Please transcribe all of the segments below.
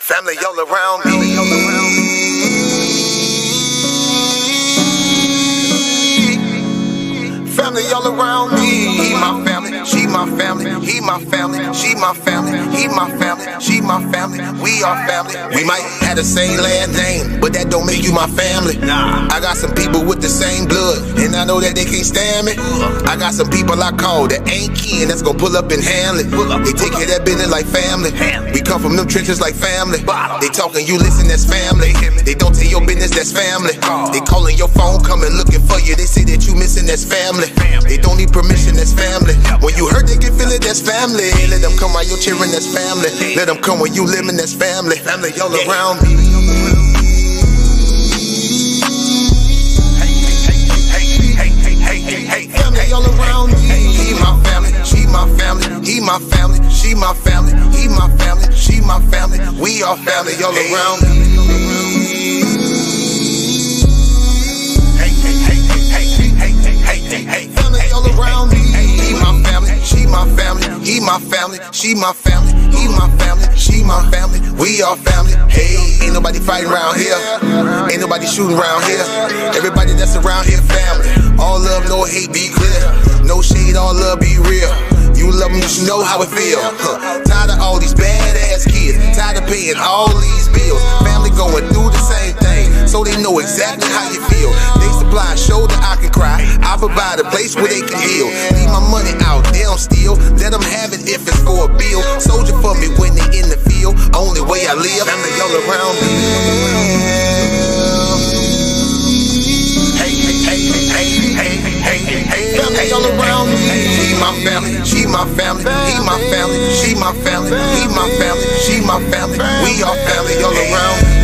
Family all around me. Family all around me. He my family, she my family. He my family, she my family. He my family, she my family. We are family. We might have the same last name, but that don't make you my family. I got some people with the same blood, and I know that they can't stand me. I got some people I call that ain't kin, that's gonna pull up and handle it. They take care of that business like family. We come from them trenches like family. They talking, you listen, that's family. They don't tell your business, that's family. They calling your phone, coming looking for you. They say that you missing, that's family. They don't need permission, that's family. When you hurt, they can feel it, that's family. Let them come while you're cheering, that's family. Let them come when you living, that's family. Family all around me. Family all around me. He my family, she my family. He my family, she my family. He my family, she my family. We are family all around me. Family all around me. He my family, she my family. He my family, she my family. He my family, she my family. We are family. Hey, ain't nobody fighting around here. Ain't nobody shooting around here. Everybody that's around here, family. All love, no hate, be clear. No shade, all love, be real. You love them, you should know how it feel. Tired of all these badass kids. Tired of paying all these bills. Family going through the same thing, so they know exactly how you feel. They supply a shoulder I can cry. I provide a place where they can heal. Leave my money out, they don't steal. Let them have it if it's for a bill. Soldier for me when they in the field. Only way I live, family all around me. Family all around me. He my family, she my family. He my family, she my family. He my family, she my family. We are family all around me.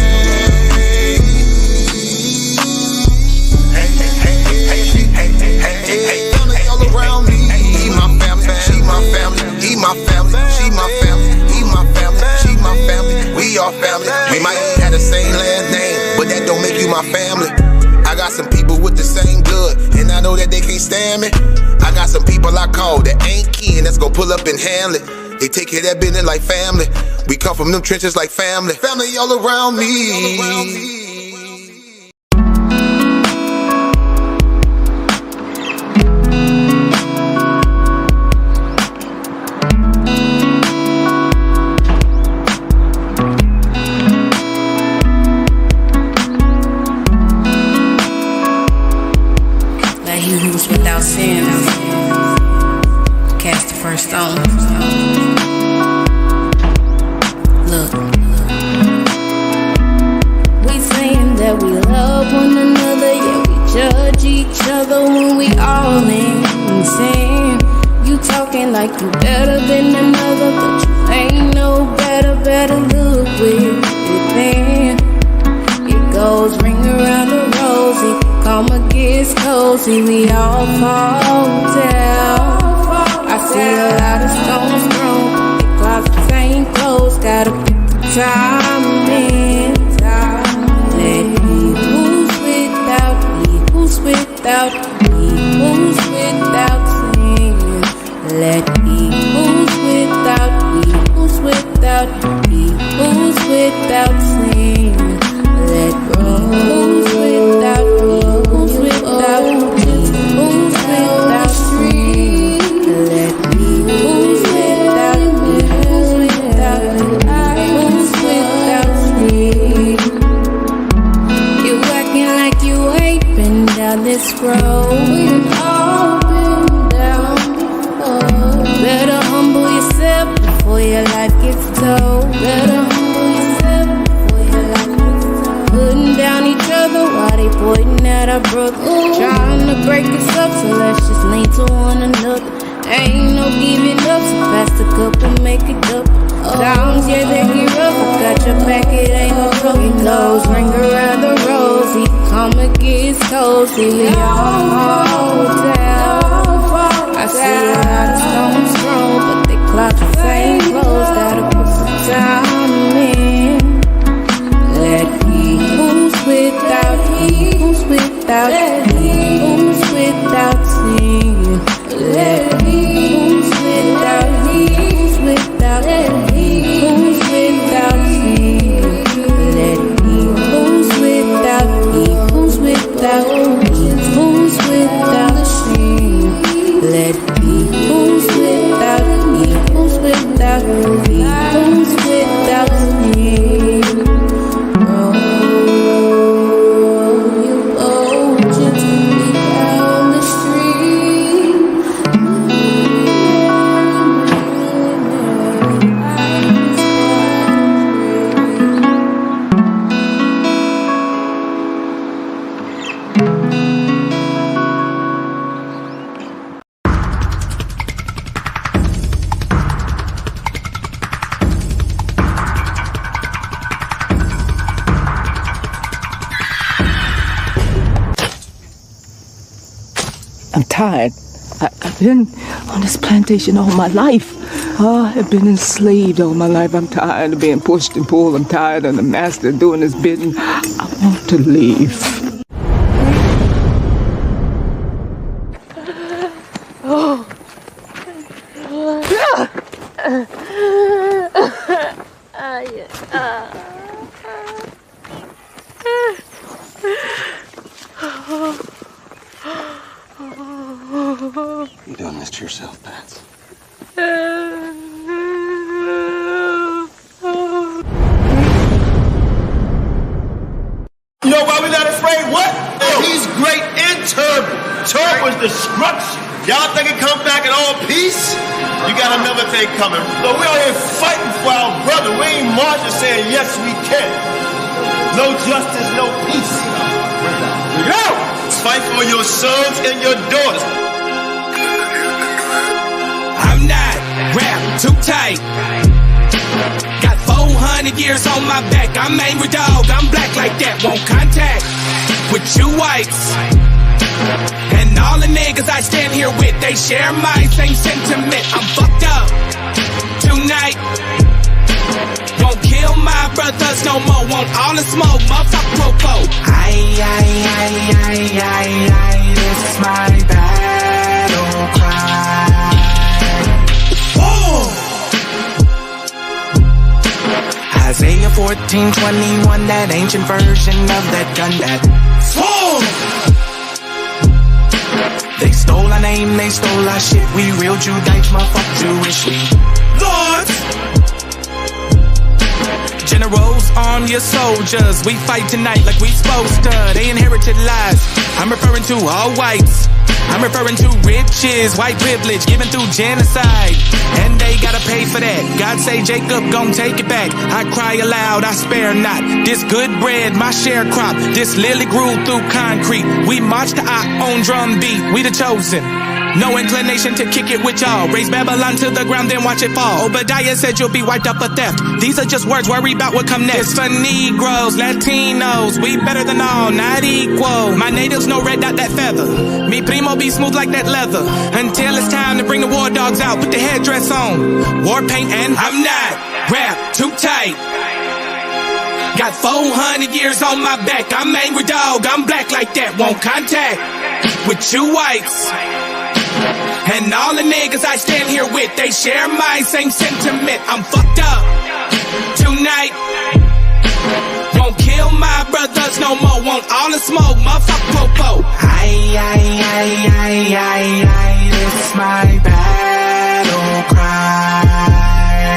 Family all around me. He my family, she my family. He my family, she my family. He my family, she my family. We are family. We might have the same last name, but that don't make you my family. I got some people with the same blood, and I know that they can't stand me. I got some people I call that ain't kin, that's gonna pull up and handle it. They take care of that business like family. We come from them trenches like family. Family all around me. Without sin, cast the first stone. Look, we saying that we love one another, yet we judge each other when we all in sin. You talking like you better than another, but you ain't no better. Better look within. It goes ring around the rosy. Karma gets cozy, we all fall down. I see a lot of stones thrown, the closets ain't closed. Gotta pick the timing. Let he who's without, he who's without, he who's without sin. Let he who's without, he who's without, he who's without sin. Let who's without, who's without, who's without free. Let me who's without, who's without free. You acting like you ain't been down this road. We've all been down before. Better humble yourself before your life gets told. Better humble yourself before your life gets told. Putting down each other while they pointing at our brother. Trying to break us up, so let's just lean to one another. Ain't no giving up, so pass the cup and make it up. Times, yeah, they get rough. I got your back, it ain't no trouble. Clothes ring around the rosy. Karma gets cozy, we all fall down. I see a lot of stones thrown, but they closets ain't closed. Gotta put some time in. Let he who's without, he who's without, he who's without sin. Let he who's without, he who's without, he who's without sin. tired. I've been on this plantation all my life. I've been enslaved all my life. I'm tired of being pushed and pulled. I'm tired of the master doing his bidding. I want to leave. You're doing this to yourself, Pat. You know why we're not afraid? What? He's great and terrible. Terrible is destruction. Y'all think it come back in all peace? You got another thing coming. So we out here fighting for our brother. We ain't marching saying, yes, we can. No justice, no peace. Go! Fight for your sons and your daughters. I'm not wrapped too tight. Got 400 years on my back. I'm angry dog. I'm black like that. Won't contact with you whites. And all the niggas I stand here with, they share my same sentiment. I'm fucked up tonight. Won't kill my brothers no more. Want all the smoke. Motherfucker popo. This is my battle cry. Isaiah 14:21, that ancient version of that gun that they stole our name, they stole our shit. We real Judites, motherfucker Jewish. We lords, generals, arm your soldiers. We fight tonight like we supposed to. They inherited lies. I'm referring to all whites. I'm referring to riches, white privilege given through genocide. And they gotta pay for that. God say Jacob gon' take it back. I cry aloud, I spare not. This good bread, my sharecrop. This lily grew through concrete. We march the on drum beat. We the chosen. No inclination to kick it with y'all. Raise Babylon to the ground, then watch it fall. Obadiah said you'll be wiped up for theft. These are just words, worry about what come next. It's for Negroes, Latinos, we better than all, not equal. My natives no red dot that feather. Me primo be smooth like that leather. Until it's time to bring the war dogs out, put the headdress on. War paint and I'm not wrapped too tight. Got 400 years on my back. I'm angry dog, I'm black like that. Won't contact with you whites. And all the niggas I stand here with, they share my same sentiment. I'm fucked up tonight. Won't kill my brothers no more. Want all the smoke, motherfucker popo. This is my battle cry.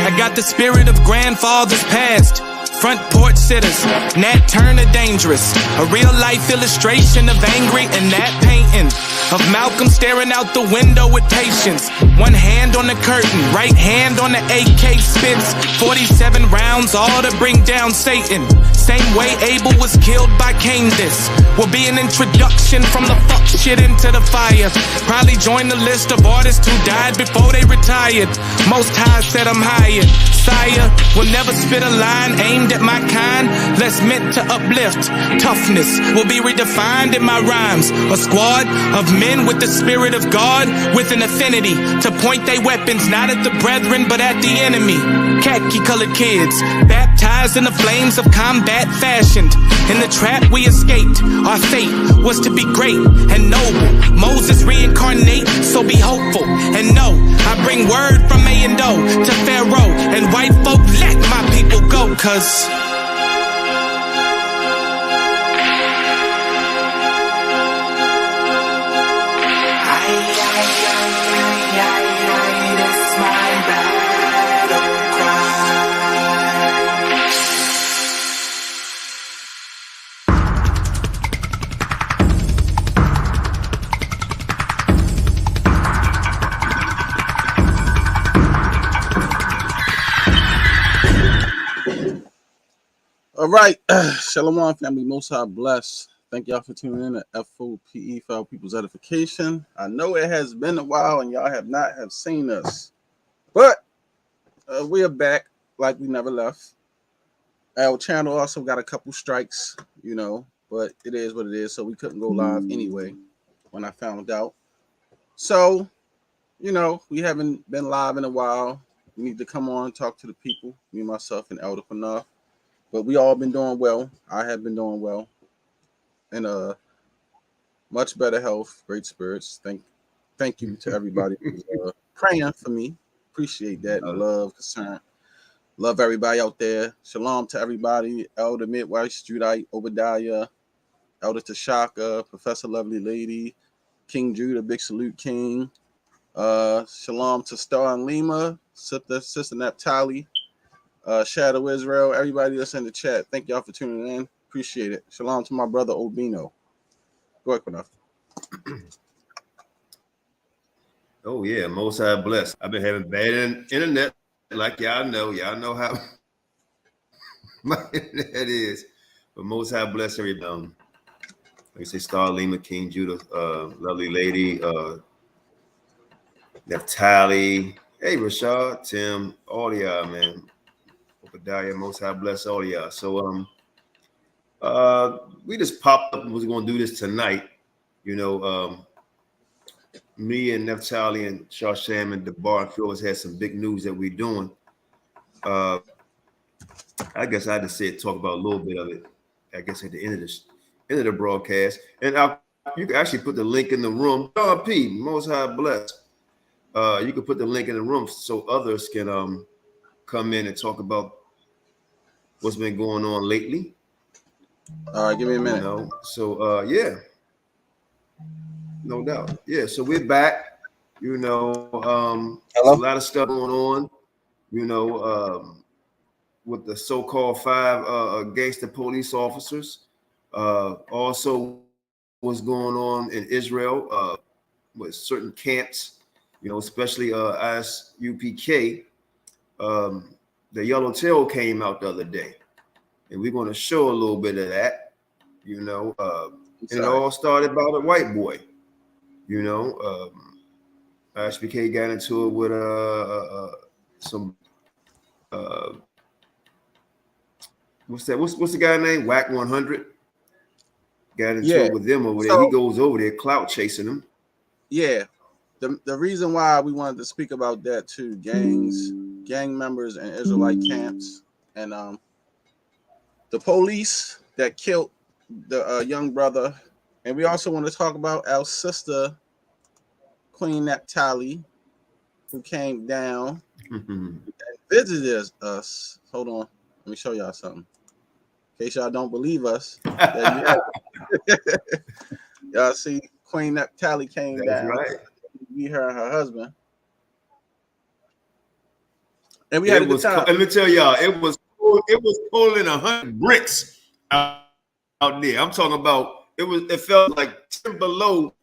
I got the spirit of grandfathers past. Front porch sitters, Nat Turner dangerous. A real life illustration of angry and that painting. Of Malcolm staring out the window with patience. One hand on the curtain, right hand on the AK spits. 47 rounds, all to bring down Satan. Same way Abel was killed by Cain. This will be an introduction from the fuck shit into the fire. Probably join the list of artists who died before they retired. Most High said I'm hired. Sire will never spit a line aimed at my kind, less meant to uplift. Toughness will be redefined in my rhymes. A squad of men with the spirit of God, with an affinity to point their weapons not at the brethren but at the enemy. Khaki colored kids, baptized in the flames of combat fashioned. In the trap we escaped, our fate was to be great and noble. Moses reincarnate, so be hopeful and know I bring word from A and O to Pharaoh and white folk, let my people go, cause that's my battle cry. All right, Shalom family, Most High bless. Thank y'all for tuning in to F.O.P.E. for our people's edification. I know it has been a while and y'all have not have seen us, but we are back like we never left. Our channel also got a couple strikes, you know, but it is what it is. So we couldn't go live anyway when I found out. So, you know, we haven't been live in a while. We need to come on, talk to the people, me, myself, and Elder Qanath. But we all been doing well. I have been doing well. And much better health, great spirits. Thank you to everybody who's praying for me. Appreciate that. Love, concern. Love everybody out there. Shalom to everybody. Elder Midwife, Judite, Obadiah, Elder Tashaka, Professor Lovely Lady, King Judah, Big Salute King. Shalom to Star and Lima, Sister Naphtali, Shadow Israel, everybody that's in the chat. Thank y'all for tuning in. Appreciate it. Shalom to my brother Obino. Go ahead, Qanath. Oh yeah, Most High bless. I've been having bad internet, like y'all know. Y'all know how my internet is. But Most High bless everybody. Like I say, Star Lima, King Judah, Lovely Lady, Naphtali. Hey, Rashad, Tim, all of y'all, man. Obadiah, Most High bless all of y'all. So we just popped up and was gonna do this tonight. You know, me and Naphtali and Shasham and DeBar and Phyllis had some big news that we're doing. I guess I just said talk about a little bit of it. I guess at the end of the broadcast, and you can actually put the link in the room. P, Most High bless. You can put the link in the room so others can come in and talk about what's been going on lately. All right, give me a minute. You know, so yeah. No doubt. Yeah, so we're back. You know, there's a lot of stuff going on, you know, with the so-called 5 gangster police officers. Also what's going on in Israel with certain camps, you know, especially ISUPK. The Yellow Tail came out the other day, and we're going to show a little bit of that, you know. And it all started by the white boy. You know, ISPK got into it with some what's that? What's the guy name? Whack 100 got into it with them over there. He goes over there, clout chasing them. Yeah, the reason why we wanted to speak about that too, gang members and Israelite camps, and the police that killed the young brother. And we also want to talk about our sister, Queen Naphtali, who came down and visited us. Hold on. Let me show y'all something. In case y'all don't believe us. Y'all see Queen Naphtali came down. Right. Meet her and her husband. And we had a good time. Let me tell y'all, it was pulling 100 bricks out there. I'm talking about it felt like 10 below,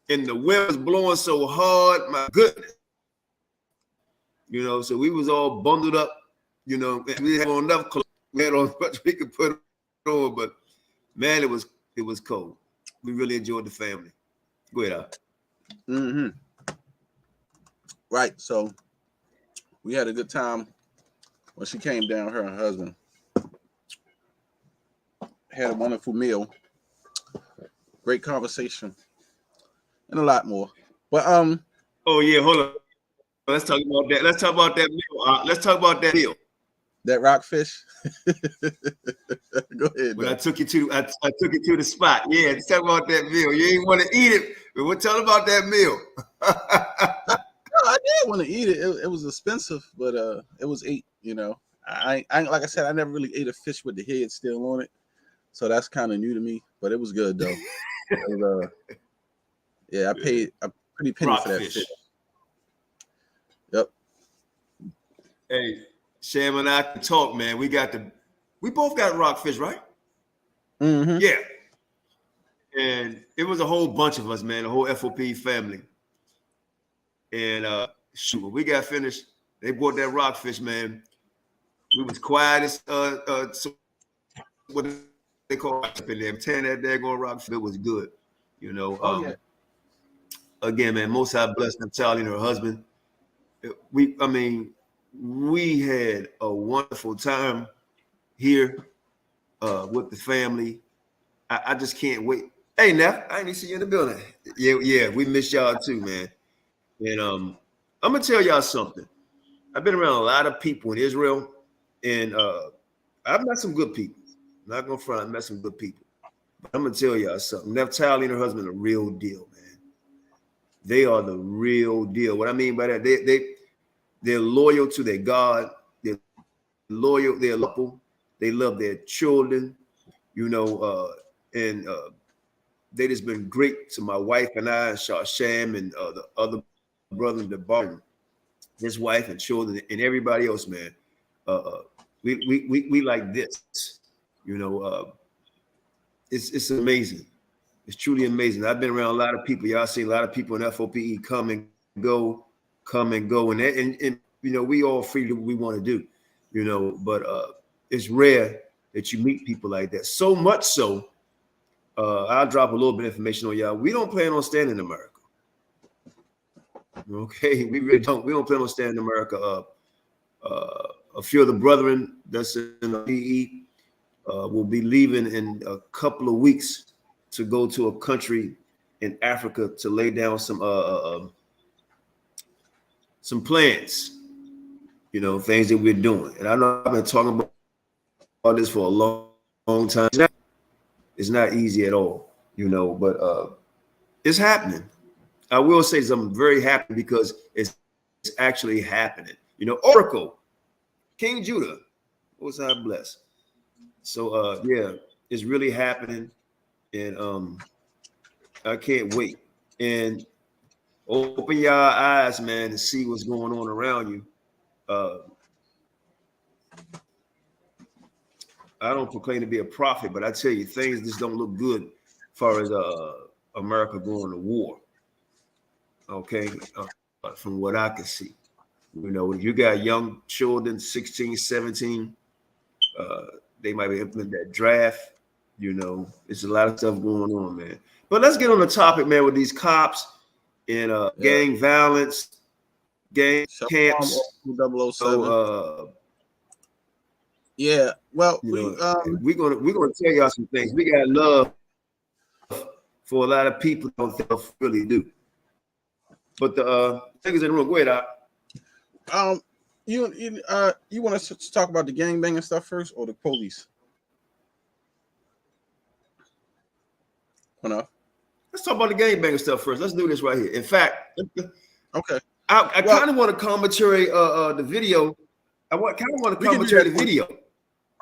and the wind was blowing so hard. My goodness, you know. So we was all bundled up, you know. We had on enough clothes. We had on much we could put on, but man, it was cold. We really enjoyed the family. Go ahead, Al. Mm-hmm. Right. So we had a good time when she came down. Her and her husband had a wonderful meal. Great conversation, and a lot more. But oh yeah, hold on. Let's talk about that. Let's talk about that meal. Let's talk about that meal. That rockfish. Go ahead. When I took you to the spot. Yeah, let's talk about that meal. You ain't want to eat it, but we'll tell about that meal. I did want to eat it. It was expensive, but it was ate. You know, I like I said, I never really ate a fish with the head still on it, so that's kind of new to me. But it was good though. Yeah, I paid a pretty penny for that fish. Yep. Hey, Sham and I can talk, man. We both got rockfish, right? Mm-hmm. Yeah. And it was a whole bunch of us, man, the whole F.O.P.E family. And shoot, when we got finished, they brought that rockfish, man. We was quiet as so what they call it in there. Tearing that daggone rockfish, it was good. You know. Again, man, Most High blessed Naphtali and her husband. We had a wonderful time here with the family. I just can't wait. Hey, Neff, I didn't see you in the building. Yeah, we missed y'all too, man. And I'm gonna tell y'all something. I've been around a lot of people in Israel, and I've met some good people. I'm not gonna front, I've met some good people. But I'm gonna tell y'all something. Naphtali and her husband are the real deal, man. They are the real deal. What I mean by that, they're loyal to their God. They're loyal. They're loyal. They love their children, you know, and they just been great to my wife and I, and Sham, and the other brother, the bar, his wife and children, and everybody else, man. We like this, you know. It's amazing. It's truly amazing. I've been around a lot of people. Y'all see a lot of people in FOPE come and go, and you know, we all free to do what we want to do, you know. But it's rare that you meet people like that. So much so, I'll drop a little bit of information on y'all. We don't plan on staying in America. Okay, we really don't. We don't plan on staying in America. A few of the brethren that's in the PE will be leaving in a couple of weeks to go to a country in Africa to lay down some plans, you know, things that we're doing. And I know I've been talking about this for a long time. It's not easy at all, you know, but it's happening. I will say I'm very happy because it's actually happening. You know, Oracle, King Judah, was I blessed. So yeah, it's really happening, and I can't wait. And open your eyes, man, to see what's going on around you. I don't proclaim to be a prophet, but I tell you, things just don't look good as far as America going to war. Okay, from what I can see, you know, you got young children, 16, 17. They might be implementing that draft. You know, it's a lot of stuff going on, man. But let's get on the topic, man, with these cops and gang violence, gang camps. 007. So, yeah, well, we're gonna tell y'all some things. We got love for a lot of people don't really do. But the things in the room, go ahead, you want us to talk about the gangbanging stuff first, or the police? Qanath? Let's talk about the gangbanging stuff first. Let's do this right here. In fact, okay. I kind of want to commentary the video. I want to commentary the video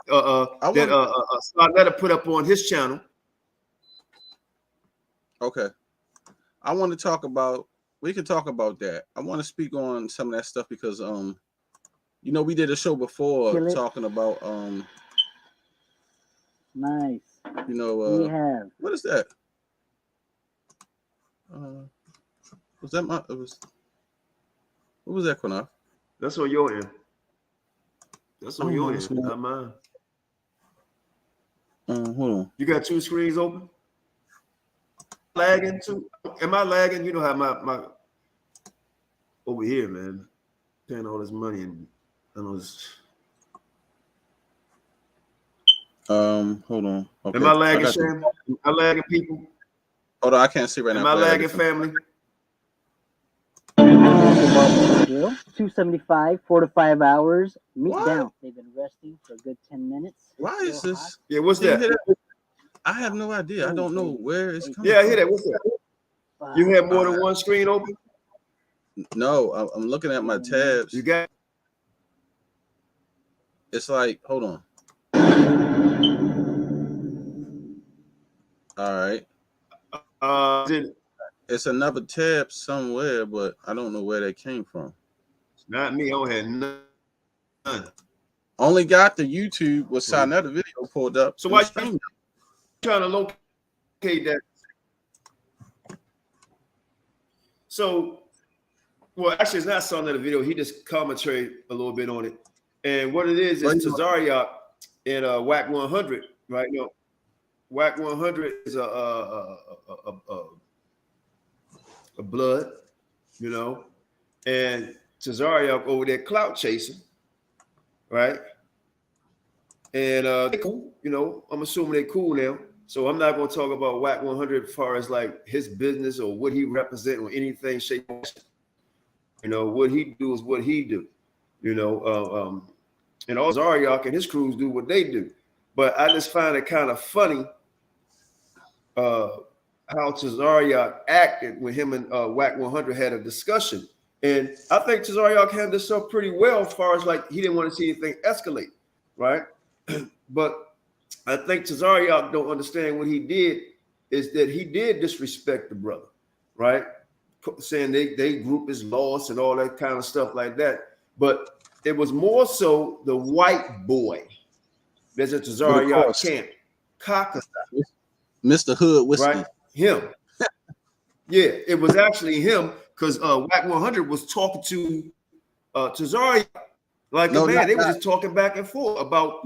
that Scott put up on his channel. Okay. I want to talk about. We can talk about that. I want to speak on some of that stuff because you know, we did a show before talking about nice. You know, we have. What is that? Was that my? What was that, Qanath? That's on your end. That's on your end, not mine. Hold on. You got two screens open? Lagging too? Am I lagging? You know how my over here, man, paying all this money and I know this. Hold on. Okay. Am I lagging, Sam? Am I lagging, people? Hold on, I can't see right now. Am I lagging, family? 275, 4 to 5 hours. Meet down. They've been resting for a good 10 minutes. Why is this? Hot. Yeah, what's that? I have no idea. I don't know where it's coming Yeah, I hear that. What's that? You have more than one screen open? No, I'm looking at my tabs. You got? It's like, hold on. All right. It's another tab somewhere, but I don't know where that came from. It's not me. I don't have none. Only got the YouTube with another video pulled up. So why you trying to locate that? So, well, actually, it's not saw another video. He just commented a little bit on it. And what it is Tazariak in WAC 100, right? You know, WAC 100 is a blood, you know, and Tazariak over there clout chasing, right? And they cool, you know, I'm assuming they're cool now. So I'm not going to talk about WAC 100 as far as like his business or what he represents or anything shape. You know, what he do is what he do. You know, and all Zaryak and his crews do what they do. But I just find it kind of funny how Tazaryak acted when him and WAC 100 had a discussion. And I think Tazaryak handled this up pretty well as far as like he didn't want to see anything escalate, right? But I think Tazaryak don't understand what he did is that he did disrespect the brother, right? Saying they group is lost and all that kind of stuff like that. But it was more so the white boy that's at Tazaryak camp, Qanath, Mr. Hood Whiskey. right? Him. Yeah, it was actually him because WAC 100 was talking to Tazaryak like a man. They were just talking back and forth about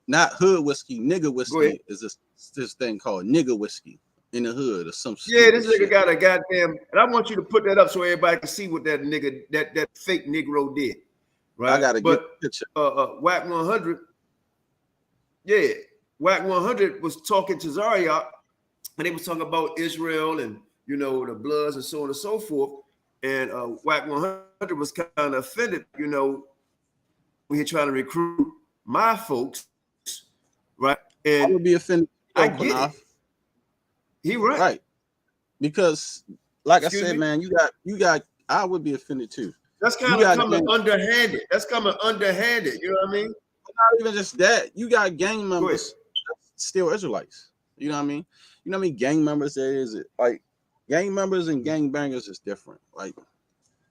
not hood whiskey, nigga whiskey is this thing called nigga whiskey in the hood or some shit. Yeah, this nigga got a goddamn, and I want you to put that up so everybody can see what that nigga, that fake Negro did. Right. I gotta get a picture. WAC 100, yeah, WAC 100 was talking to Zaryak, and they was talking about Israel and you know the Bloods and so on and so forth. And WAC 100 was kind of offended, you know, when he's trying to recruit my folks, right? And I would be offended. I get it. He right, because like I said, man, you got. I would be offended too. That's kind of coming underhanded. That's coming underhanded. You know what I mean? Not even just that. You got gang members still Israelites. You know what I mean? You know how many gang members there is? Like gang members and gang bangers is different. Like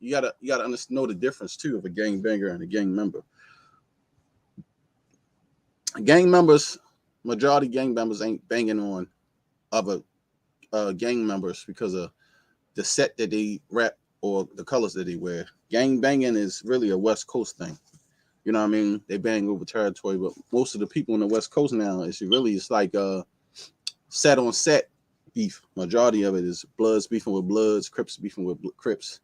you gotta know the difference too of a gang banger and a gang member. Gang members, majority gang members ain't banging on other gang members because of the set that they rap or the colors that they wear. Gang banging is really a West Coast thing. You know what I mean? They bang over territory, but most of the people in the West Coast now it's like set on set beef. Majority of it is Bloods beefing with Bloods, Crips beefing with Crips.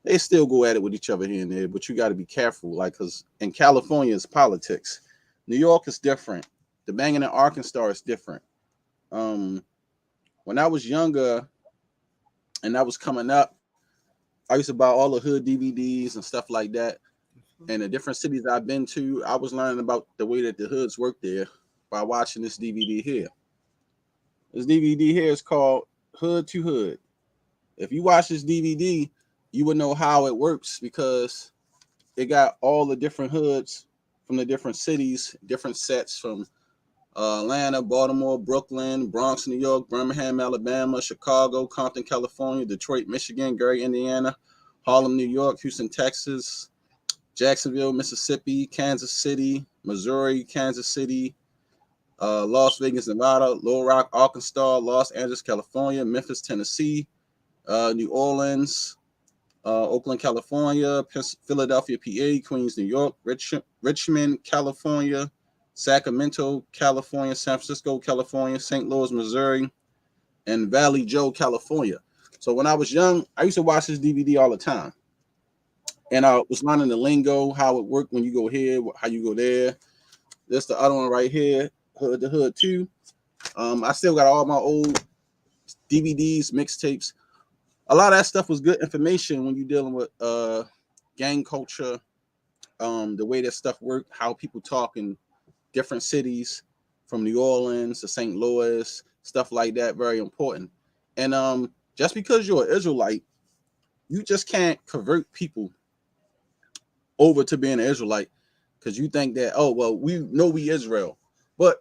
They still go at it with each other here and there, but you got to be careful. Like, because in California it's politics. New York is different. The banging in Arkansas is different. When I was younger and I was coming up, I used to buy all the hood DVDs and stuff like that. And the different cities I've been to, I was learning about the way that the hoods work there by watching this DVD here. This DVD here is called Hood to Hood. If you watch this DVD, you would know how it works because it got all the different hoods from the different cities, different sets from Atlanta, Baltimore, Brooklyn, Bronx, New York, Birmingham, Alabama, Chicago, Compton, California, Detroit, Michigan, Gary, Indiana, Harlem, New York, Houston, Texas, Jacksonville, Mississippi, Kansas City, Missouri, Kansas City, Las Vegas, Nevada, Little Rock, Arkansas, Los Angeles, California, Memphis, Tennessee, New Orleans, Oakland, California, Philadelphia, PA, Queens, New York, Richmond, California, Sacramento, California, San Francisco, California, St. Louis, Missouri, and Valley Joe, California. So when I was young, I used to watch this DVD all the time. And I was learning the lingo, how it worked when you go here, how you go there. This the other one right here, Hood to Hood 2. I still got all my old DVDs, mixtapes. A lot of that stuff was good information when you're dealing with gang culture, the way that stuff worked, how people talk in different cities from New Orleans to St. Louis, stuff like that, very important. And just because you're an Israelite, you just can't convert people over to being an Israelite because you think that, oh, well, we know we Israel. But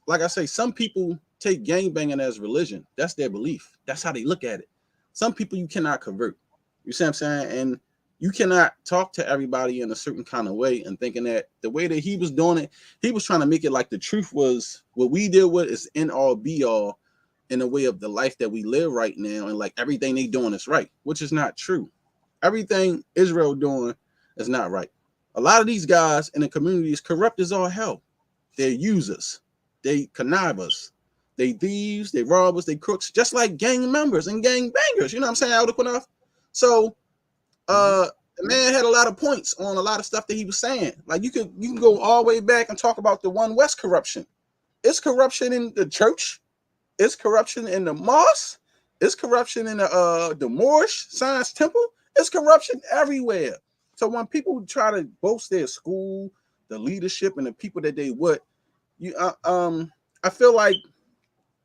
like I say, some people take gangbanging as religion. That's their belief. That's how they look at it. Some people you cannot convert. You see what I'm saying? And you cannot talk to everybody in a certain kind of way and thinking that the way that he was doing it, he was trying to make it like the truth was what we deal with is end all be all in the way of the life that we live right now. And like everything they doing is right, which is not true. Everything Israel doing is not right. A lot of these guys in the community is corrupt as all hell. They're users. They connivers. They thieves. They robbers. They crooks. Just like gang members and gang bangers. You know what I'm saying, Elder Qanath? So the man had a lot of points on a lot of stuff that he was saying. Like you can go all the way back and talk about the One West corruption. It's corruption in the church. It's corruption in the mosque. It's corruption in the Moorish Science Temple. It's corruption everywhere. So when people try to boast their school, the leadership, and the people that they would, I feel like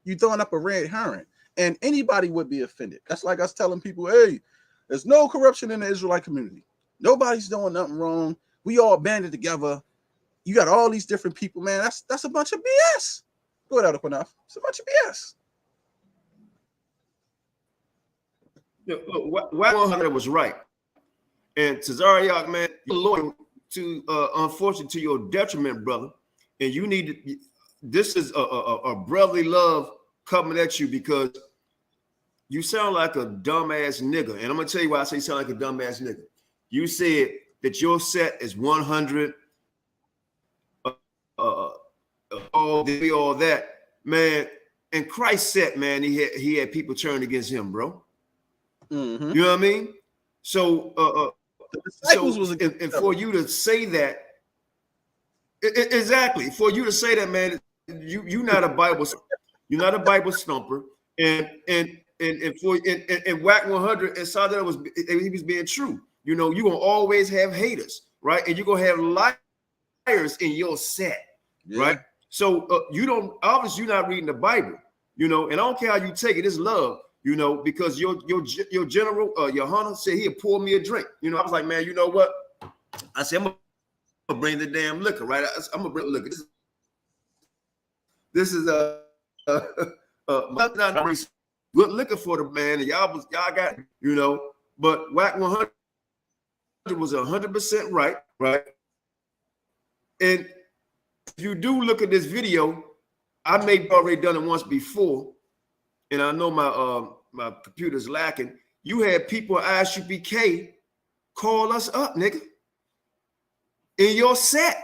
you're throwing up a red herring, and anybody would be offended. That's like us telling people, hey, there's no corruption in the Israelite community. Nobody's doing nothing wrong. We all banded together. You got all these different people, man. That's a bunch of BS. Go ahead, Qanath. It's a bunch of BS. Look, 100 was right. And Tazariak, man, you're loyal to, unfortunately, to your detriment, brother. And you need to, this is a brotherly love coming at you because you sound like a dumbass nigga. And I'm going to tell you why I say you sound like a dumbass nigga. You said that your set is 100, all that, man. And Christ set, man, he had people turn against him, bro. Mm-hmm. You know what I mean? So, and for you to say that, exactly, for you to say that, man, you're not a Bible stumper, and Whack 100 and saw that he was being true. You know, you're gonna always have haters, right? And you're gonna have liars in your set, right? So you're not reading the Bible, you know, and I don't care how you take it, it's love. You know, because your general, your hunter said he'd pour me a drink. You know, I was like, man, you know what? I said, I'm gonna bring the damn liquor, right? I'm gonna bring liquor. This is good liquor for the man, and y'all got, you know. But Whack 100 was 100% right? And if you do look at this video, I may have already done it once before. And I know my computer's lacking. You had people at ISUPK call us up, nigga. In your set,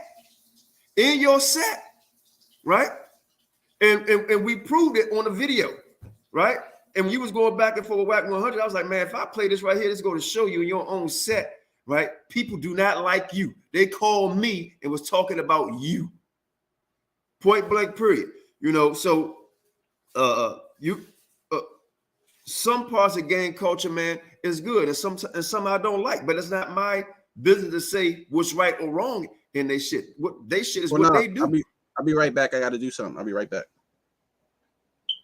right? And we proved it on the video, right? And when you was going back and forth with Whack 100, I was like, man, if I play this right here, this is going to show you in your own set, right? People do not like you. They called me and was talking about you. Point blank, period. You know, so some parts of gang culture, man, is good, and some I don't like, but it's not my business to say what's right or wrong in they shit. What they shit is what they do. I'll be right back. I got to do something. I'll be right back.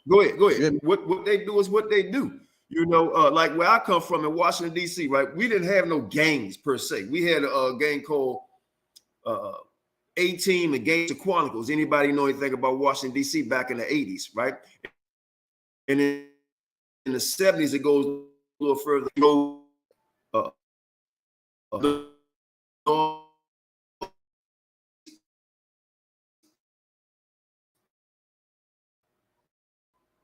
Go ahead. What they do is what they do. You know, like where I come from in Washington, D.C., right? We didn't have no gangs per se. We had a gang called A-Team and Gangs of Chronicles. Anybody know anything about Washington, D.C. back in the 80s, right? And then in the 70s, it goes a little further.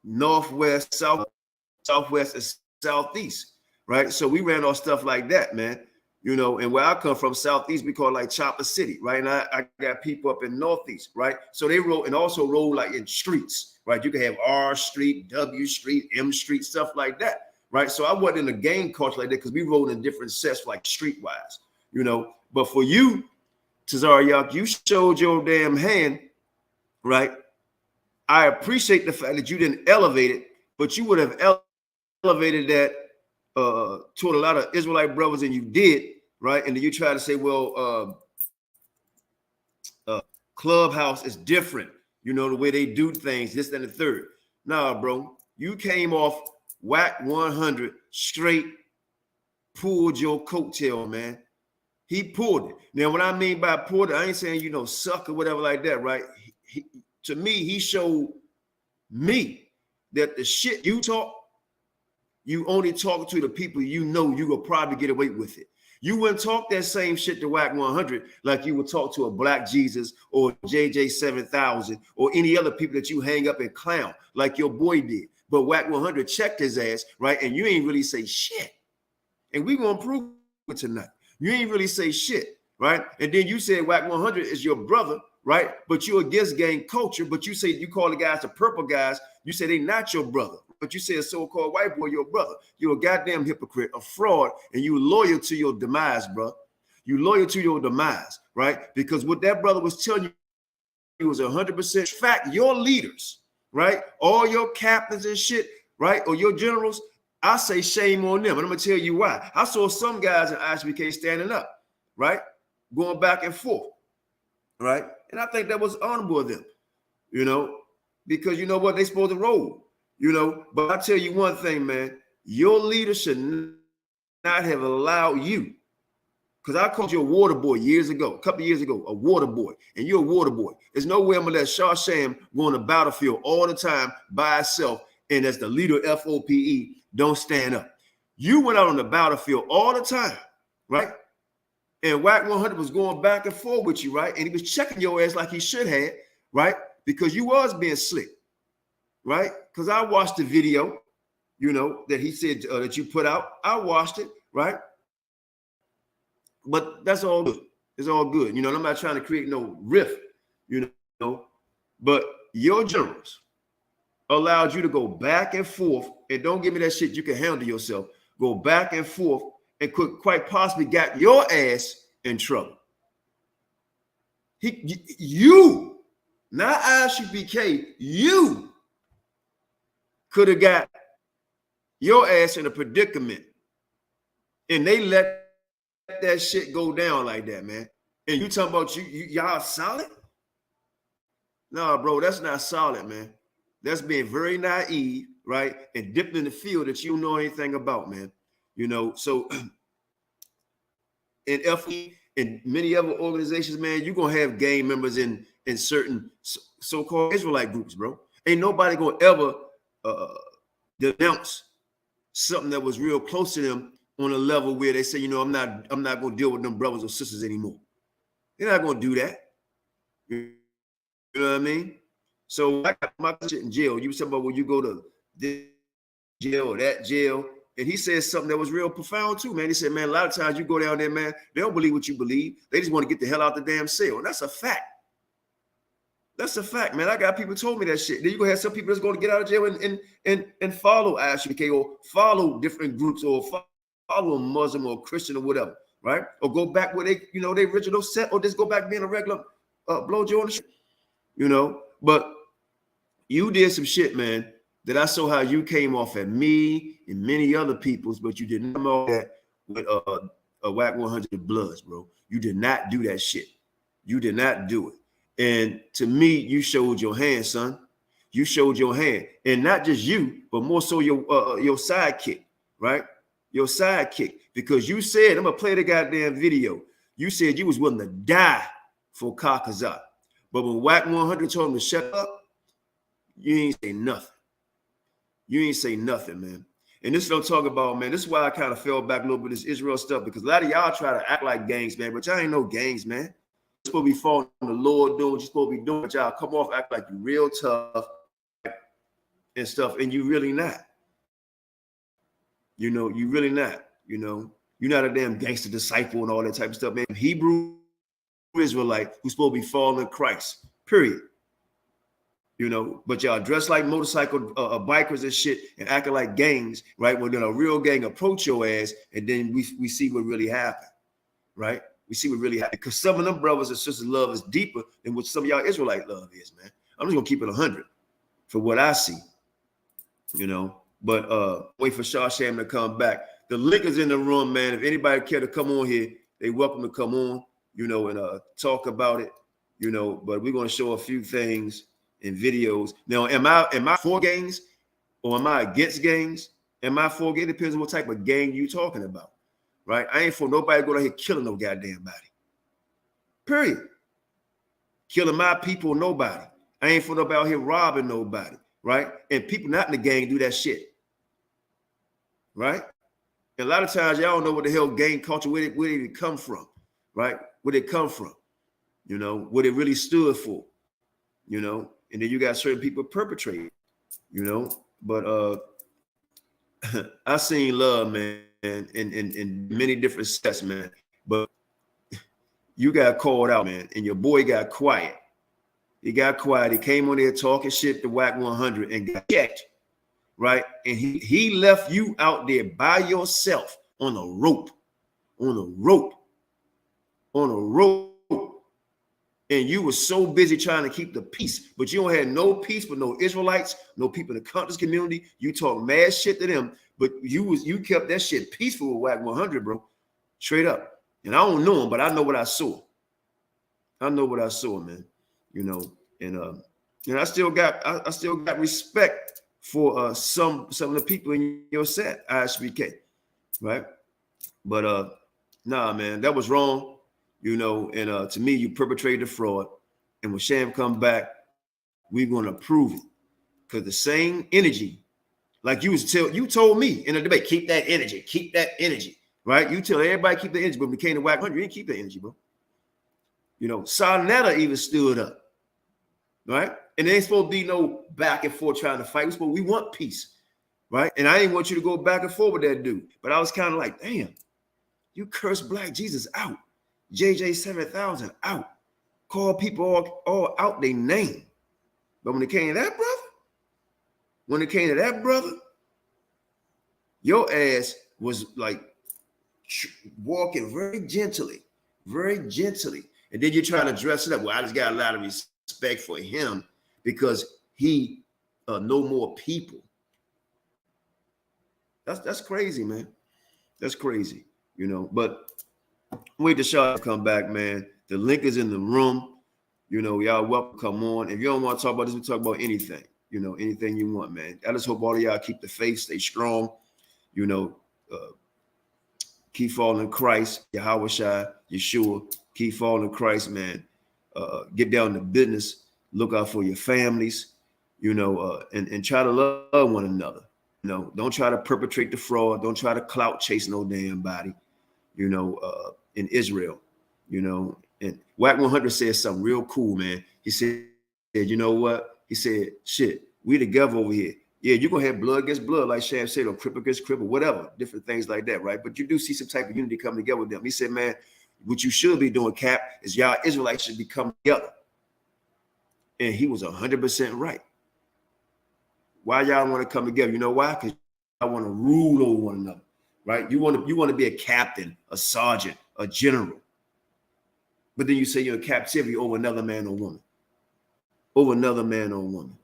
Northwest, southwest, and southeast, right? So we ran our stuff like that, man. You know, and where I come from, southeast, we call it like Chopper City, right? And I got people up in northeast, right? So they roll and also roll like in streets, right? You can have R Street, W Street, M Street, stuff like that. Right, so I wasn't in a gang culture like that because we rolled in different sets, like streetwise, you know. But for you, Tazariak, you showed your damn hand, right? I appreciate the fact that you didn't elevate it, but you would have elevated that toward a lot of Israelite brothers, and you did, right? And then you try to say, well, Clubhouse is different, you know, the way they do things, this, and the third. Nah, bro, you came off Whack 100 straight, pulled your coattail, man. He pulled it. Now, what I mean by pulled it, I ain't saying, you know, suck or whatever like that, right? To me, he showed me that the shit you talk, you only talk to the people you know you will probably get away with it. You wouldn't talk that same shit to Whack 100 like you would talk to a Black Jesus or JJ 7000 or any other people that you hang up and clown like your boy did. But Whack 100 checked his ass, right? And you ain't really say shit. And we gonna prove it tonight. You ain't really say shit, right? And then you said Whack 100 is your brother, right? But you're against gang culture, but you say you call the guys the purple guys. You say they not your brother, but you say a so-called white boy your brother. You're a goddamn hypocrite, a fraud, and you loyal to your demise, bro. You loyal to your demise, right? Because what that brother was telling you was 100% fact. Your leaders, right? All your captains and shit, right? Or your generals, I say shame on them. And I'm going to tell you why. I saw some guys in ISBK standing up, right? Going back and forth, right? And I think that was honorable of them, you know, because you know what? They supposed to roll, you know. But I tell you one thing, man, your leader should not have allowed you, because I called you a water boy years ago, a couple of years ago, a water boy, and you're a water boy. There's no way I'm going to let Shawsham go on the battlefield all the time by itself, and as the leader of F.O.P.E., don't stand up. You went out on the battlefield all the time, right? And WAC 100 was going back and forth with you, right? And he was checking your ass like he should have, right? Because you was being slick, right? Because I watched the video, you know, that he said that you put out. I watched it, right? But that's all good. It's all good. You know, I'm not trying to create no rift, you know, but your generals allowed you to go back and forth, and don't give me that shit you can handle yourself. Go back and forth and could quite possibly got your ass in trouble. You, not ISBK, you could have got your ass in a predicament, and they let that shit go down like that, man. And you talking about y'all solid? No, bro, that's not solid, man. That's being very naive, right? And dipped in the field that you don't know anything about, man. You know, so in FE and many other organizations, man, you're gonna have gang members in certain so-called Israelite groups, bro. Ain't nobody gonna ever denounce something that was real close to them on a level where they say, you know, I'm not gonna deal with them brothers or sisters anymore. They're not gonna do that. You know what I mean? So I got my shit in jail. You were talking about when you go to this jail or that jail, and he said something that was real profound too, man. He said, man, a lot of times you go down there, man, they don't believe what you believe. They just want to get the hell out the damn cell. And that's a fact. That's a fact, man. I got people told me that shit. Then you gonna have some people that's going to get out of jail and follow ISBK or follow different groups or follow a Muslim or a Christian or whatever, right? Or go back where they, you know, they original set, or just go back being a regular blowjo on the shit, you know. But you did some shit, man, that I saw how you came off at me and many other people's, but you did not know that with a WAC 100 Bloods, bro. You did not do that shit. You did not do it. And to me, you showed your hand, son. You showed your hand. And not just you, but more so your sidekick, right? Your sidekick. Because you said, I'm going to play the goddamn video. You said you was willing to die for Qanath. But when WAC 100 told him to shut up, you ain't say nothing. You ain't say nothing, man. And this is what I'm talking about, man. This is why I kind of fell back a little bit, this Israel stuff, because a lot of y'all try to act like gangs, man, but y'all ain't no gangs, man. You're supposed to be following the Lord, doing what you're supposed to be doing, but y'all come off act like you real tough and stuff, and you really not. You know, you really not. You know, you're not a damn gangster disciple and all that type of stuff, man. Hebrew Israelite who's supposed to be following Christ, period. You know, but y'all dress like motorcycle bikers and shit and acting like gangs, right? When then a real gang approach your ass, and then we see what really happened, right? We see what really happened, because some of them brothers and sisters' love is deeper than what some of y'all Israelite love is, man. I'm just gonna keep it 100 for what I see, you know. But wait for Shawsham to come back. The link is in the room, man. If anybody care to come on here, they welcome to come on, you know, and talk about it, you know. But we're gonna show a few things in videos. Now, am I for gangs or am I against gangs? Am I for gangs? It depends on what type of gang you talking about, right? I ain't for nobody going out here killing no goddamn body. Period. Killing my people, nobody. I ain't for nobody out here robbing nobody, right? And people not in the gang do that shit, right? And a lot of times y'all don't know what the hell gang culture, where did it come from, right? Where did it come from? You know, what it really stood for, you know? And then you got certain people perpetrating, you know. But I seen love, man, in many different sets, man. But you got called out, man, and your boy got quiet. He got quiet. He came on there talking shit to WAC 100 and got checked, right? And he left you out there by yourself on a rope, And you were so busy trying to keep the peace, but you don't have no peace with no Israelites, no people in the conscious community. You talk mad shit to them, But you kept that shit peaceful with Whack 100, bro. Straight up. And I don't know him, but I know what I saw. I know what I saw, man. You know, and I still got respect for some of the people in your set, ISBK, right? But nah, man, that was wrong. You know, and to me, you perpetrated the fraud. And when Sham come back, we're gonna prove it. Because the same energy, like you told me in the debate, keep that energy, right? You tell everybody keep the energy, but when we came to Whack 100, you didn't keep the energy, bro. You know, Sarnetta even stood up, right? And there ain't supposed to be no back and forth trying to fight. We want peace, right? And I didn't want you to go back and forth with that dude. But I was kind of like, damn, you cursed Black Jesus out. JJ 7000 out. Call people all out their name. But when it came to that brother, your ass was like walking very gently. And then you're trying to dress it up. Well, I just got a lot of respect for him because he know more people. That's crazy, man. That's crazy, you know. But wait till Shaw come back, man. The link is in the room. You know, y'all welcome to come on. If you don't want to talk about this, we talk about anything. You know, anything you want, man. I just hope all of y'all keep the faith, stay strong. You know, keep following Christ, Yahawashi, Yeshua. Keep following Christ, man. Get down to business. Look out for your families, you know, and try to love one another. You know, don't try to perpetrate the fraud. Don't try to clout chase no damn body, you know, in Israel, you know. And Whack 100 said something real cool, man. He said, you know what? He said, shit, we together over here. Yeah, you're going to have blood against blood, like Sham said, or crip against crip, or whatever, different things like that, right? But you do see some type of unity coming together with them. He said, man, what you should be doing, Cap, is y'all Israelites should be coming together. And he was 100% right. Why y'all want to come together? You know why? Because I want to rule over one another, right? You want to be a captain, a sergeant, a general. But then you say you're in captivity over another man or woman. Over another man or woman.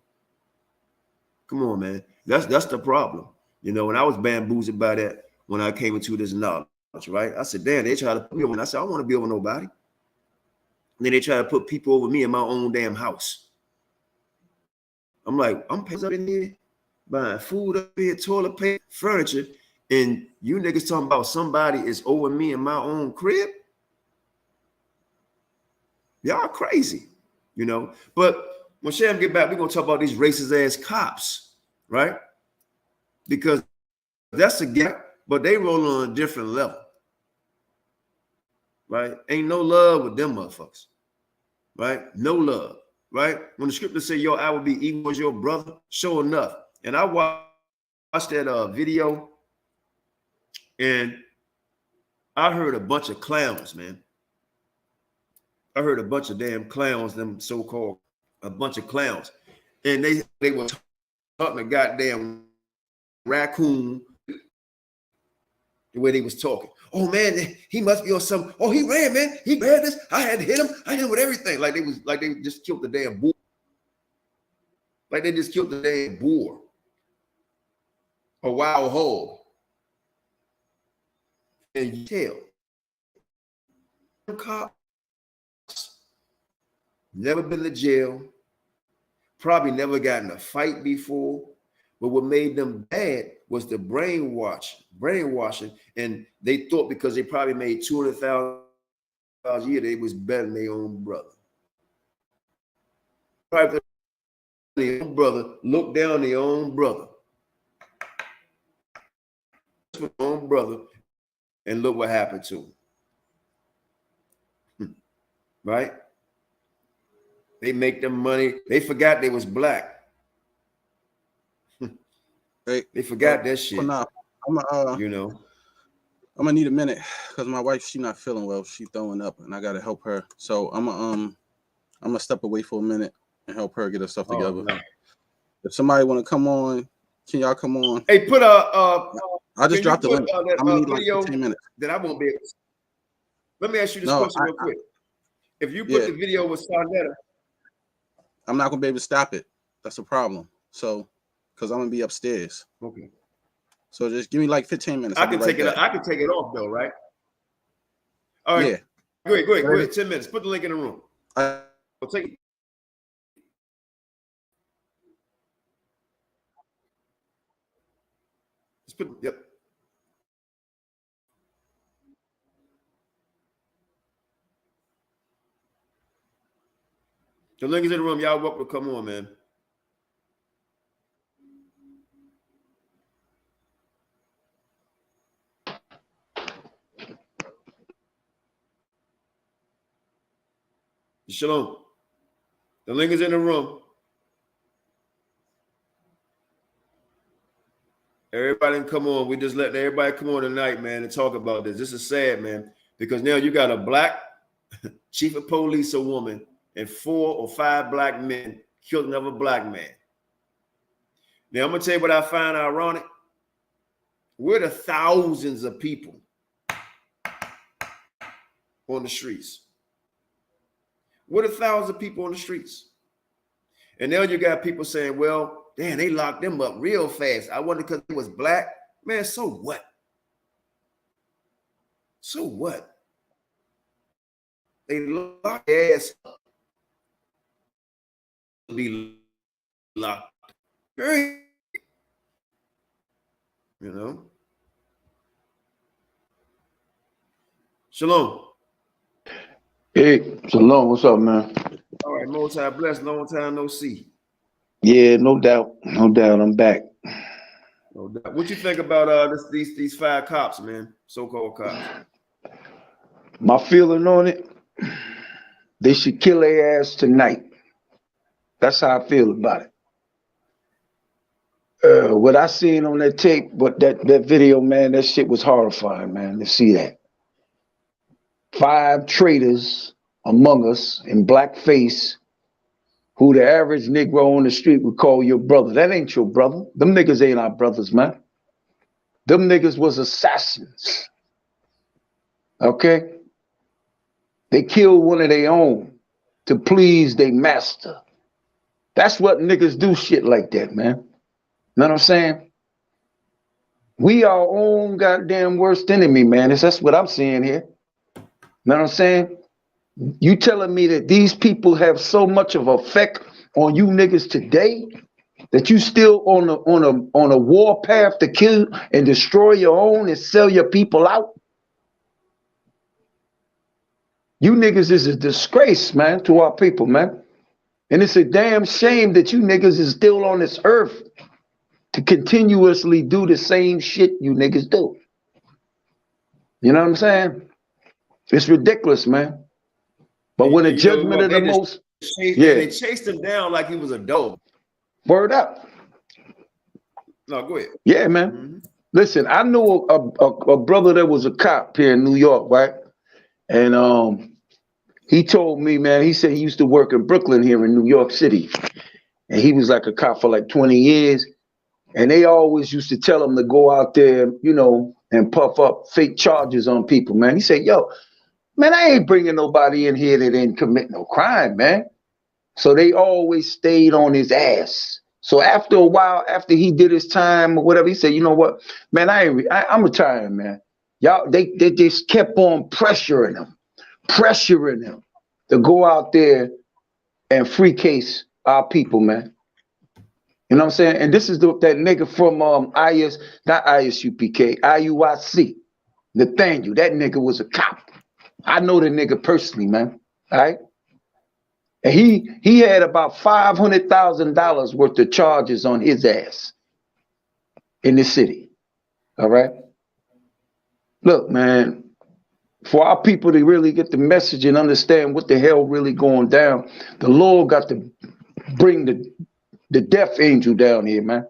Come on, man. That's the problem. You know, and I was bamboozled by that when I came into this knowledge, right? I said, damn, they try to put me over. And I said, I don't want to be over nobody. And then they try to put people over me in my own damn house. I'm like, I'm paying up in here, buying food up here, toilet paper, furniture, and you niggas talking about somebody is over me in my own crib? Y'all crazy, you know? But when Sham get back, we're going to talk about these racist ass cops, right? Because that's a gap, but they roll on a different level, right? Ain't no love with them motherfuckers, right? No love, right? When the scripture say your eye will be evil as your brother, sure enough. And I watched that video, and I heard a bunch of clowns, man. I heard a bunch of damn clowns, them so-called, a bunch of clowns. And they were talking a goddamn raccoon the way they was talking. Oh man, he must be on some. Oh, he ran, man. He ran this. I had to hit him. I hit him with everything. Like they just killed the damn boar. Like they just killed the damn boar. A wild hog. And you tell. Cops never been to jail. Probably never got in a fight before. But what made them bad was the brainwashing, and they thought because they probably made $200,000 a year, they was better than their own brother. Probably their own brother looked down their own brother, and look what happened to him. Right? They make them money. They forgot they was black. They forgot that shit. Qanath, you know, I'm gonna need a minute because my wife, she not feeling well. She throwing up, and I gotta help her. So I'm gonna step away for a minute and help her get her stuff together. No. If somebody want to come on, can y'all come on? Hey, put I just dropped the link. I'm gonna need video like 15 minutes. That I won't be able to. Let me ask you this question real quick. If you put the video with Sarnetta, I'm not gonna be able to stop it. That's the problem. So, because I'm gonna be upstairs. Okay. So just give me like 15 minutes. I can take it. I can take it off though, right? All right. Yeah. Go ahead. 10 minutes. Put the link in the room. We'll take it. Yep. The link is in the room. Y'all welcome to come on, man. Shalom. The link is in the room. Everybody can come on. We just let everybody come on tonight, man, and talk about this. This is sad, man, because now you got a black chief of police, a woman, and 4 or 5 black men killed another black man. Now, I'm going to tell you what I find ironic. We're the thousands of people on the streets. We're the thousands of people on the streets. And now you got people saying, well, damn, they locked them up real fast. I wonder because he was black. Man, so what? So what? They locked their ass up. Be locked. You know? Shalom. Hey, Shalom. What's up, man? All right, Most High bless. Long time no see. Yeah, no doubt. No doubt. I'm back. No doubt. What you think about these 5 cops, man? So-called cops. My feeling on it, they should kill their ass tonight. That's how I feel about it. What I seen on that tape, but that video, man, that shit was horrifying, man, to see that. 5 traitors among us in blackface who the average Negro on the street would call your brother. That ain't your brother. Them niggas ain't our brothers, man. Them niggas was assassins. Okay? They killed one of their own to please their master. That's what niggas do shit like that, man. Know what I'm saying? We our own goddamn worst enemy, man. That's what I'm seeing here. Know what I'm saying? You telling me that these people have so much of effect on you niggas today that you still on a war path to kill and destroy your own and sell your people out? You niggas is a disgrace, man, to our people, man. And it's a damn shame that you niggas is still on this earth to continuously do the same shit you niggas do. You know what I'm saying? It's ridiculous, man. But when the judgment of the most, they chased him down like he was a dog. Word up. No, go ahead. Yeah, man. Mm-hmm. Listen, I knew a brother that was a cop here in New York, right? And he told me, man, he said he used to work in Brooklyn here in New York City. And he was like a cop for like 20 years. And they always used to tell him to go out there, you know, and puff up fake charges on people, man. He said, yo, man, I ain't bringing nobody in here that didn't commit no crime, man. So they always stayed on his ass. So after a while, after he did his time or whatever, he said, you know what, man, I'm retiring, man. Y'all, they just kept on pressuring him to go out there and free case our people, man. You know what I'm saying? And this is that nigga from not ISUPK, IUIC, Nathaniel. That nigga was a cop. I know the nigga personally, man. All right. And he had about $500,000 worth of charges on his ass in the city. All right. Look, man, for our people to really get the message and understand what the hell really going down, the Lord got to bring the death angel down here, man,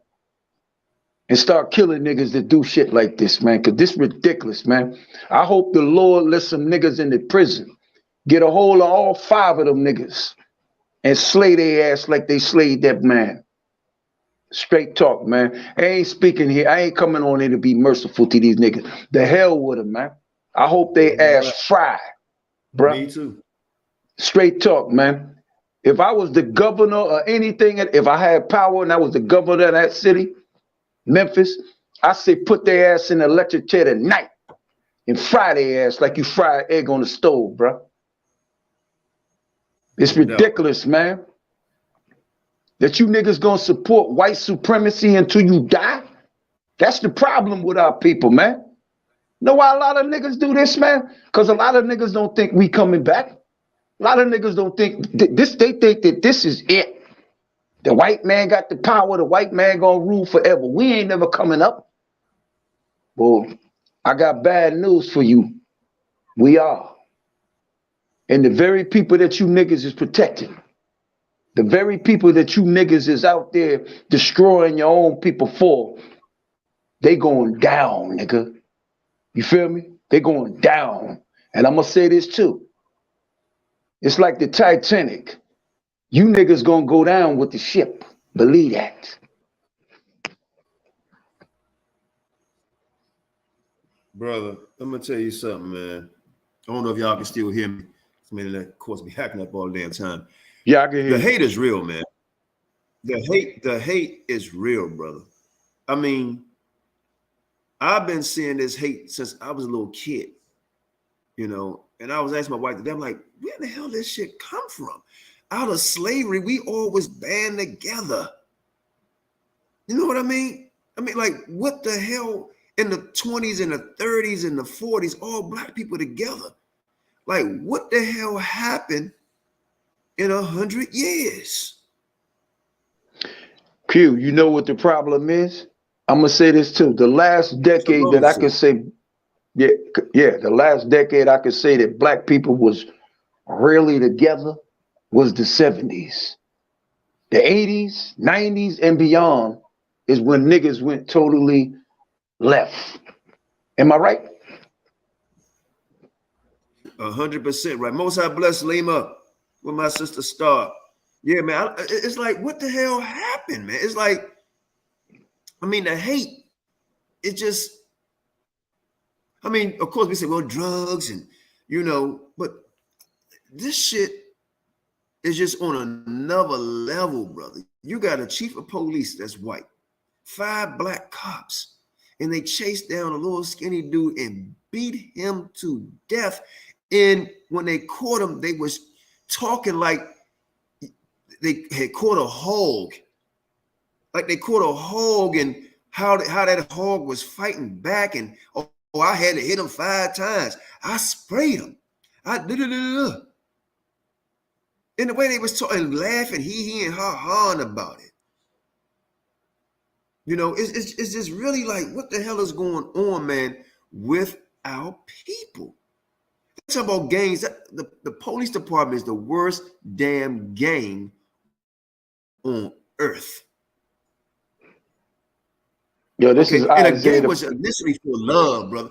and start killing niggas that do shit like this, man, because this ridiculous, man. I hope the Lord lets some niggas in the prison get a hold of all 5 of them niggas and slay their ass like they slayed that man. Straight talk, man. I ain't speaking here. I ain't coming on here to be merciful to these niggas. The hell with them, man. I hope they ass fry, bro. Me too. Straight talk, man. If I was the governor or anything, if I had power and I was the governor of that city, Memphis, I say put their ass in the electric chair tonight and fry their ass like you fry an egg on the stove, bro. It's ridiculous, man. That you niggas gonna support white supremacy until you die? That's the problem with our people, man. Know why a lot of niggas do this, man? Because a lot of niggas don't think we coming back. A lot of niggas don't think this. They think that this is it. The white man got the power. The white man gonna rule forever. We ain't never coming up. Well, I got bad news for you. We are. And the very people that you niggas is protecting, the very people that you niggas is out there destroying your own people for, they going down, nigga. You feel me? They going down. And I'm gonna say this too. It's like the Titanic. You niggas gonna go down with the ship. Believe that. Brother, I'm gonna tell you something, man. I don't know if y'all can still hear me. Man, that of course be hacking up all the damn time. Yeah, I can hear you. The hate is real, man. The hate is real, brother. I mean, I've been seeing this hate since I was a little kid, you know, and I was asking my wife today, I'm like, where the hell this shit come from? Out of slavery, we always band together. You know what I mean? I mean, like, what the hell in the 20s and the 30s and the 40s, all black people together? Like, what the hell happened in 100 years? Q, you know what the problem is? I'm gonna say this too. The last decade that I could say, the last decade I could say that black people was really together was the 70s. The 80s, 90s, and beyond is when niggas went totally left. Am I right? 100% right. Most High bless Lima with my sister Star. Yeah, man. It's like, what the hell happened, man? It's like, I mean, the hate, it just, I mean, of course we say, well, drugs and, you know, but this shit is just on another level, brother. You got a chief of police that's white, 5 black cops, and they chased down a little skinny dude and beat him to death. And when they caught him, they was talking like they had caught a hog. Like they caught a hog and how that hog was fighting back. And, oh, I had to hit him 5 times. I sprayed him. And the way they was talking, laughing, he and ha-haing about it. You know, it's just really like, what the hell is going on, man, with our people? Talk about gangs. The police department is the worst damn gang on earth. Yo, this is and a gang was initially for love, brother.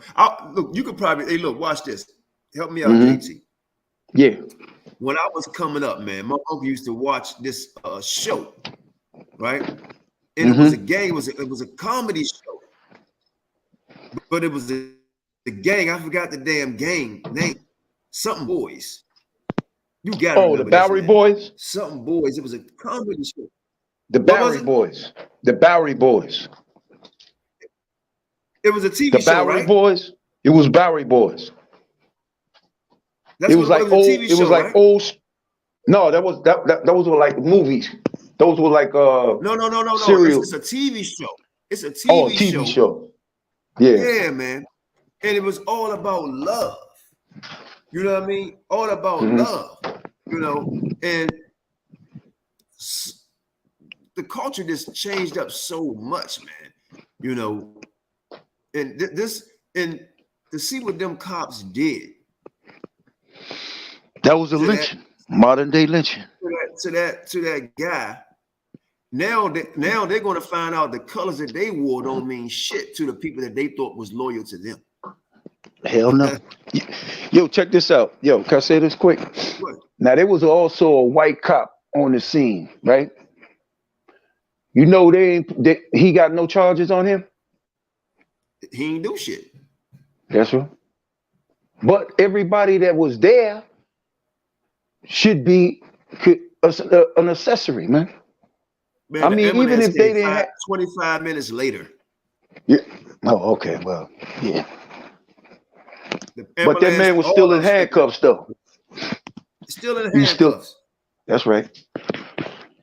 Look, you could probably, hey, look, watch this. Help me out, JT. Yeah. When I was coming up, man, my uncle used to watch this show, right? And it was a gang. It was a comedy show, but it was the gang. I forgot the damn gang name. Something Boys. You got it. Oh, the Bowery Boys? Something Boys. It was a comedy show. The Bowery Boys. The Bowery Boys. It was a TV show, Bowery right? Boys. It was Bowery Boys. It was like old. It was like old. No, that was like movies. Those were like no. Serial. It's a TV show. It's a TV show. Yeah. Yeah, man. And it was all about love. You know what I mean? All about love. You know, and the culture just changed up so much, man. You know, and and to see what them cops did. That was a lynching, modern day lynching. To that guy. Now they're going to find out the colors that they wore don't mean shit to the people that they thought was loyal to them. Hell no. Yo, check this out. Yo, can I say this quick? What? Now, there was also a white cop on the scene, right? You know, he got no charges on him? He ain't do shit. That's right. But everybody that was there should be an accessory, man. I mean, even if they didn't have 25 minutes later. Yeah. Oh, okay. Well, yeah. The But that ambulance, man was all still in that shit. handcuffs, though. Still in He was still. handcuffs. That's right.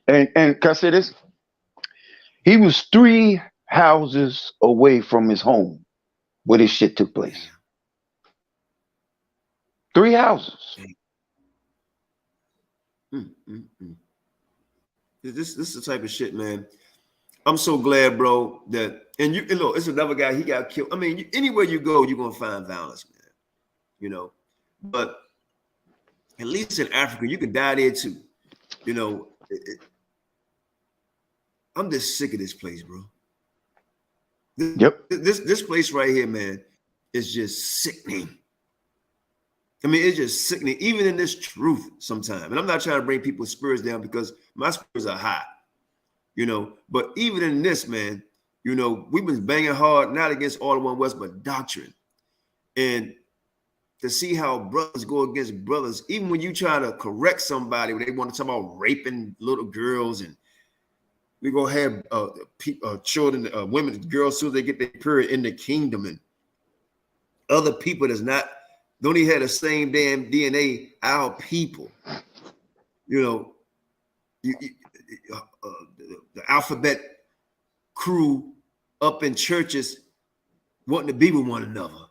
And can I say this? He was 3 houses away from his home where this shit took place. 3 houses. This is the type of shit, man. I'm so glad, bro, that and look, it's another guy. He got killed. I mean, anywhere you go, you're gonna find violence, man. You know, but at least in Africa, you can die there too. You know, I'm just sick of this place, bro. This place right here, man, is just sickening. I mean, it's just sickening, even in this truth sometimes. And I'm not trying to bring people's spirits down because my spirits are high, you know. But even in this, man, you know, we've been banging hard, not against all of one West, but doctrine. And to see how brothers go against brothers, even when you try to correct somebody, when they want to talk about raping little girls, and we go have children, women, girls, soon as they get their period in the kingdom, and other people that's not, don't even have the same damn DNA, our people, you know, the alphabet crew up in churches wanting to be with one another.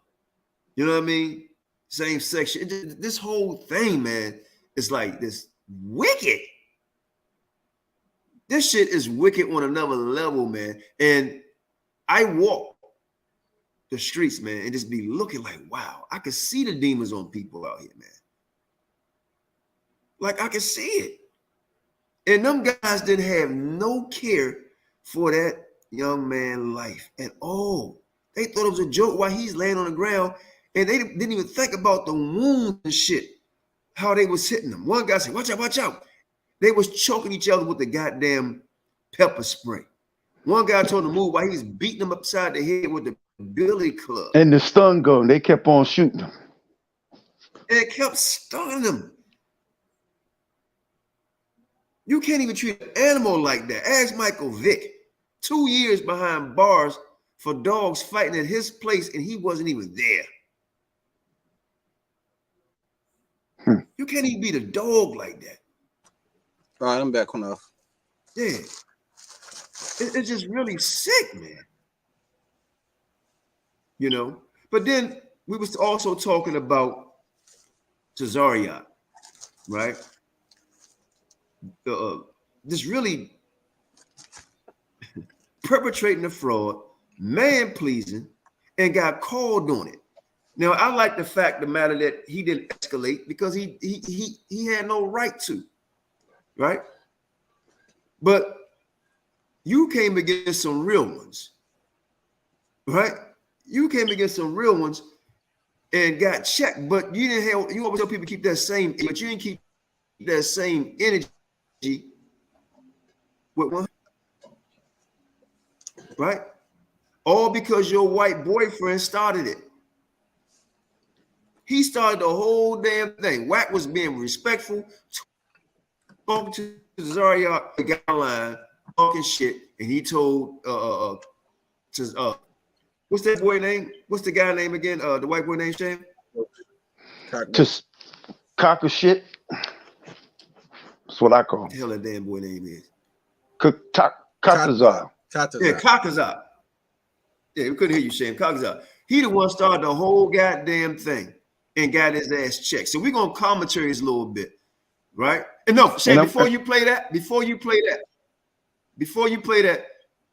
You know what I mean? Same section. This whole thing, man, is like this wicked. This shit is wicked on another level, man. And I walk the streets, man, and just be looking like, wow, I can see the demons on people out here, man. Like, I can see it. And them guys didn't have no care for that young man's life at all. They thought it was a joke while he's laying on the ground, and they didn't even think about the wounds and shit, how they was hitting them. One guy said, watch out, watch out. They was choking each other with the goddamn pepper spray. One guy told him to move while he was beating them upside the head with the billy club. And the stun gun, they kept on shooting them. And it kept stunning them. You can't even treat an animal like that. Ask Michael Vick. 2 years behind bars for dogs fighting at his place, and he wasn't even there. You can't even beat a dog like that. All right, I'm back, Qanath. Yeah. It's just really sick, man. You know? But then we was also talking about Tazariot, right? Just really perpetrating the fraud, man-pleasing, and got called on it. Now, I like the fact of the matter that he didn't escalate because he had no right to, right? But you came against some real ones, right? You came against some real ones and got checked, but you didn't have, you always tell people keep that same, but you didn't keep that same energy with one, right? All because your white boyfriend started it. He started the whole damn thing. Wack was being respectful, talking to Zaria, the guy online, talking shit, and he told what's that boy name? What's the guy name again? The white boy name, Shane? Just cock of shit. That's what I call him. What the hell that damn boy name is? Kakazar. Yeah, Kakazar. Yeah, we couldn't hear you, Shane. Kakazar. He the one started the whole goddamn thing and got his ass checked. So we're gonna commentary this a little bit, right? And no, Shane, before you play that,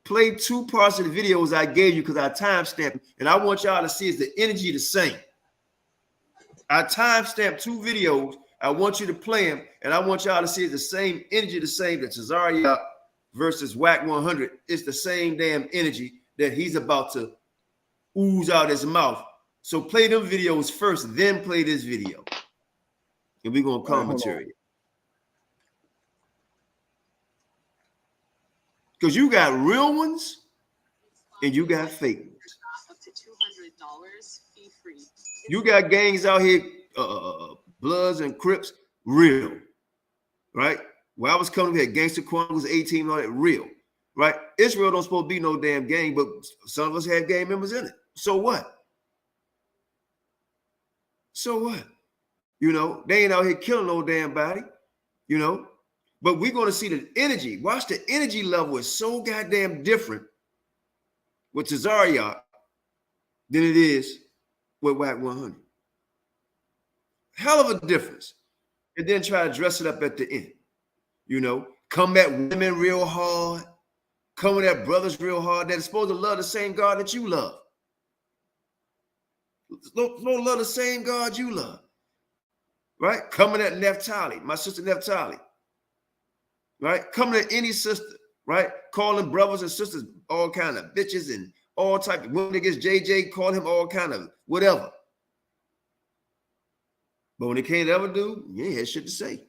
play 2 parts of the videos I gave you because I timestamped, and I want y'all to see is the energy the same. I timestamped 2 videos. I want you to play them, and I want y'all to see is the same energy, the same that Cesaria versus Wack 100. It's the same damn energy that he's about to ooze out his mouth. So play them videos first, then play this video. And we're going to commentary it. Because you got real ones and you got fake ones. Up to $200 fee free. You got gangs out here, Bloods and Crips, real, right? Where I was coming, we had Gangster Chronicles 18, all that, real, right? Israel don't supposed to be no damn gang, but some of us have gang members in it. So what? So what? You know, they ain't out here killing no damn body, you know. But we're going to see the energy. Watch, the energy level is so goddamn different with Tazariak than it is with WAC 100. Hell of a difference. And then try to dress it up at the end. You know, come at women real hard, coming at brothers real hard that are supposed to love the same God that you love. Don't love the same God you love. Right? Coming at Naphtali, my sister Naphtali. Right? Coming at any sister, right? Calling brothers and sisters all kind of bitches and all type of women against JJ, call him all kind of whatever. But when they can't ever do, you ain't had shit to say.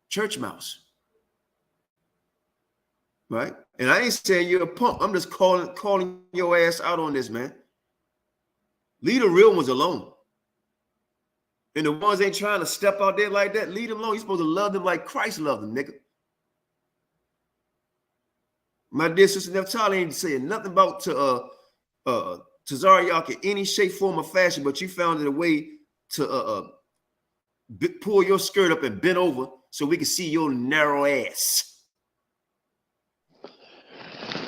Church mouse. Right? And I ain't saying you're a punk. I'm just calling your ass out on this, man. Leave the real ones alone. And the ones ain't trying to step out there like that, leave them alone. You're supposed to love them like Christ loved them, nigga. My dear sister Naphtali ain't saying nothing about Tazariak in any shape, form, or fashion, but you found it a way to pull your skirt up and bend over so we can see your narrow ass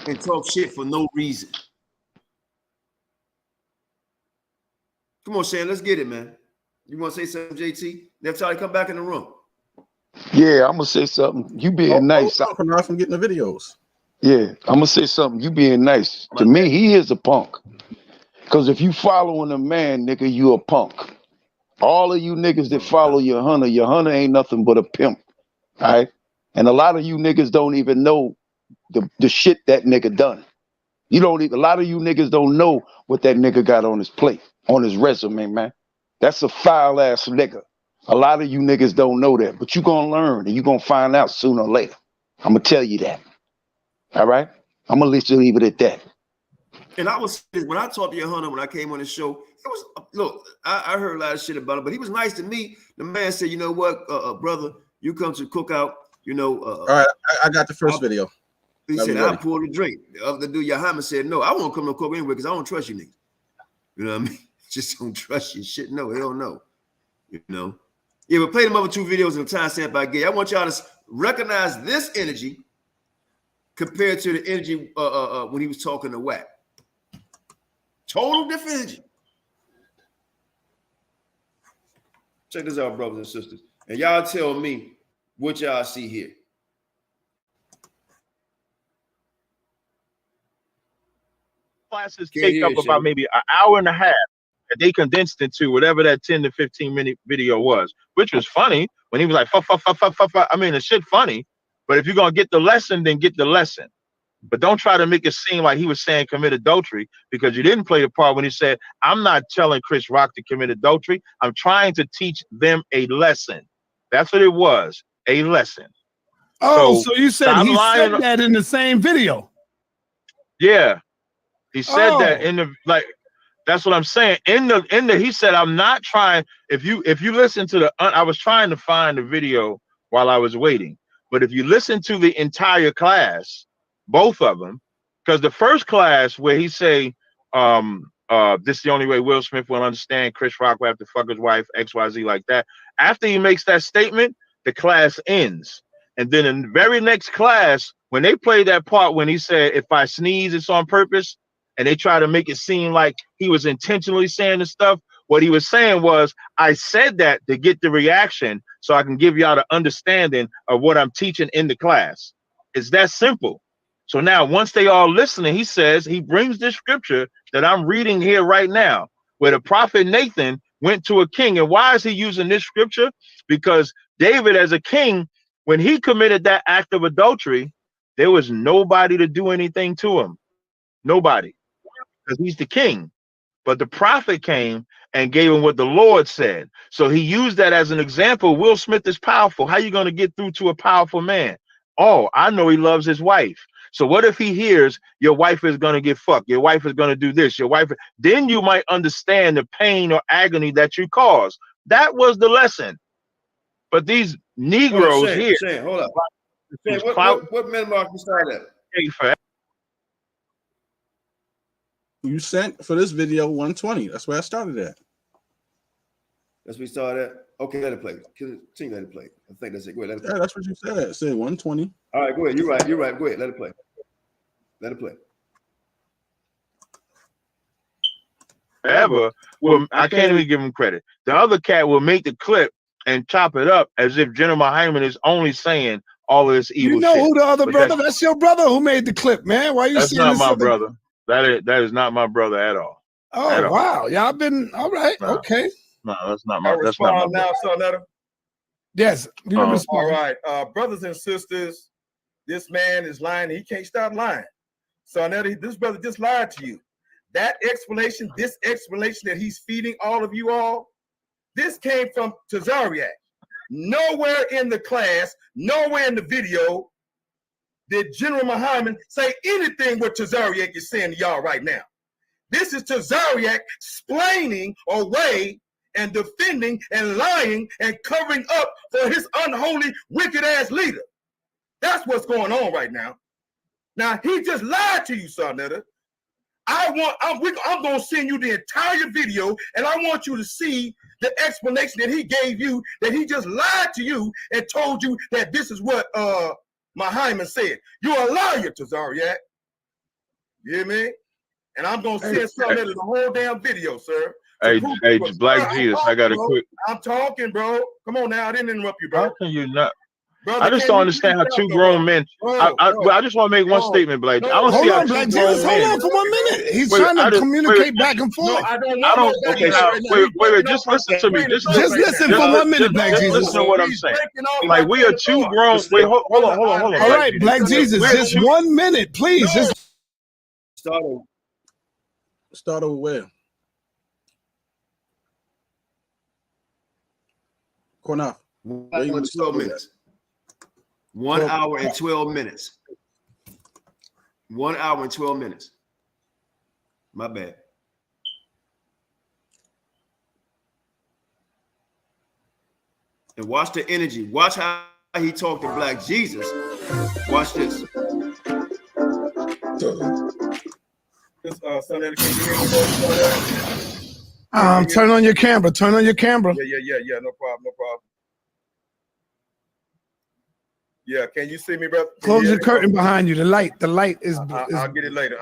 and talk shit for no reason. Come on, Shan, let's get it, man. You want to say something, JT? Naphtali, come back in the room. Yeah, I'm gonna say something. You being nice. Qanath from getting the videos. Yeah, I'm gonna say something. You being nice. To me, he is a punk. Because if you following a man, nigga, you a punk. All of you niggas that follow your hunter ain't nothing but a pimp. All right? And a lot of you niggas don't even know the shit that nigga done. You don't even, a lot of you niggas don't know what that nigga got on his plate, on his resume, man. That's a foul ass nigga. A lot of you niggas don't know that, but you gonna learn and you gonna find out sooner or later. I'm gonna tell you that. All right? I'm gonna let you leave it at that. And I was, when I talked to your hunter, when I came on the show, it was, look, I heard a lot of shit about him, but he was nice to me. The man said, you know what, brother, you come to the cookout, you know. All right, I got the first video. He said, I'll pour the drink. The other dude, Yahama, said, no, I won't come to the cookout anyway because I don't trust you niggas. You know what I mean? Just don't trust you. Shit, no, hell no. You know? Yeah, but play them other two videos in the time stamp I gave. I want y'all to recognize this energy compared to the energy when he was talking to WAC. Total different energy. Check this out, brothers and sisters. And y'all tell me what y'all see here. Classes take up about maybe an hour and a half, and they condensed into whatever that 10 to 15-minute video was, which was funny when he was like, I mean, the shit funny, but if you're going to get the lesson, then get the lesson. But don't try to make it seem like he was saying commit adultery, because you didn't play the part when he said, I'm not telling Chris Rock to commit adultery. I'm trying to teach them a lesson. That's what it was, a lesson. Oh, so you said he said that in the same video? Yeah. He said that in the, like, that's what I'm saying. In the, he said, I'm not trying, if you listen to the, I was trying to find the video while I was waiting. But if you listen to the entire class, both of them, because the first class where he say, this is the only way Will Smith will understand Chris Rock will have to fuck his wife, XYZ like that. After he makes that statement, the class ends. And then in the very next class, when they play that part when he said, if I sneeze, it's on purpose, and they try to make it seem like he was intentionally saying the stuff, what he was saying was, I said that to get the reaction so I can give y'all the understanding of what I'm teaching in the class. It's that simple. So now once they all listening, he says, he brings this scripture that I'm reading here right now, where the prophet Nathan went to a king. And why is he using this scripture? Because David, as a king, when he committed that act of adultery, there was nobody to do anything to him. Nobody, because he's the king. But the prophet came and gave him what the Lord said. So he used that as an example. Will Smith is powerful. How are you going to get through to a powerful man? Oh, I know he loves his wife. So what if he hears your wife is going to get fucked? Your wife is going to do this. Your wife, then you might understand the pain or agony that you caused. That was the lesson. But these Negroes here. Shane, hold up. Shane, what memoir you started at? take forever. You sent for this video 120. That's where I started at. That's where we started at. Okay, let it play. Continue, let it play. I think that's it. Go ahead, let it play. Yeah, that's what you said. It said 120. All right, go ahead. You're right. You're right. Go ahead. Let it play. Let it play. Forever. Well, I can't even give him credit. The other cat will make the clip and chop it up as if General Hyman is only saying all of this evil. You know shit. who the other But brother? That's your brother who made the clip, man. Why you That's saying not this my other- brother. That is not my brother at all. Oh at all. wow, y'all been all right. No. Okay. No, that's not my. That's not my now, brother. Sonetta. Yes. All right, brothers and sisters. This man is lying. He can't stop lying. Sonetta, this brother just lied to you. That explanation, this explanation that he's feeding all of you all, this came from Tazariak. Nowhere in the class, nowhere in the video did General Muhammad say anything what Tazariak is saying to y'all right now. This is Tazariak explaining away and defending and lying and covering up for his unholy, wicked-ass leader. That's what's going on right now. Now, he just lied to you, Sonetta. I'm going to send you the entire video, and I want you to see the explanation that he gave you, that he just lied to you and told you that this is what Muhammad said. You're a liar, Tazariak. You hear me? And I'm going to send Sonetta the whole damn video, sir. Hey, Black Jesus, I got a quick. I'm talking, bro. Come on now. I didn't interrupt you, bro. How can you not? Brother, I just don't understand how two grown men. I just want to make one statement, Black. I don't see how two grown men. Hold on for 1 minute. He's trying to communicate back and forth. I don't. Okay, now wait. Just listen to me. Just listen for 1 minute, Black Jesus. Listen to what I'm saying. Like we are two grown. Wait, hold on. All right, Black Jesus, just 1 minute, please. Just Start over where? Qanath. 12 minutes. 1 hour and 12 minutes. 1 hour and 12 minutes. My bad. And watch the energy. Watch how he talked to Black Jesus. Watch this. Turn on your camera. Turn on your camera. Yeah. No problem. Yeah, can you see me, brother? Close the curtain behind you. The light is. I'll get it later.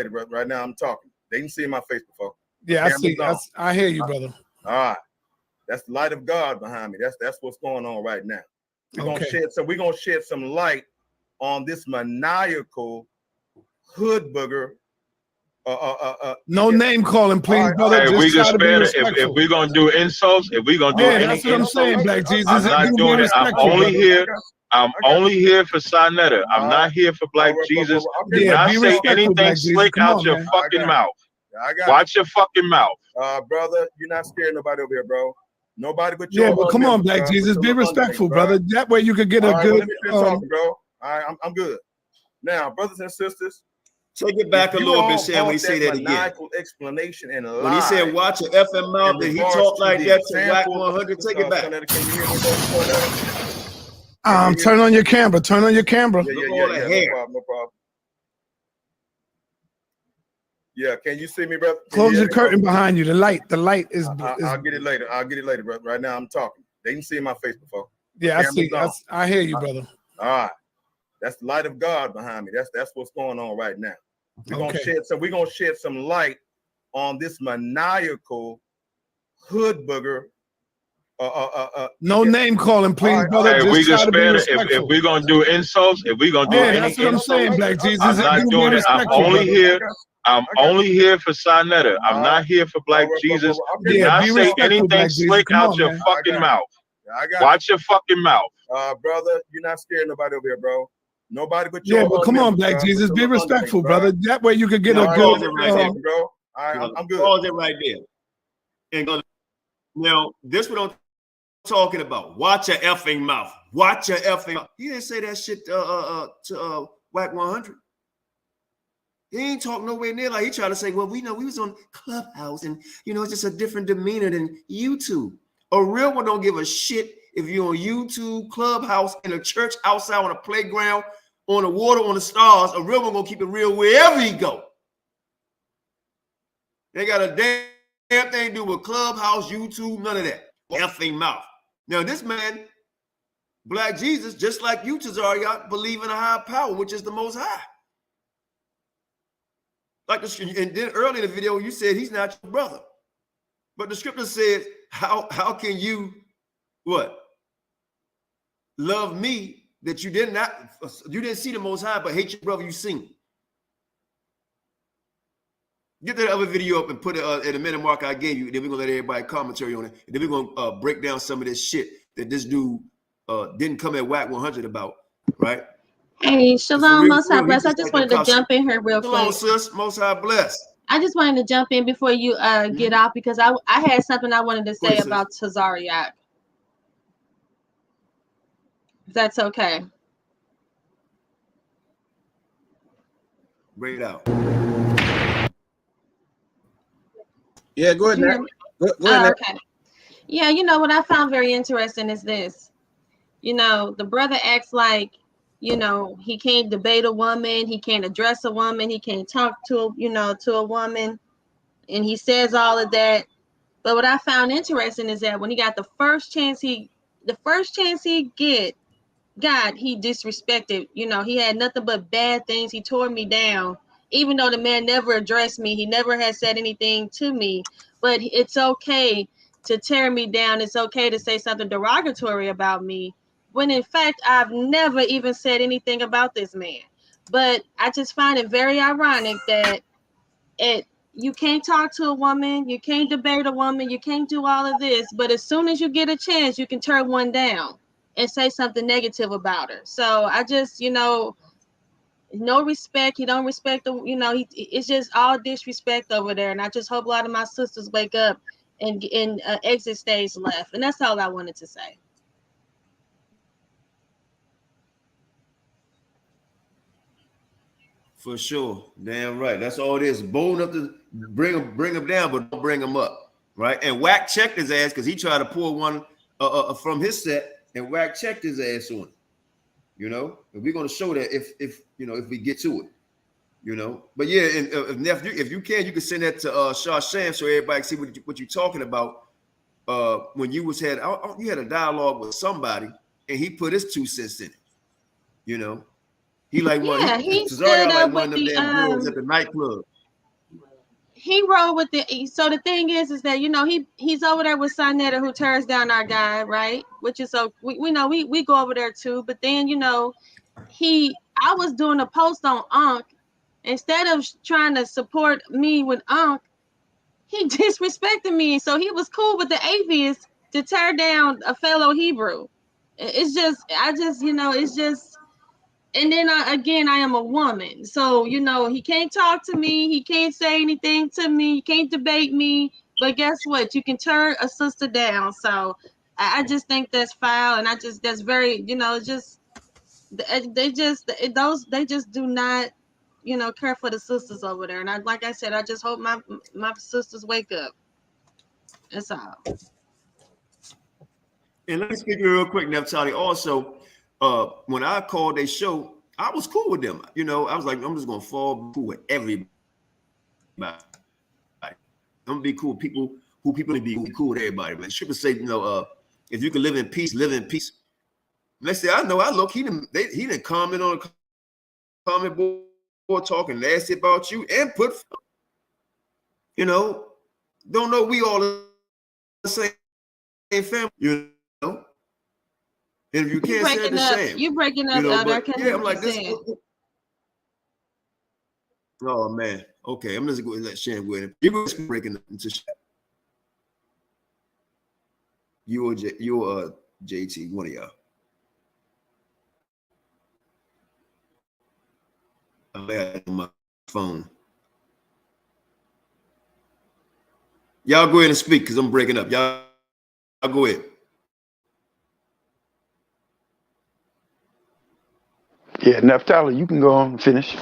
Brother. Right now, I'm talking. They didn't see my face before. Yeah, I see. I hear you, brother. All right, that's the light of God behind me. That's what's going on right now. We're gonna shed some light on this maniacal hood booger. No name calling, please, brother. Hey, we can spare it. If we're gonna do insults, if we're gonna do any that's what I'm saying, Black Jesus. I'm not doing it. I'm only here for Sonetta. I'm not here for Black Jesus. Do not say anything slick out your fucking mouth. Watch your fucking mouth. Brother, you're not scaring nobody over here, bro. Nobody but you. Yeah, but come on, Black Jesus. Be respectful, brother. That way you could get a good. Let me finish talking, bro. All right, I'm good. Now, brothers and sisters, take it back a little bit, Sam, when he say that again. Explanation and when he said watch your effing mouth and he talked like that to Whack 100, take it back. Turn on your camera. Turn on your camera. Yeah. No problem. Yeah, can you see me, brother? Close the curtain behind you. The light is. I'll get it later, brother. Right now, I'm talking. They didn't see my face before. Yeah, I see. I hear you, brother. All right, that's the light of God behind me. That's what's going on right now. We're gonna shed some light on this maniacal hood booger. No name calling, please, brother. Hey, we can spare it. If we're gonna do insults, if we're gonna do any that's what I'm saying, Black Jesus. I'm not doing it. I'm only here for Sonetta. I'm not here for Black Jesus. Do not say anything slick out your fucking mouth. Watch your fucking mouth. Brother, you're not scaring nobody over here, bro. Nobody but you. Yeah, but come on, Black Jesus. Be respectful, brother. That way you could get a good. Bro. All right, I'm good. Pause it right there. And go. Now, this what I'm talking about. Watch your effing mouth. Watch your effing mouth. He didn't say that shit to Whack 100. He ain't talking nowhere near like he tried to say, well, we know we was on Clubhouse and it's just a different demeanor than YouTube. A real one don't give a shit if you're on YouTube, Clubhouse, in a church, outside on a playground, on the water, on the stars. A real one gonna keep it real wherever he go. They got a damn thing to do with Clubhouse, YouTube, none of that. Effing mouth. Now this man, Black Jesus, just like you, Tazariak, believe in a higher power, which is the Most High. Like and then earlier in the video, you said he's not your brother. But the scripture says, how can you what? Love me that you didn't see the Most High, but hate your brother you seen. Get that other video up and put it at a minute mark I gave you. Then we're gonna let everybody commentary on it. And then we're gonna break down some of this shit that this dude didn't come at WAC 100 about, right? Hey, Shalom, Most High Bless. I just wanted to jump in here real quick. Shalom, sis. Most High Bless. I just wanted to jump in before you get off because I had something I wanted to say about Tazariak. If that's okay. Bring it out. Yeah, go ahead. Go ahead. Okay. Yeah, you know what I found very interesting is this. You know, the brother acts like, you know, he can't debate a woman, he can't address a woman, he can't talk to a woman, and he says all of that. But what I found interesting is that when he got the first chance he got, he disrespected. You know, he had nothing but bad things. He tore me down, even though the man never addressed me. He never had said anything to me. But it's okay to tear me down. It's okay to say something derogatory about me, when in fact I've never even said anything about this man. But I just find it very ironic that you can't talk to a woman, you can't debate a woman, you can't do all of this, but as soon as you get a chance, you can turn one down and say something negative about her. So I just, you know, no respect. He don't respect the, you know, it's just all disrespect over there. And I just hope a lot of my sisters wake up and exit stage left. And that's all I wanted to say. For sure. Damn right. That's all it is. Bold enough to bring him down, but don't bring him up. Right. And WAC checked his ass because he tried to pull one from his set, and WAC checked his ass on it. You know, and we're gonna show that if you know, if we get to it. You know, but yeah, and if you can send that to Shashan so everybody can see what you're talking about. When you had a dialogue with somebody and he put his 2 cents in it. You know. He like one. Yeah, he stood up with the girls at the nightclub. He rolled with the. So the thing is that, you know, he's over there with Sonetta, who tears down our guy, right? Which is so we know we go over there too. But then, you know, I was doing a post on Ankh. Instead of trying to support me with Ankh, he disrespected me. So he was cool with the atheists to tear down a fellow Hebrew. It's just, you know, it's just. And then I am a woman. So, you know, he can't talk to me. He can't say anything to me. He can't debate me. But guess what? You can turn a sister down. So I just think that's foul. And that's very, you know, they just do not, you know, care for the sisters over there. And like I said, I just hope my sisters wake up. That's all. And let me speak real quick, Neftali. Also, when I called their show, I was cool with them. You know, I was like, I'm just gonna fall cool with everybody. I'm gonna be cool with people who people to be cool with everybody. But Scripture say, you know, if you can live in peace, live in peace. Let's say I look, he didn't comment on the comment board talking nasty about you and put, you know, don't know we all the same family, you know. And if you can't say the same, you breaking up, yeah, I'm like this. Oh man, okay, I'm just going to let Shan go in. You're breaking up into shit. You or JT, one of y'all. I had on my phone. Y'all go ahead and speak because I'm breaking up. Y'all go ahead. Yeah, Neftali, you can go on and finish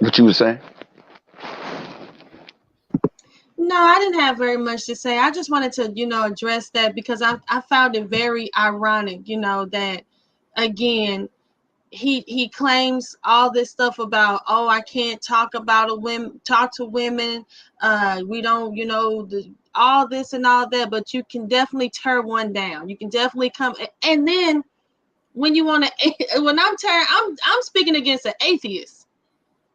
what you were saying. No, I didn't have very much to say. I just wanted to, you know, address that because I found it very ironic, you know, that again, he claims all this stuff about, oh, I can't talk about talk to women. We don't, you know, all this and all that, but you can definitely tear one down. You can definitely come. And then when you want to, when I'm speaking against an atheist,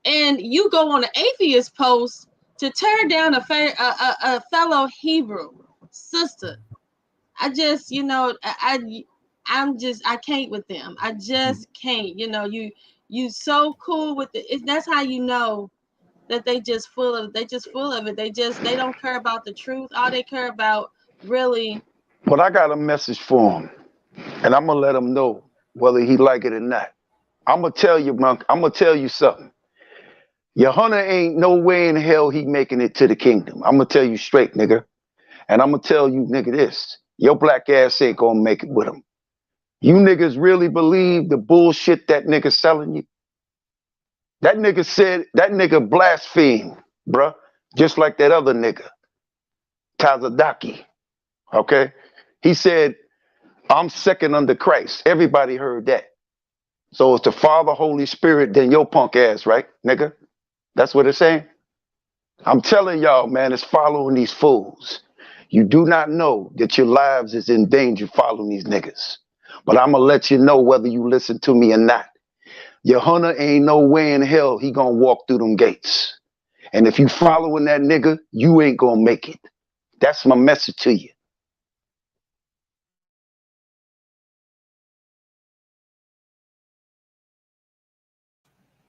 and you go on an atheist post to tear down a fellow Hebrew sister. I just, you know, I can't with them. I just can't. You know, you so cool with it. That's how you know that they just full of it. They don't care about the truth. All they care about really. But I got a message for him, and I'm gonna let him know whether he like it or not. I'm gonna tell you, Monk. I'm gonna tell you something. Your hunter ain't no way in hell he making it to the kingdom. I'm gonna tell you straight, nigga. And I'm gonna tell you, nigga, this. Your black ass ain't gonna make it with him. You niggas really believe the bullshit that nigga selling you? That nigga blasphemed, bruh. Just like that other nigga, Tazadaki. Okay? He said, I'm second under Christ. Everybody heard that. So it's the Father, Holy Spirit, then your punk ass, right, nigga? That's what it's saying. I'm telling y'all, man, it's following these fools. You do not know that your lives is in danger following these niggas. But I'm going to let you know whether you listen to me or not. Your hunter ain't no way in hell he going to walk through them gates. And if you following that nigga, you ain't going to make it. That's my message to you.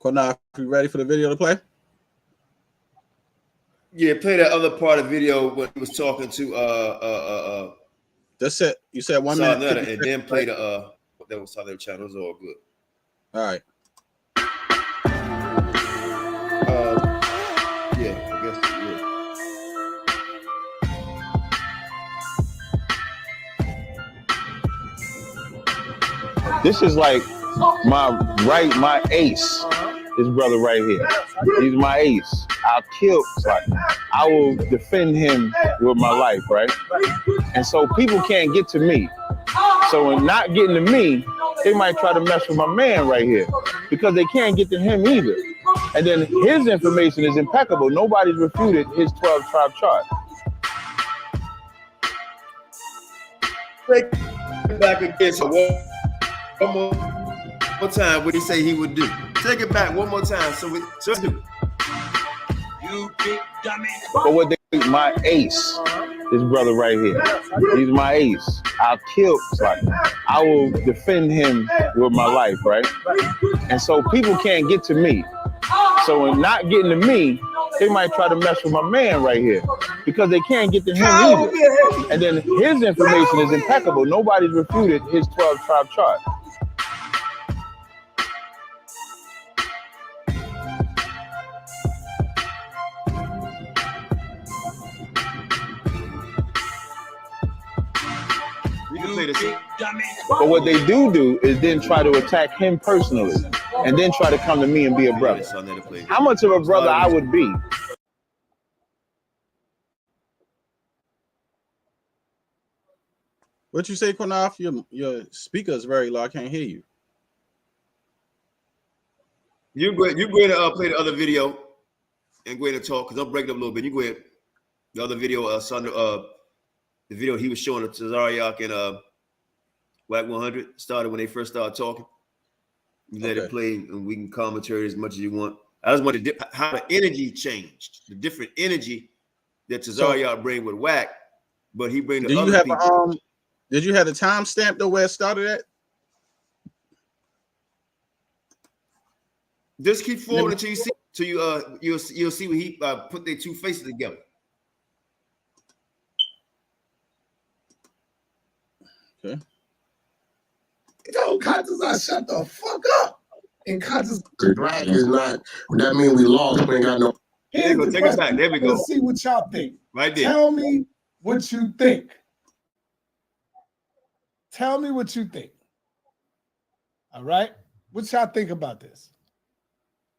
Qanath, you ready for the video to play? Yeah, play that other part of the video when he was talking to That's it. You said 1 minute. And then play the that was how they were chatting. It was all good. All right. Yeah, I guess. Yeah. This is like my ace. This brother right here. He's my ace. I'll kill, I will defend him with my life, right? And so people can't get to me. So in not getting to me, they might try to mess with my man right here because they can't get to him either. And then his information is impeccable. Nobody's refuted his 12-tribe chart. Take it back again. So one more time, what did he say he would do? Take it back one more time. So let's do it. You big dummy. But what they, my ace, this brother right here, he's my ace. I'll kill, I will defend him with my life, right? And so people can't get to me. So in not getting to me, they might try to mess with my man right here because they can't get to him either. And then his information is impeccable. Nobody's refuted his 12-tribe chart. But what they do is then try to attack him personally and then try to come to me and be a brother. How much of a brother I would be? What you say, Qanath? Your speaker is very low. I can't hear you. You go ahead to play the other video and go ahead and talk because I'm breaking up a little bit. You go ahead. The other video, the video he was showing of Tazariak and WAC 100 started when they first started talking. You let it play and we can commentary as much as you want. I just wanted how the energy changed, the different energy that Tazariak bring with WAC, but he bring the other people. Did you have the timestamp though where it started at? Just keep forward until you see. You'll see when he put their two faces together. Okay. Yo, Qanath, shut the fuck up. And Qanath, drag is not. That means we lost. We ain't got no. There we go. Take it back. There we go. Let's see what y'all think. Right there. Tell me what you think. Tell me what you think. All right. What y'all think about this?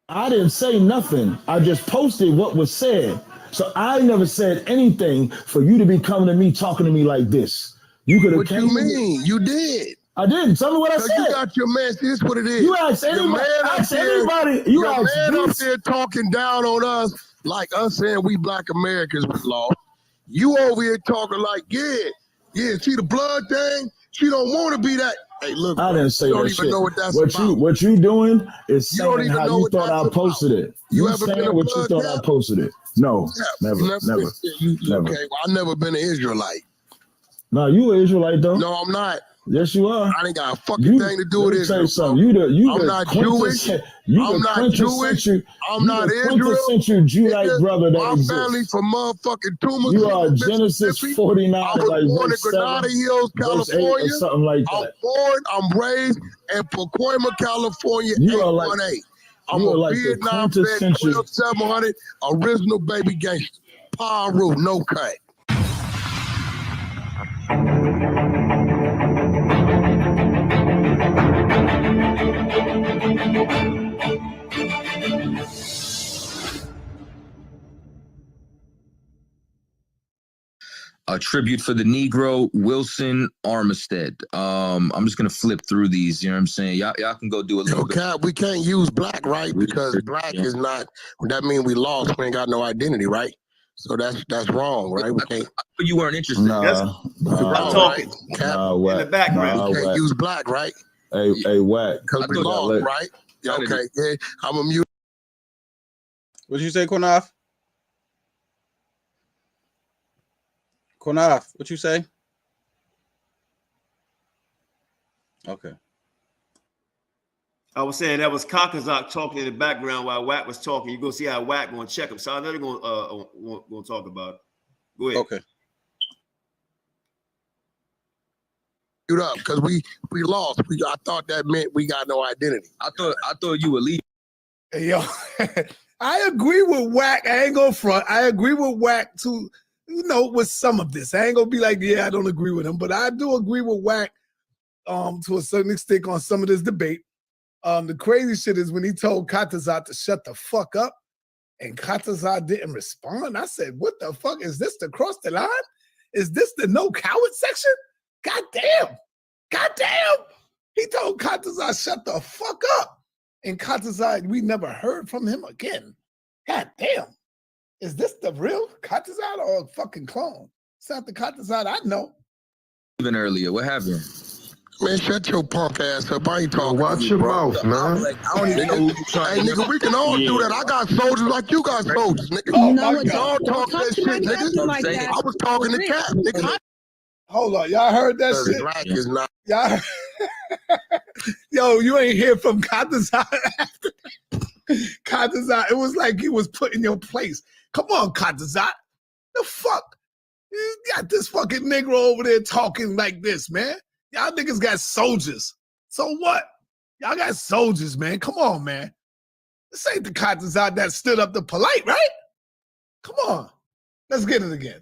I didn't say nothing. I just posted what was said. So I never said anything for you to be coming to me, talking to me like this. You could have. What you mean? You did. I didn't. Tell me what I said. You got your man. See, this is what it is. You asked anybody. You asked man up there talking down on us, like us saying we Black Americans was lost. You over here talking like, yeah, see the blood thing? She don't want to be that. Hey, look, I didn't say you don't that even shit. know what that's about. What you doing is You don't saying even how know you what thought that's I posted about. it. You ever been saying a what you blood thought cap? I posted it. No, never. Never. Never. Okay, well, I've never been an Israelite. No, you an Israelite though. No, I'm not. Yes, you are. I ain't got a fucking thing to do with Israel. Something. I'm not Jewish. I'm not Jewish. I'm not quintessential Jewite brother that my exists. family from motherfucking Tuma. You are Genesis 49. I was born in Granada Hills, California. Or something like that. I'm raised in Pacoima, California. You are like 818. I'm a Vietnam vet, 12700, original baby gangster. Paru, no cut. A tribute for the Negro, Wilson Armistead. I'm just gonna flip through these. You know what I'm saying? Y'all can go do a little bit. We can't use black, right? Because black is not. That means we lost. We ain't got no identity, right? So that's wrong, right? We can't. You weren't interested. Nah, I'm talking. in the background. We can't use black, right? Hey, whack. Because we lost, right? Yeah, okay. Yeah, I'm a mute. What'd you say, Qanath? Qanath, what you say? Okay. I was saying that was Kakazak talking in the background while Wack was talking. You go see how Wack gonna check him. So I know they're gonna talk about it. Go ahead. Okay. Up because we lost. I thought that meant we got no identity. I thought you were leaving. Hey, yo, I agree with Wack. I ain't gonna front. I agree with Wack too. With some of this. I ain't gonna be like, yeah, I don't agree with him, but I do agree with Wack to a certain extent on some of this debate. The crazy shit is when he told Qanath to shut the fuck up and Qanath didn't respond. I said, what the fuck? Is this to cross the line? Is this the no coward section? God damn. He told Qanath shut the fuck up. And Qanath, we never heard from him again. God damn. Is this the real Qanath or a fucking clone? It's not the Qanath I know. Even earlier, what happened? Man, shut your punk ass up. I ain't talking. Watch your mouth, man. I don't even know who you trying to. Hey, nigga, we can all do that. I got soldiers like you got soldiers, nigga. Oh, my God. Y'all talk that shit, nigga. Like that. I was talking to Cap, nigga. Hold on, y'all heard that shit? Black is not. Y'all Yo, you ain't hear from Qanath after Qanath. It was like he was put in your place. Come on, Qanath. The fuck? You got this fucking Negro over there talking like this, man. Y'all niggas got soldiers. So what? Y'all got soldiers, man. Come on, man. This ain't the Qanath that stood up to polite, right? Come on. Let's get it again.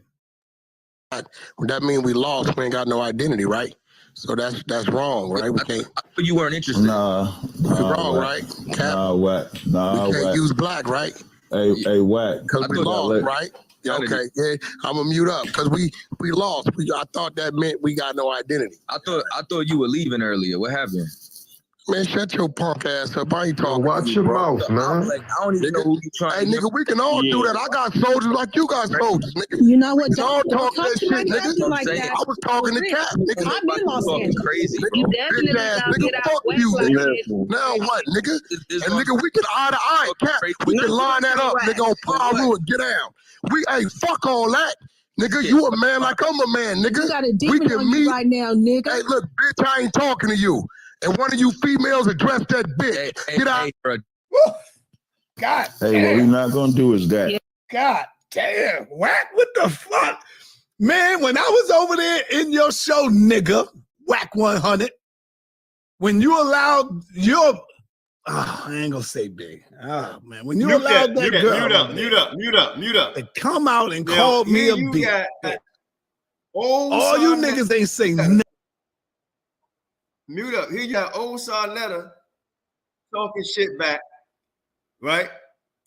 That means we lost. We ain't got no identity, right? So that's wrong, right? We can't. You weren't interested. Nah, wrong, right? Cap, Whack. we can't use black, right? Hey, Whack. Because we lost, right? Yeah, okay, yeah. I'm gonna mute up because we lost. I thought that meant we got no identity. I thought you were leaving earlier. What happened? Man, shut your punk ass up. I ain't talking. Watch your mouth, man. I don't even know who you trying to. Hey, nigga, we can all do that. I got soldiers like you got soldiers, nigga. You know what? Don't talk that shit, nigga. Like that. I was talking to Cap, nigga. I'm in Los Angeles. Crazy. You definitely gotta get out fuck west you, like nigga. Now what, nigga? And nigga, we can eye to eye, Cap. We can line that up, nigga, on Paru and get down. Fuck all that. Nigga, you a man like I'm a man, nigga. You got a demon on you right now, nigga. Hey, look, bitch, I ain't talking to you. And one of you females address that bitch. Get out. God Hey, damn. what we not gonna do is that. God damn. Whack, what the fuck? Man, when I was over there in your show, nigga, Whack 100, when you allowed your... I ain't gonna say big. Oh, man. When you allowed that girl... Mute up. To come out and call me a bitch. All you niggas ain't say nothing. Mute up. Here you got old Sarnetta talking shit back, right?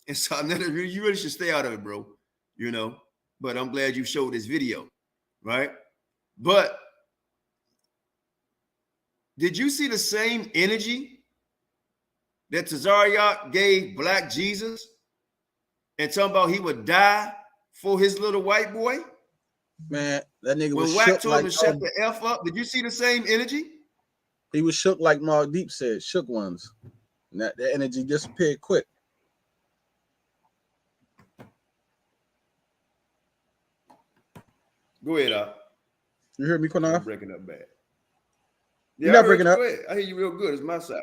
And Sarnetta, you really should stay out of it, bro. You know, but I'm glad you showed this video, right? But Did you see the same energy that Tazariot gave Black Jesus and talking about he would die for his little white boy? Man, that nigga when was Wack shook told like him to shut the F up. Did you see the same energy? He was shook like Mark Deep said, shook ones. And that energy disappeared quick. Go ahead, Up. You hear me, Qanath? I'm breaking up bad. Yeah, You're not breaking up. Go ahead. I hear you real good. It's my side.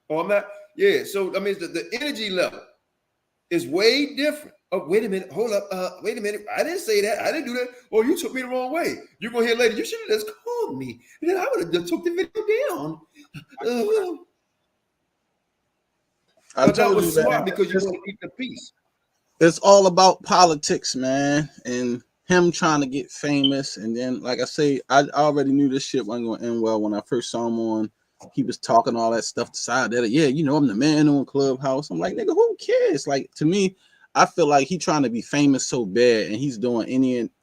Oh, I'm not. Yeah. So I mean, the energy level is way different. Oh, wait a minute. Hold up. Wait a minute. I didn't say that. I didn't do that. Oh, you took me the wrong way. You're gonna hear later. You should have just called me. And then I would have just took the video down. I told that was you, smart man, because you want to keep the peace. It's all about politics, man, and him trying to get famous. And then, like I say, I already knew this shit wasn't going to end well when I first saw him on. He was talking all that stuff aside that, yeah, you know, I'm the man on Clubhouse. I'm like, nigga, who cares? Like, to me, I feel like he trying to be famous so bad, and he's doing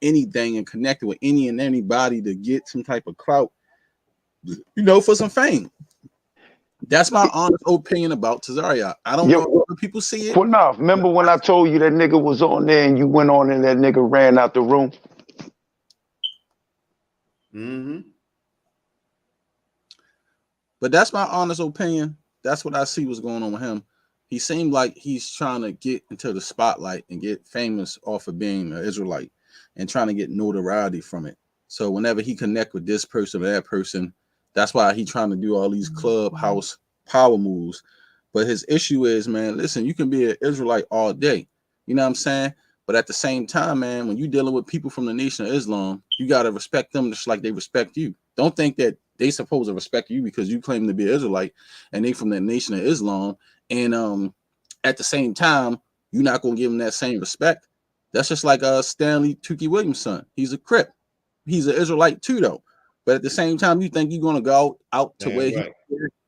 anything and connected with any and anybody to get some type of clout, you know, for some fame. That's my honest opinion about Tazariot. I don't know if other people see it. Qanath, remember when I told you that nigga was on there and you went on and that nigga ran out the room? Mm-hmm. But that's my honest opinion. That's what I see what's going on with him. He seemed like he's trying to get into the spotlight and get famous off of being an Israelite and trying to get notoriety from it. So whenever he connect with this person or that person, that's why he's trying to do all these Clubhouse power moves. But his issue is, man, listen, you can be an Israelite all day. You know what I'm saying? But at the same time, man, when you're dealing with people from the Nation of Islam, you got to respect them just like they respect you. Don't think that they supposed to respect you because you claim to be an Israelite and they from the Nation of Islam. And at the same time, you're not going to give them that same respect. That's just like Stanley Tukey Williams' son. He's a Crip. He's an Israelite too, though. But at the same time, you think you're going to go out to where he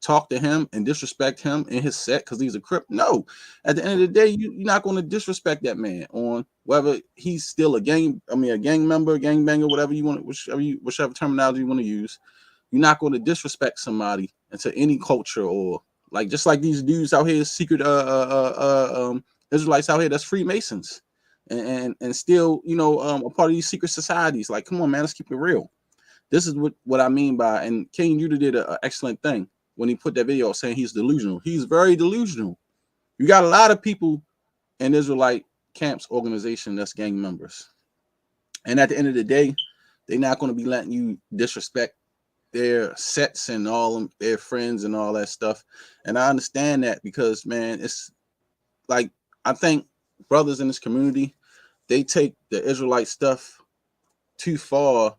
talk to him and disrespect him in his set because he's a Crip? No. At the end of the day, you're not going to disrespect that man on whether he's still a gang member, gangbanger, whatever you want, whichever terminology you want to use. You're not going to disrespect somebody into any culture or like just like these dudes out here, secret Israelites out here that's Freemasons and still, you know, a part of these secret societies. Like, come on, man, let's keep it real. This is what I mean by, and King Judah did an excellent thing when he put that video saying he's delusional. He's very delusional. You got a lot of people in Israelite camps organization that's gang members. And at the end of the day, they're not going to be letting you disrespect their sets and all their friends and all that stuff. And I understand that because, man, it's like, I think brothers in this community, they take the Israelite stuff too far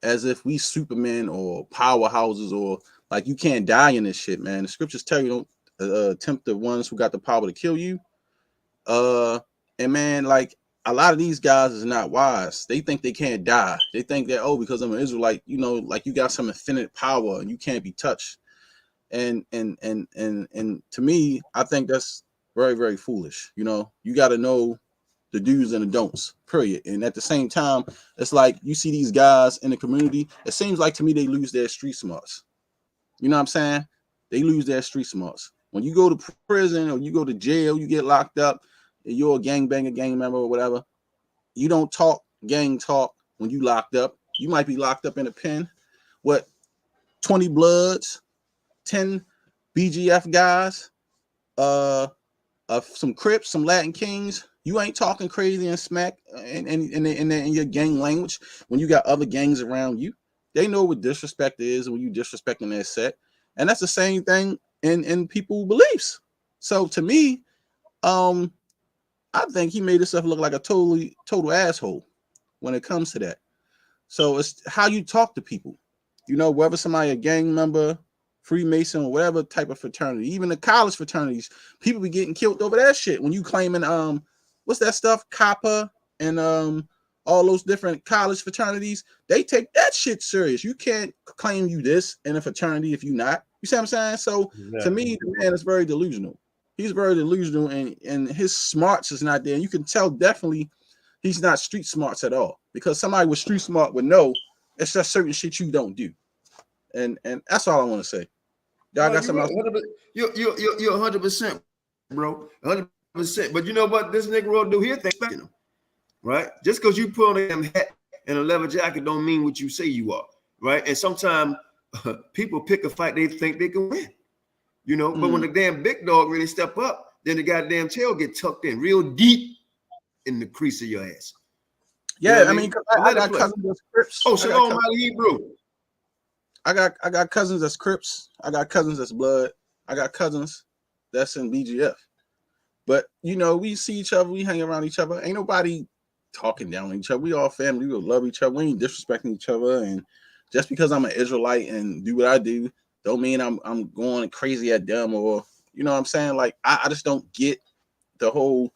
as if we Superman or powerhouses or like you can't die in this shit, man. The scriptures tell you don't tempt the ones who got the power to kill you. And man, like a lot of these guys is not wise. They think they can't die. They think that, oh, because I'm an Israelite, you know, like you got some infinite power and you can't be touched. And to me, I think that's very, very foolish. You know, you got to know the do's and the don'ts, period. And at the same time, it's like you see these guys in the community, it seems like to me they lose their street smarts. You know what I'm saying? They lose their street smarts. When you go to prison or you go to jail, you get locked up, and you're a gangbanger, gang member or whatever, you don't talk gang talk when you locked up. You might be locked up in a pen with 20 Bloods, 10 BGF guys, some Crips, some Latin Kings. You ain't talking crazy and smack in your gang language when you got other gangs around you. They know what disrespect is when you disrespecting their set. And that's the same thing in people's beliefs. So to me, I think he made himself look like a total asshole when it comes to that. So it's how you talk to people. You know, whether somebody a gang member, Freemason, or whatever type of fraternity, even the college fraternities, people be getting killed over that shit. When you claiming what's that stuff, Kappa and all those different college fraternities, they take that shit serious. You can't claim you this in a fraternity if you not. You see what I'm saying? So to me, the man is very delusional. He's very delusional, and his smarts is not there. And you can tell definitely he's not street smarts at all, because somebody with street smart would know it's just certain shit you don't do. And that's all I want to say. Y'all got something else? You're 100%, bro. 100%. But you know what this Negro do here? Thank you, right? Just because you put on a damn hat and a leather jacket don't mean what you say you are, right? And sometimes people pick a fight they think they can win, you know. But when the damn big dog really step up, then the goddamn tail get tucked in real deep in the crease of your ass. Yeah, You know I mean, I got cousins that's Crips. Oh, Shalom, my Hebrew. I got cousins that's Crips. I got cousins that's Blood. I got cousins that's in BGF. But you know, we see each other, we hang around each other. Ain't nobody talking down on each other. We all family. We love each other. We ain't disrespecting each other. And just because I'm an Israelite and do what I do, don't mean I'm going crazy at them, or you know what I'm saying? Like I just don't get the whole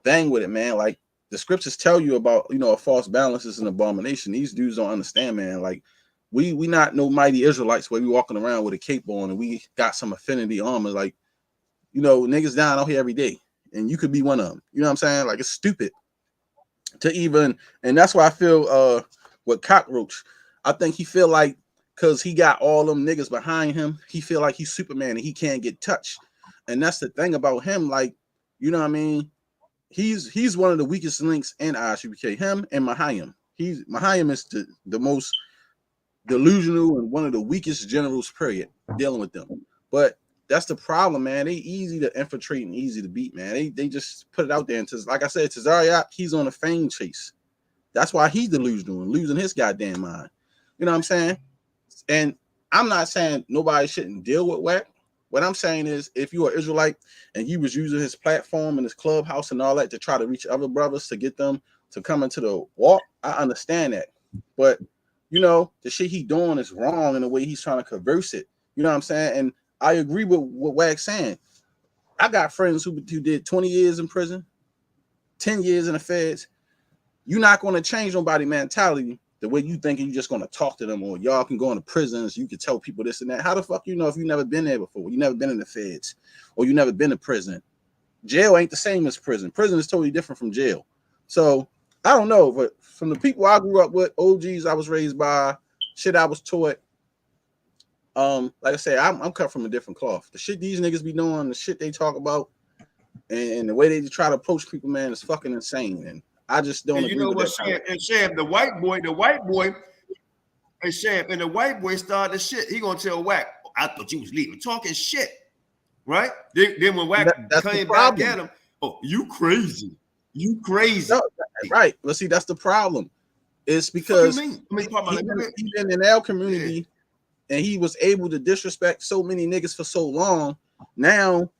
thing with it, man. Like the scriptures tell you about, you know, a false balance is an abomination. These dudes don't understand, man. Like we not no mighty Israelites where we walking around with a cape on and we got some affinity armor. Like, you know, niggas down out here every day, and you could be one of them. You know what I'm saying? Like it's stupid to even, and that's why I feel with Cockroach, I think he feel like because he got all them niggas behind him, he feel like he's Superman and he can't get touched. And that's the thing about him, like, you know what I mean? He's one of the weakest links in ISUPK, him and Mahayim. Mahayim is the most delusional and one of the weakest generals, period, dealing with them. But that's the problem, man. They easy to infiltrate and easy to beat, man. They just put it out there. And like I said, Tazariak, he's on a fame chase. That's why he's delusional and losing his goddamn mind. You know what I'm saying? And I'm not saying nobody shouldn't deal with Wack. What I'm saying is, if you are Israelite and he was using his platform and his clubhouse and all that to try to reach other brothers to get them to come into the walk, I understand that. But, you know, the shit he doing is wrong in the way he's trying to converse it. You know what I'm saying? And I agree with what Wack's saying. I got friends who did 20 years in prison, 10 years in the feds. You're not going to change nobody's mentality the way you think you're just going to talk to them, or y'all can go into prisons, you can tell people this and that. How the fuck you know if you never been there before? You never been in the feds, or you never been to prison. Jail ain't the same as prison. Prison is totally different from jail. So I don't know, but from the people I grew up with, OGs I was raised by, shit I was taught, like I said, I'm cut from a different cloth. The shit these niggas be doing, the shit they talk about, and the way they try to approach people, man, is fucking insane. And I just don't agree with that. Sham, and Sham, the white boy, and Sham, and the white boy started the shit. He gonna tell Wack, oh, I thought you was leaving, talking shit, right? Then when Wack came back at him, oh, you crazy. No, right? Well, see, that's the problem. It's because he's in our community, and he was able to disrespect so many niggas for so long. Now,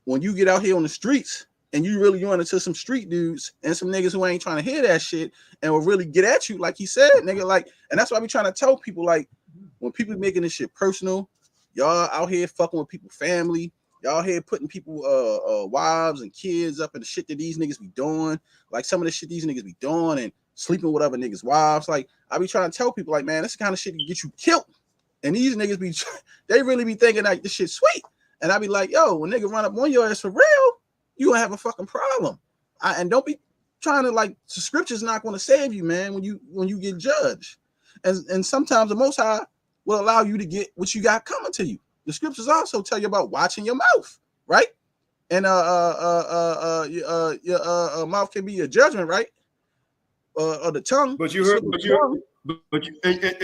when you get out here on the streets and you really run into some street dudes and some niggas who ain't trying to hear that shit and will really get at you, like he said, nigga, like, and that's why we trying to tell people, like, when people making this shit personal, y'all out here fucking with people's family, y'all here putting people, wives and kids up in the shit that these niggas be doing, like some of the shit these niggas be doing and sleeping with other niggas' wives. Like, I be trying to tell people, like, man, this kind of shit can get you killed. And these niggas be, they really be thinking like this shit sweet. And I be like, yo, when nigga run up on your ass for real, you gonna have a fucking problem. And don't be trying to, like, the scripture's not gonna save you, man, when you get judged. And sometimes the Most High will allow you to get what you got coming to you. The scriptures also tell you about watching your mouth, right? And your mouth can be your judgment, right? Or the tongue. But you heard, and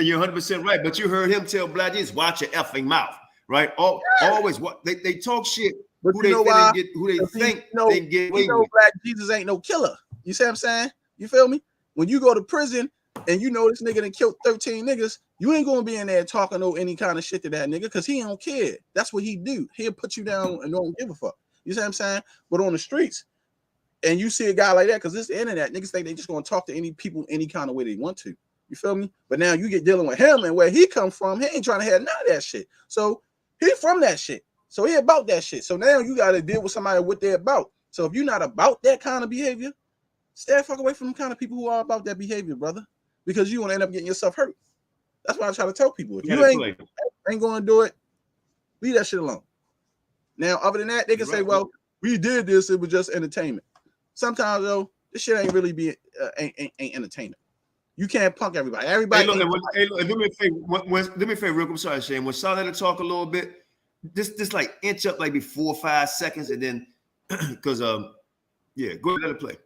you're 100% right. But you heard him tell Black Jesus, watch your effing mouth, right? Always what they talk shit. But who they think they get away with. Black Jesus ain't no killer. You see what I'm saying? You feel me? When you go to prison and you know this nigga done killed 13 niggas, you ain't gonna be in there talking any kind of shit to that nigga because he don't care. That's what he do. He'll put you down and don't give a fuck. You see what I'm saying? But on the streets, and you see a guy like that, because it's the internet, niggas think they just gonna talk to any people any kind of way they want to. You feel me? But now you get dealing with him and where he come from, he ain't trying to have none of that shit. So he from that shit. So he about that shit. So now you gotta deal with somebody what they're about. So if you're not about that kind of behavior, stay the fuck away from the kind of people who are about that behavior, brother. Because you want to end up getting yourself hurt. That's why I try to tell people. If you ain't gonna do it, leave that shit alone. Now, other than that, they can say, well, we did this, it was just entertainment. Sometimes though, this shit ain't really be ain't entertainment. You can't punk everybody. Everybody. Hey, look, do me a favor. Do me a favor, Rick. I'm sorry, Shane. When Saul let her talk a little bit, just like inch up like maybe 4 or 5 seconds, and then because yeah, go ahead, let it play.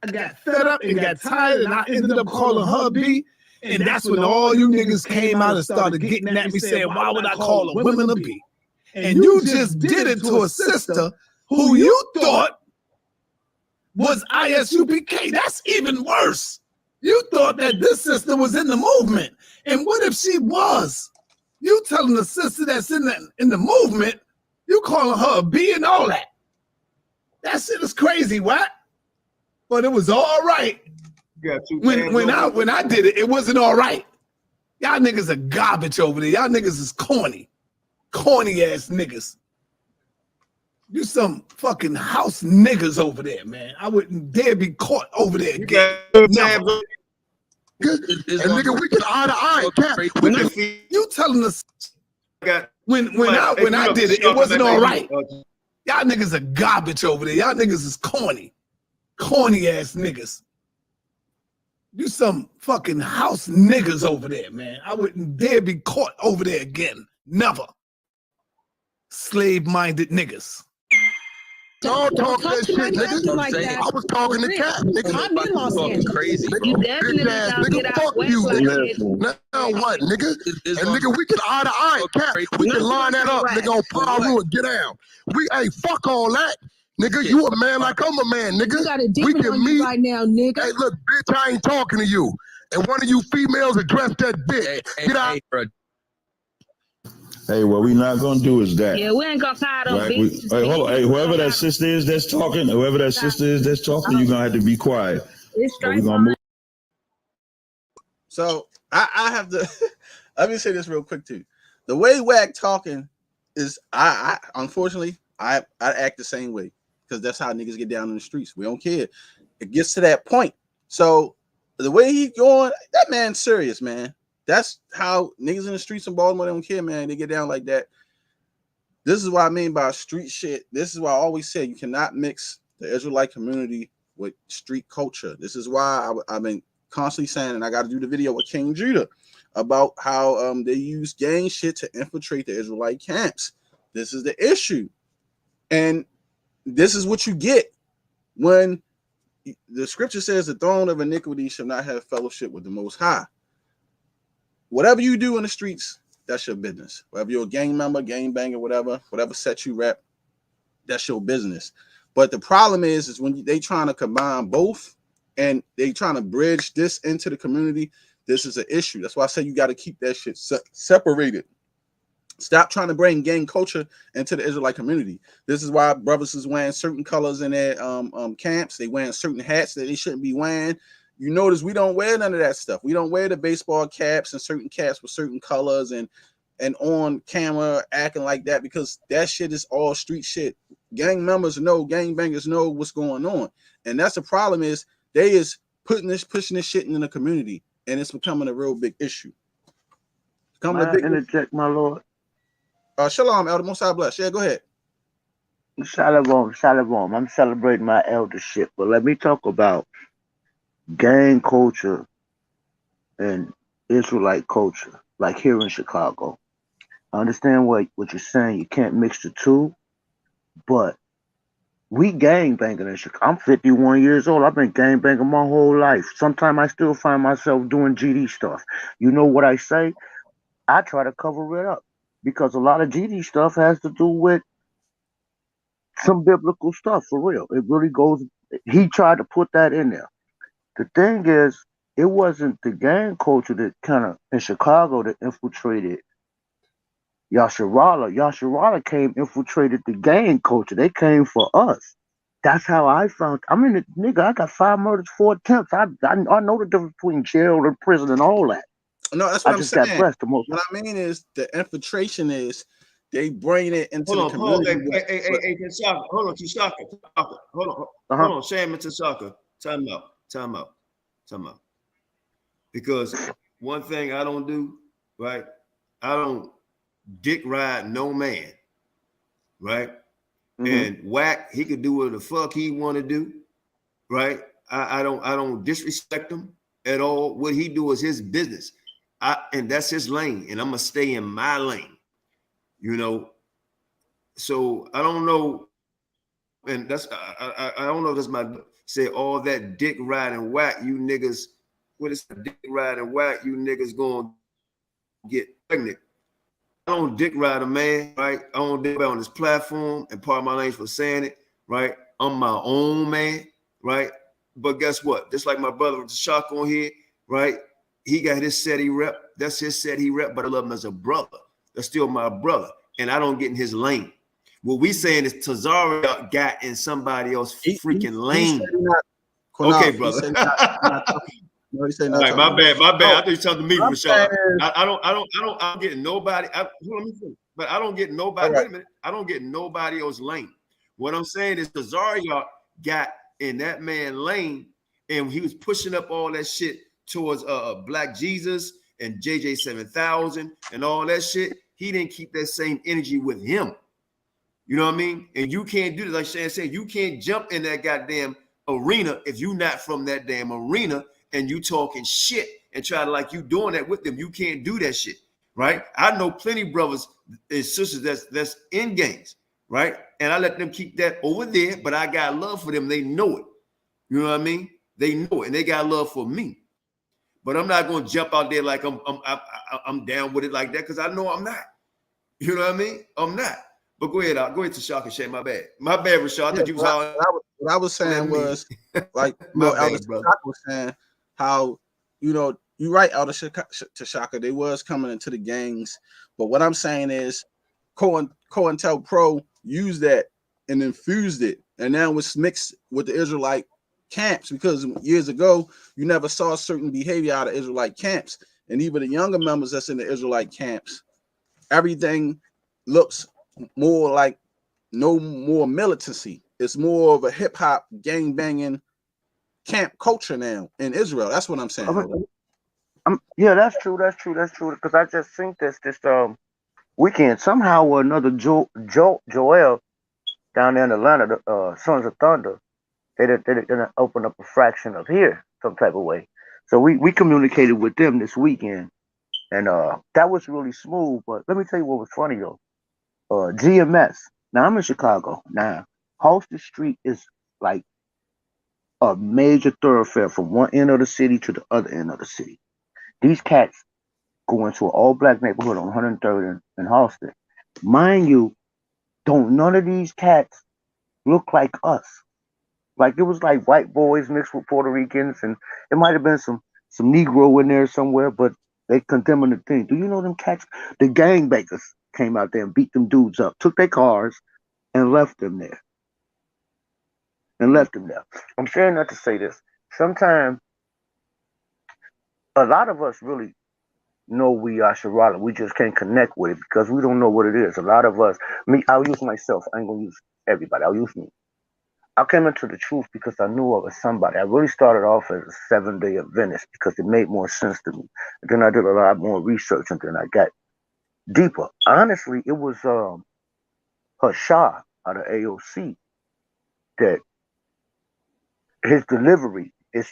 I got fed up and got tired, and I ended up calling her B. And that's when all you niggas came out and started getting at me saying, why would I call a woman a B? And you just did it to a sister who you thought was ISUPK. That's even worse. You thought that this sister was in the movement. And what if she was? You telling the sister that's in the movement, you calling her a B and all that. That shit is crazy, what? But it was all right. When I did it, it wasn't all right. Y'all niggas are garbage over there. Y'all niggas is corny. Corny ass niggas. You some fucking house niggas over there, man. I wouldn't dare be caught over there again. Never. And nigga, we can eye to eye. You telling us when I did it, it wasn't all right. Y'all niggas are garbage over there. Y'all niggas is corny. Corny ass niggas. You some fucking house niggas over there, man. I wouldn't dare be caught over there again. Never. Slave-minded niggas. Don't talk that shit, nigga. Like that. I was talking to Cat, nigga. I'm in Los Angeles. Crazy, bro. You definitely nigga, get out fuck west you, like nigga. Now what, nigga? And nigga, we can eye to eye, Cat. We can line that up, nigga, on Paru and get down. Hey, fuck all that. Nigga, you a man like I'm a man, nigga. You got a demon on you right now, nigga. Hey, look, bitch, I ain't talking to you. And one of you females address that bitch. Get out. Hey, what we not gonna do is that. Yeah, we ain't gonna tie those Right? bitches. Hey, hold on. Hey, whoever that sister is that's talking, you're gonna have to be quiet. It's Or we straight gonna move. So I have to let me say this real quick too. The way Wack talking is I unfortunately I act the same way because that's how niggas get down in the streets. We don't care. It gets to that point. So the way he going, that man's serious, man. That's how niggas in the streets in Baltimore don't care, man. They get down like that. This is what I mean by street shit. This is why I always say you cannot mix the Israelite community with street culture. This is why I've been constantly saying, and I got to do the video with King Judah about how they use gang shit to infiltrate the Israelite camps. This is the issue. And this is what you get when the scripture says the throne of iniquity shall not have fellowship with the Most High. Whatever you do in the streets, that's your business. Whether you're a gang member, gang banger, whatever set you rep, that's your business. But the problem is when they trying to combine both and they trying to bridge this into the community, this is an issue. That's why I say you got to keep that shit separated. Stop trying to bring gang culture into the Israelite community. This is why brothers is wearing certain colors in their camps. They wearing certain hats that they shouldn't be wearing. You notice we don't wear none of that stuff. We don't wear the baseball caps and certain caps with certain colors and on camera acting like that because that shit is all street shit. Gang members know, gang bangers know what's going on. And that's the problem is they is pushing this shit in the community and it's becoming a real big issue. May I interject, my lord? Shalom, Elder. Most High bless. Yeah, go ahead. Shalom, shalom. I'm celebrating my eldership, but let me talk about gang culture and Israelite culture, like here in Chicago. I understand what you're saying. You can't mix the two, but we gang banging in Chicago. I'm 51 years old. I've been gang banging my whole life. Sometimes I still find myself doing GD stuff. You know what I say? I try to cover it up because a lot of GD stuff has to do with some biblical stuff for real. It really goes. He tried to put that in there. The thing is, it wasn't the gang culture that kind of in Chicago that infiltrated Yasharala. Yasharala infiltrated the gang culture. They came for us. That's how I found. I mean, nigga, I got 5 murders, 4 attempts. I know the difference between jail and prison and all that. No, that's what I'm saying. Got blessed the most. What I mean is the infiltration is they bring it into the community. Hold on, Tisaka. Hold on, Sam and Tisaka. Time out. Because one thing I don't do, right? I don't dick ride no man, right? And Wack, he could do what the fuck he want to do, right? I don't disrespect him at all. What he do is his business. And that's his lane, and I'm gonna stay in my lane, you know. So I don't know, and that's I don't know if that's my say all that dick riding whack, you niggas. What is dick riding whack? You niggas gonna get pregnant. I don't dick ride a man, right? I don't dick ride on this platform, and part of my lane for saying it, right? I'm my own man, right? But guess what? Just like my brother with the shock on here, right? He got his set he rep. That's his set he rep, but I love him as a brother. That's still my brother, and I don't get in his lane. What we saying is Tazaria got in somebody else's freaking lane. Okay, brother. No, he said all right, my bad. I thought you talking to me, Rashad. I'm getting nobody. But I don't get nobody. Wait a minute. I don't get nobody else's lane. What I'm saying is Tazaria got in that man lane, and he was pushing up all that shit towards Black Jesus and JJ 7000 and all that shit. He didn't keep that same energy with him. You know what I mean? And you can't do this. Like Shan said, you can't jump in that goddamn arena if you're not from that damn arena and you talking shit and try to like you doing that with them. You can't do that shit, right? I know plenty of brothers and sisters that's in gangs, right? And I let them keep that over there, but I got love for them. They know it. You know what I mean? They know it, and they got love for me. But I'm not going to jump out there like I'm down with it like that, because I know I'm not. You know what I mean? I'm not. But go ahead, Tashak and Shay. My bad, Rashad. I thought you was all. What I was saying was, like, Elder Tashaka was saying, how, you know, you're right, Elder Tashaka, they was coming into the gangs. But what I'm saying is, COINTELPRO used that and infused it, and now it's mixed with the Israelite camps, because years ago you never saw certain behavior out of Israelite camps, and even the younger members that's in the Israelite camps, everything looks more like no more militancy. It's more of a hip hop gang banging camp culture now in Israel. That's what I'm saying. Yeah, that's true. Because I just think this weekend somehow or another, Joel down there in Atlanta, the Sons of Thunder, they didn't open up a fraction of here some type of way. So we communicated with them this weekend, and that was really smooth. But let me tell you what was funny though. GMS. Now I'm in Chicago. Now Halsted Street is like a major thoroughfare from one end of the city to the other end of the city. These cats go into an all-black neighborhood on 103rd and Halsted. Mind you, don't none of these cats look like us. Like it was like white boys mixed with Puerto Ricans, and it might have been some Negro in there somewhere, but they condemning the thing. Do you know them cats? The gangbangers came out there and beat them dudes up, took their cars, and left them there. I'm saying that to say this. Sometimes a lot of us really know we are Sharala. We just can't connect with it because we don't know what it is. A lot of us, I'll use myself. I ain't gonna use everybody. I'll use me. I came into the truth because I knew I was somebody. I really started off as a 7-day Adventist because it made more sense to me. And then I did a lot more research, and then I got deeper. Honestly, it was Hashah out of AOC that his delivery is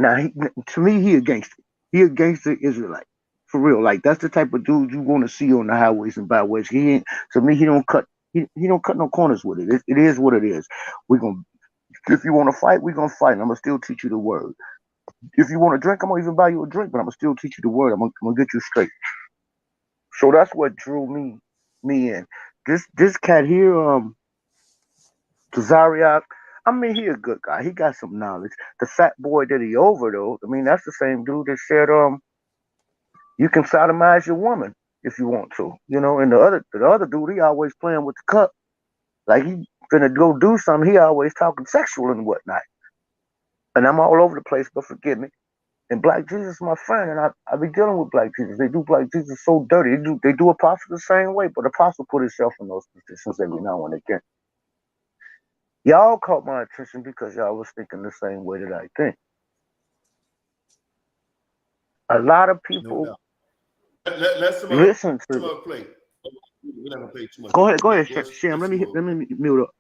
to me he a gangster. He a gangster Israelite for real. Like that's the type of dude you want to see on the highways and byways. He ain't, to me he don't cut no corners with it. It is what it is. If you want to fight, we're gonna fight. And I'm gonna still teach you the word. If you want to drink, I'm gonna even buy you a drink, but I'm gonna still teach you the word. I'm gonna get you straight. So that's what drew me in. This cat here, Tazaria, I mean, he a good guy. He got some knowledge. The fat boy that he over though, I mean, that's the same dude that said, you can sodomize your woman if you want to, you know. And the other dude, he always playing with the cup, like he finna go do something. He always talking sexual and whatnot. And I'm all over the place, but forgive me. And Black Jesus is my friend, and I be dealing with Black Jesus. They do Black Jesus so dirty. They do Apostle the same way, but Apostle put himself in those positions every now and again. Y'all caught my attention because y'all was thinking the same way that I think. A lot of people listen to. Play. We're not gonna play too much. Go ahead, Sham. Let me mute up.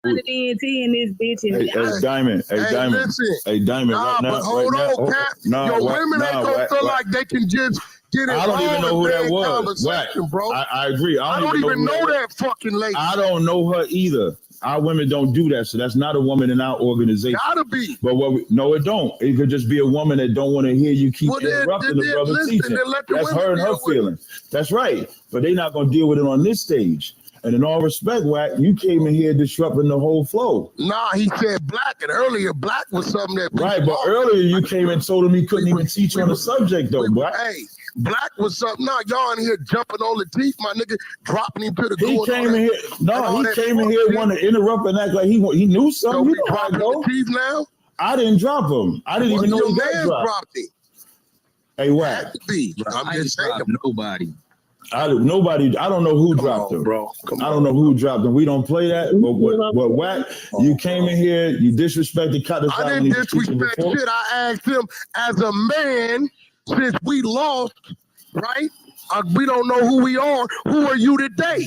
in this bitch. Hey, Diamond. Hey, Diamond. Listen. Hey, Diamond. Nah, right now, but hold right on, now, Cap. Nah, women ain't gonna feel like they can just get I don't even know who that was. Conversation, bro. I agree. I don't even know that fucking lady. I don't know her either. Our women don't do that, so that's not a woman in our organization. Gotta be. But no, it don't. It could just be a woman that don't want to hear you keep interrupting the brother's teaching. That's her and her feelings. That's right. But they're not gonna deal with it on this stage. And in all respect, Wack, you came in here disrupting the whole flow. Nah, he said black, and earlier black was something that right. But earlier you came and told him he couldn't even teach on the subject though, Black. Hey, black was something. Nah, y'all in here jumping on the teeth, my nigga, dropping him to the He came in here. No, he came in here wanting to interrupt and act like he knew something. So you know how I go. The teeth now? I didn't drop him. I didn't even know he got dropped. Him. Hey, Wack. I'm just saying. Nobody. I don't know who dropped him, bro. I don't know who dropped him. We don't play that. But Wack, you came in here, you disrespected Qanath. I didn't disrespect shit. I asked him as a man, since we lost, right? We don't know who we are. Who are you today?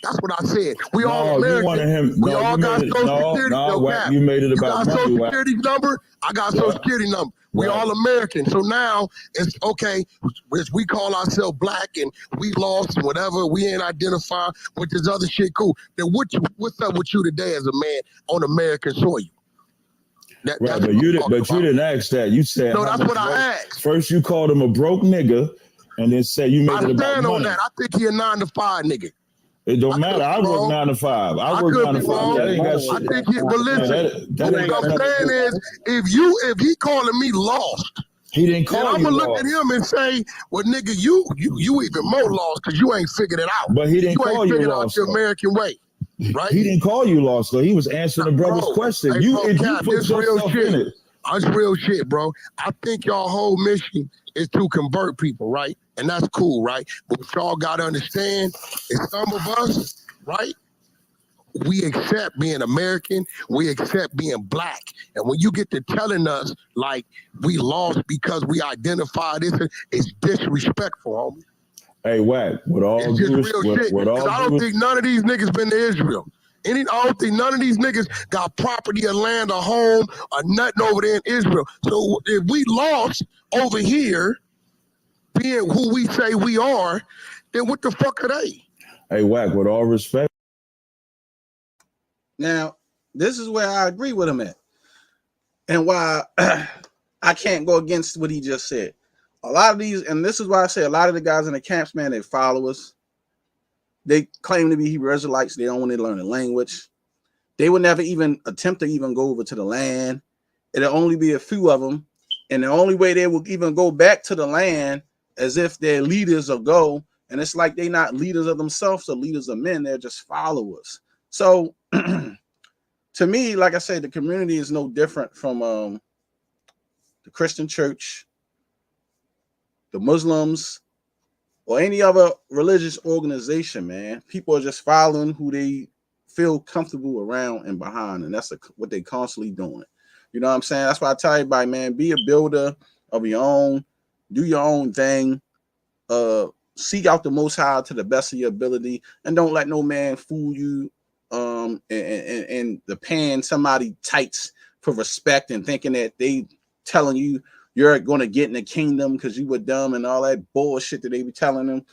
That's what I said. We all American. You wanted him. We all got Social Security. Wack, you made it about money. You got Social Security number. I got Social Security number. We all American. So now it's okay. We call ourselves black and we lost whatever. We ain't identified with this other shit. Cool. Then what's up with you today as a man on American soil? But you didn't ask that. You said no. That's what I asked. First, you called him a broke nigga, and then said you made it about money. On that. I think he a 9-to-5 nigga. It don't matter. I work 9 to 5. I work 9 to 5. That ain't got shit. I think he, but listen, what I'm saying is, if he calling me lost, he didn't call you I'm gonna look at him and say, well, nigga, you even more lost because you ain't figured it out. But he didn't call you out lost. the American way, right? He didn't call you lost though. He was answering the brother's question. You put yourself in it. That's real shit, bro. I think y'all whole mission is to convert people, right? And that's cool, right? But what y'all gotta understand is some of us, right? We accept being American, we accept being black. And when you get to telling us like we lost because we identify this, it's disrespectful, homie. Hey, Wack, with all due respect, I don't think none of these niggas been to Israel. I don't think none of these niggas got property or land or home or nothing over there in Israel. So if we lost over here, being who we say we are, then what the fuck are they? Hey, Wack, with all respect. Now, this is where I agree with him at. And why I can't go against what he just said. A lot of these, and this is why I say a lot of the guys in the camps, man, they follow us. They claim to be Hebrew Israelites. They don't want to learn the language. They would never even attempt to even go over to the land. It'll only be a few of them. And the only way they will even go back to the land as if their leaders will go. And it's like they're not leaders of themselves or leaders of men. They're just followers. So to me, like I said, the community is no different from the Christian church, the Muslims, or any other religious organization, man. People are just following who they feel comfortable around and behind, and that's what they constantly doing. You know what I'm saying? That's why I tell everybody, man, be a builder of your own, do your own thing, seek out the Most High to the best of your ability, and don't let no man fool you and the paying somebody tights for respect and thinking that they telling you you're going to get in the kingdom because you were dumb and all that bullshit that they be telling them.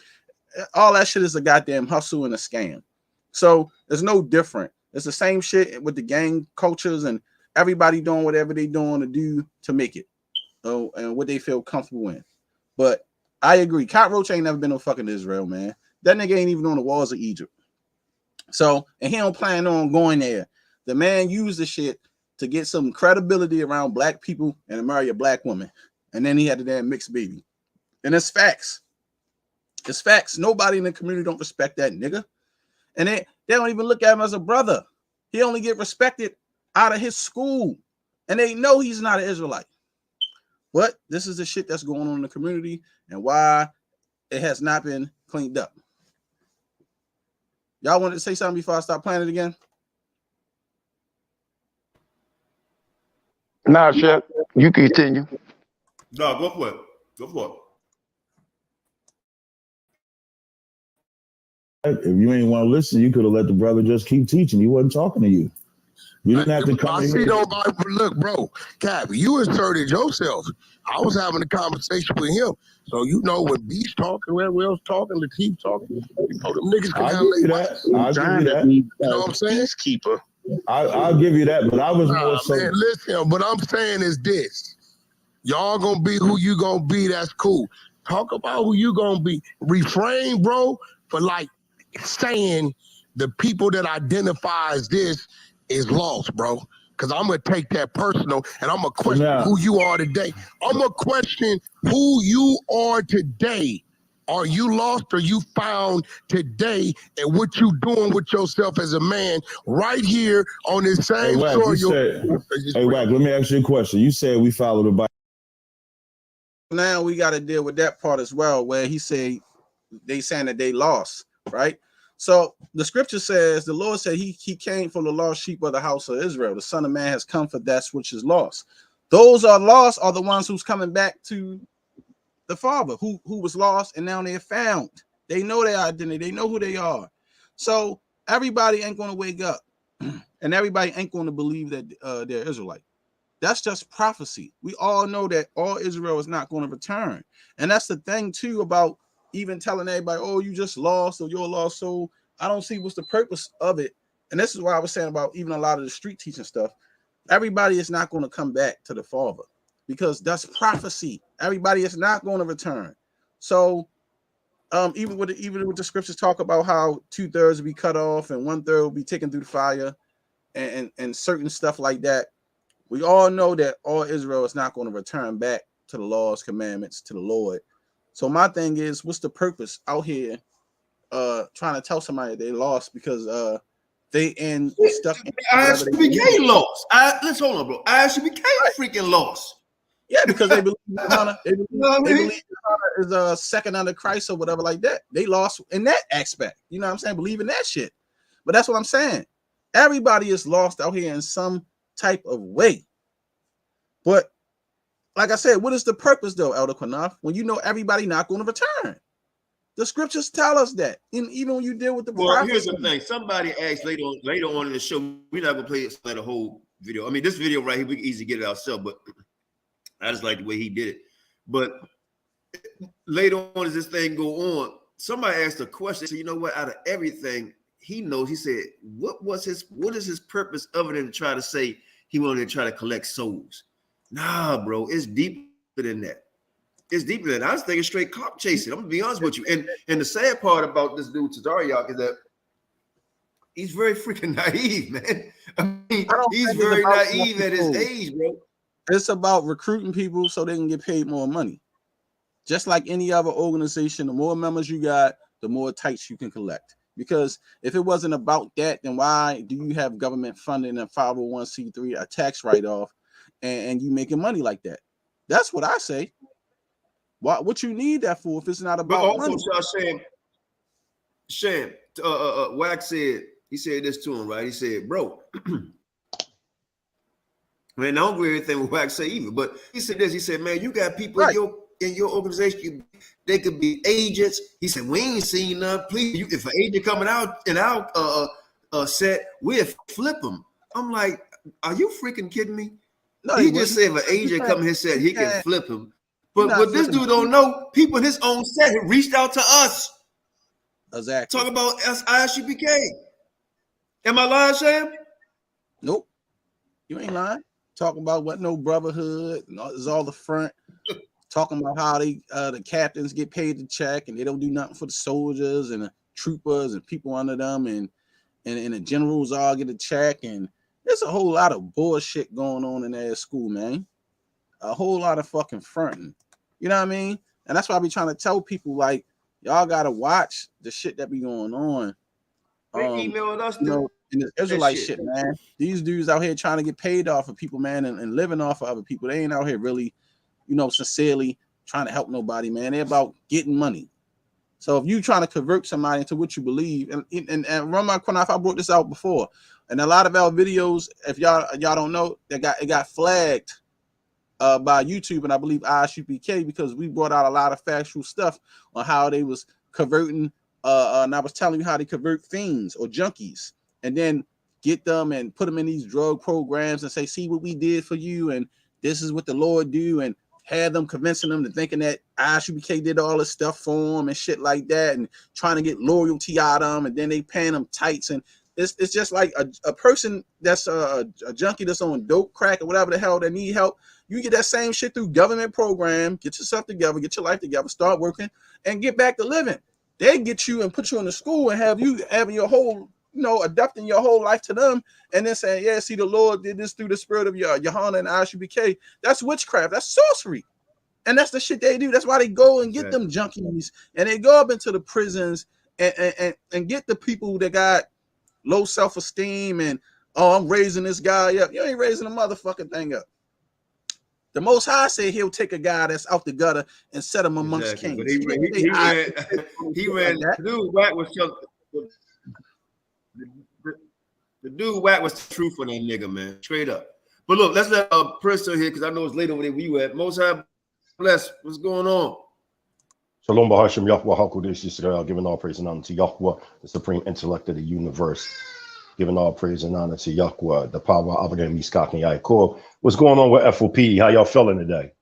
All that shit is a goddamn hustle and a scam. So there's no different. It's the same shit with the gang cultures and everybody doing whatever they doing to do to make it. And what they feel comfortable in. But I agree. Cockroach ain't never been no fucking Israel, man. That nigga ain't even on the walls of Egypt. So, and he don't plan on going there. The man used the shit to get some credibility around black people and to marry a black woman. And then he had the damn mixed baby. And it's facts. It's facts. Nobody in the community don't respect that nigga. And they don't even look at him as a brother. He only get respected out of his school. And they know he's not an Israelite. But this is the shit that's going on in the community and why it has not been cleaned up. Y'all wanted to say something before I start playing it again? Nah, Chef, you continue. No, go for it. Go for it. If you ain't want to listen, you could have let the brother just keep teaching. He wasn't talking to you. You didn't have to come I in see here. nobody. Look, bro, Cap, you inserted yourself. I was having a conversation with him. So you know when B's talking, when Will's talking, Latif talking, you know them niggas can I'll give you that. I'll give you that. You know what I'm saying? Peacekeeper. I'll give you that, but I was more so. Man, listen, what I'm saying is this. Y'all gonna be who you gonna be, that's cool. Talk about who you gonna be. Refrain, bro, for like saying the people that identify as this is lost, bro. Because I'm going to take that personal and I'm going to question who you are today. I'm going to question who you are today. Are you lost or you found today, and what you doing with yourself as a man right here on this same soil? Hey, Wack, let me ask you a question. You said we follow the Bible. Now we got to deal with that part as well, where he say they saying that they lost, right? So the scripture says, the Lord said he came for the lost sheep of the house of Israel. The Son of Man has come for that which is lost. Those are lost are the ones who's coming back to the Father, who was lost and now they're found. They know their identity. They know who they are. So everybody ain't going to wake up and everybody ain't going to believe that they're Israelite. That's just prophecy. We all know that all Israel is not going to return. And that's the thing too about even telling everybody, oh, you just lost or you're a lost soul. I don't see what's the purpose of it. And this is why I was saying about even a lot of the street teaching stuff. Everybody is not going to come back to the Father because that's prophecy. Everybody is not going to return. So even with the scriptures talk about how 2/3 will be cut off and 1/3 will be taken through the fire and certain stuff like that. We all know that all Israel is not going to return back to the laws, commandments, to the Lord. So my thing is, what's the purpose out here trying to tell somebody they lost because they in stuck in ISBK lost. Let's hold on, bro. ISBK freaking lost. Yeah, because they believe they believe is second under Christ or whatever like that. They lost in that aspect. You know what I'm saying? Believe in that shit. But that's what I'm saying. Everybody is lost out here in some type of way. But like I said, what is the purpose though, Elder Qanath, when you know everybody not going to return? The scriptures tell us that. And even when you deal with the prophecy. Here's the thing. Somebody asked later on in the show, we're not gonna play the whole video. I mean, this video right here, we can easily get it ourselves, but I just like the way he did it. But later on as this thing go on, somebody asked a question. So you know what? Out of everything he knows, he said, what is his purpose other than to try to say he wanted to try to collect souls? Nah, bro, it's deeper than that. It's deeper than that. I was thinking straight cop chasing. I'm gonna be honest with you. And the sad part about this dude Tazariak is that he's very freaking naive, man. I mean, he's very naive at his age, bro. It's about recruiting people so they can get paid more money. Just like any other organization, the more members you got, the more tights you can collect. Because if it wasn't about that, then why do you have government funding and 501c3, a tax write-off, and you making money like that? That's what I say. What you need that for if it's not about but also, money? Sham, Wax said, he said this to him, right? He said, bro, man, I don't agree with everything Wax say either, but he said this, he said, man, you got people in your organization, they could be agents. He said, we ain't seen none. Please, if an agent coming out in our set, we'll flip them. I'm like, are you freaking kidding me? No, he just said if an agent come in his set, he can flip him. But what this dude don't know, people in his own set have reached out to us. Exactly. Talk about ISBK. Am I lying, Sham? Nope. You ain't lying. Talking about what no brotherhood, is all the front. Talking about how they the captains get paid the check and they don't do nothing for the soldiers and the troopers and people under them and the generals all get a check, and there's a whole lot of bullshit going on in their school, man. A whole lot of fucking fronting. You know what I mean? And that's why I be trying to tell people, like, y'all gotta watch the shit that be going on. They emailed us, you know, in this Israelite shit, man. These dudes out here trying to get paid off of people, man, and living off of other people. They ain't out here really, you know, sincerely trying to help nobody, man. They're about getting money. So if you trying to convert somebody into what you believe, and run my Qanath, I brought this out before, and a lot of our videos, if y'all don't know, it got flagged by YouTube and I believe ISBK because we brought out a lot of factual stuff on how they was converting and I was telling you how to convert fiends or junkies, and then get them and put them in these drug programs and say, see what we did for you, and this is what the Lord do, and had them convincing them to thinking that ISUBK did all this stuff for them and shit like that, and trying to get loyalty out of them, and then they paying them tights. And it's just like a person that's a junkie that's on dope, crack, or whatever the hell that need help. You get that same shit through government program. Get yourself together, get your life together, start working, and get back to living. They get you and put you in the school and have you having your whole, adapting your whole life to them, and then saying, yeah, see, the Lord did this through the spirit of Yohana and ISUBK. That's witchcraft. That's sorcery. And that's the shit they do. That's why they go and get them junkies, and they go up into the prisons and get the people that got low self-esteem and, oh, I'm raising this guy up. You ain't raising a motherfucking thing up. The Most High said he'll take a guy that's out the gutter and set him amongst kings. But he ran. Dude, Wack was the dude Wack was the truth on that nigga, man, straight up. But look, let's let Prince here, because I know it's late over there where you at. Most High bless. What's going on? Shalom Bahashim Yahweh HaKodesh Yisrael, giving all praise and honor to Yahweh, the supreme intellect of the universe. Giving all praise and honor to Yahweh, the power of the Miskak and Yaakov. What's going on with FOPE? How y'all feeling today?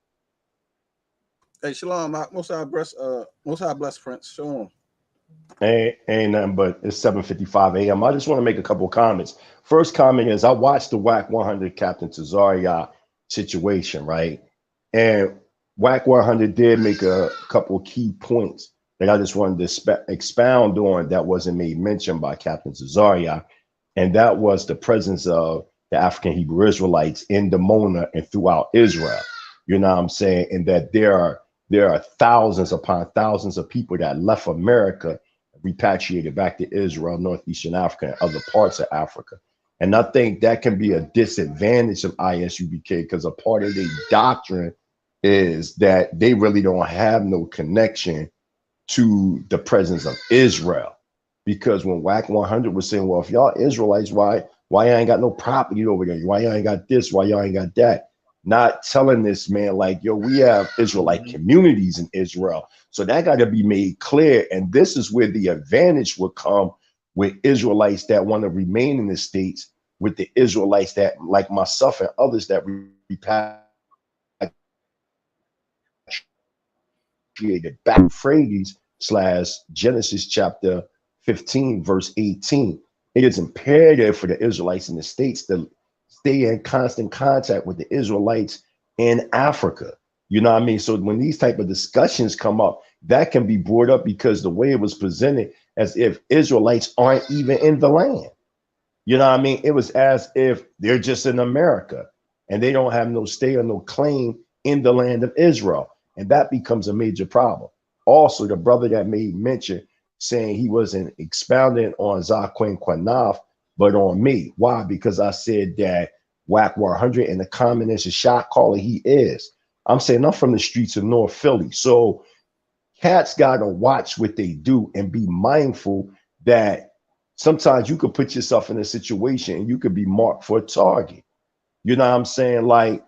Hey, shalom. Most High bless, Prince. Shalom. Ain't nothing, but it's 7:55 a.m. I just want to make a couple of comments. First comment is I watched the WAC 100 Captain Tazaria situation, right? And WAC 100 did make a couple of key points that I just wanted to expound on that wasn't made mention by Captain Tazaria. And that was the presence of the African Hebrew Israelites in Dimona and throughout Israel. You know what I'm saying? And that there are thousands upon thousands of people that left America, repatriated back to Israel, Northeastern Africa, and other parts of Africa. And I think that can be a disadvantage of ISUBK, because a part of their doctrine is that they really don't have no connection to the presence of Israel. Because when WAC 100 was saying, well, if y'all Israelites, why y'all ain't got no property over there? Why y'all ain't got this? Why y'all ain't got that? Not telling this man, like, yo, we have Israelite communities in Israel. So that got to be made clear. And this is where the advantage would come with Israelites that want to remain in the States, with the Israelites that, like myself and others, that repatriated back. Phrases / Genesis chapter 15, verse 18. It is imperative for the Israelites in the States to stay in constant contact with the Israelites in Africa. You know what I mean? So when these type of discussions come up, that can be brought up, because the way it was presented as if Israelites aren't even in the land. You know what I mean? It was as if they're just in America and they don't have no stay or no claim in the land of Israel. And that becomes a major problem. Also, the brother that made mention saying he wasn't expounding on Zaquin Qanath, but on me. Why? Because I said that WAC 100 and the communist is shot caller he is. I'm saying I'm from the streets of North Philly. So cats got to watch what they do and be mindful that sometimes you could put yourself in a situation and you could be marked for a target. You know what I'm saying? Like,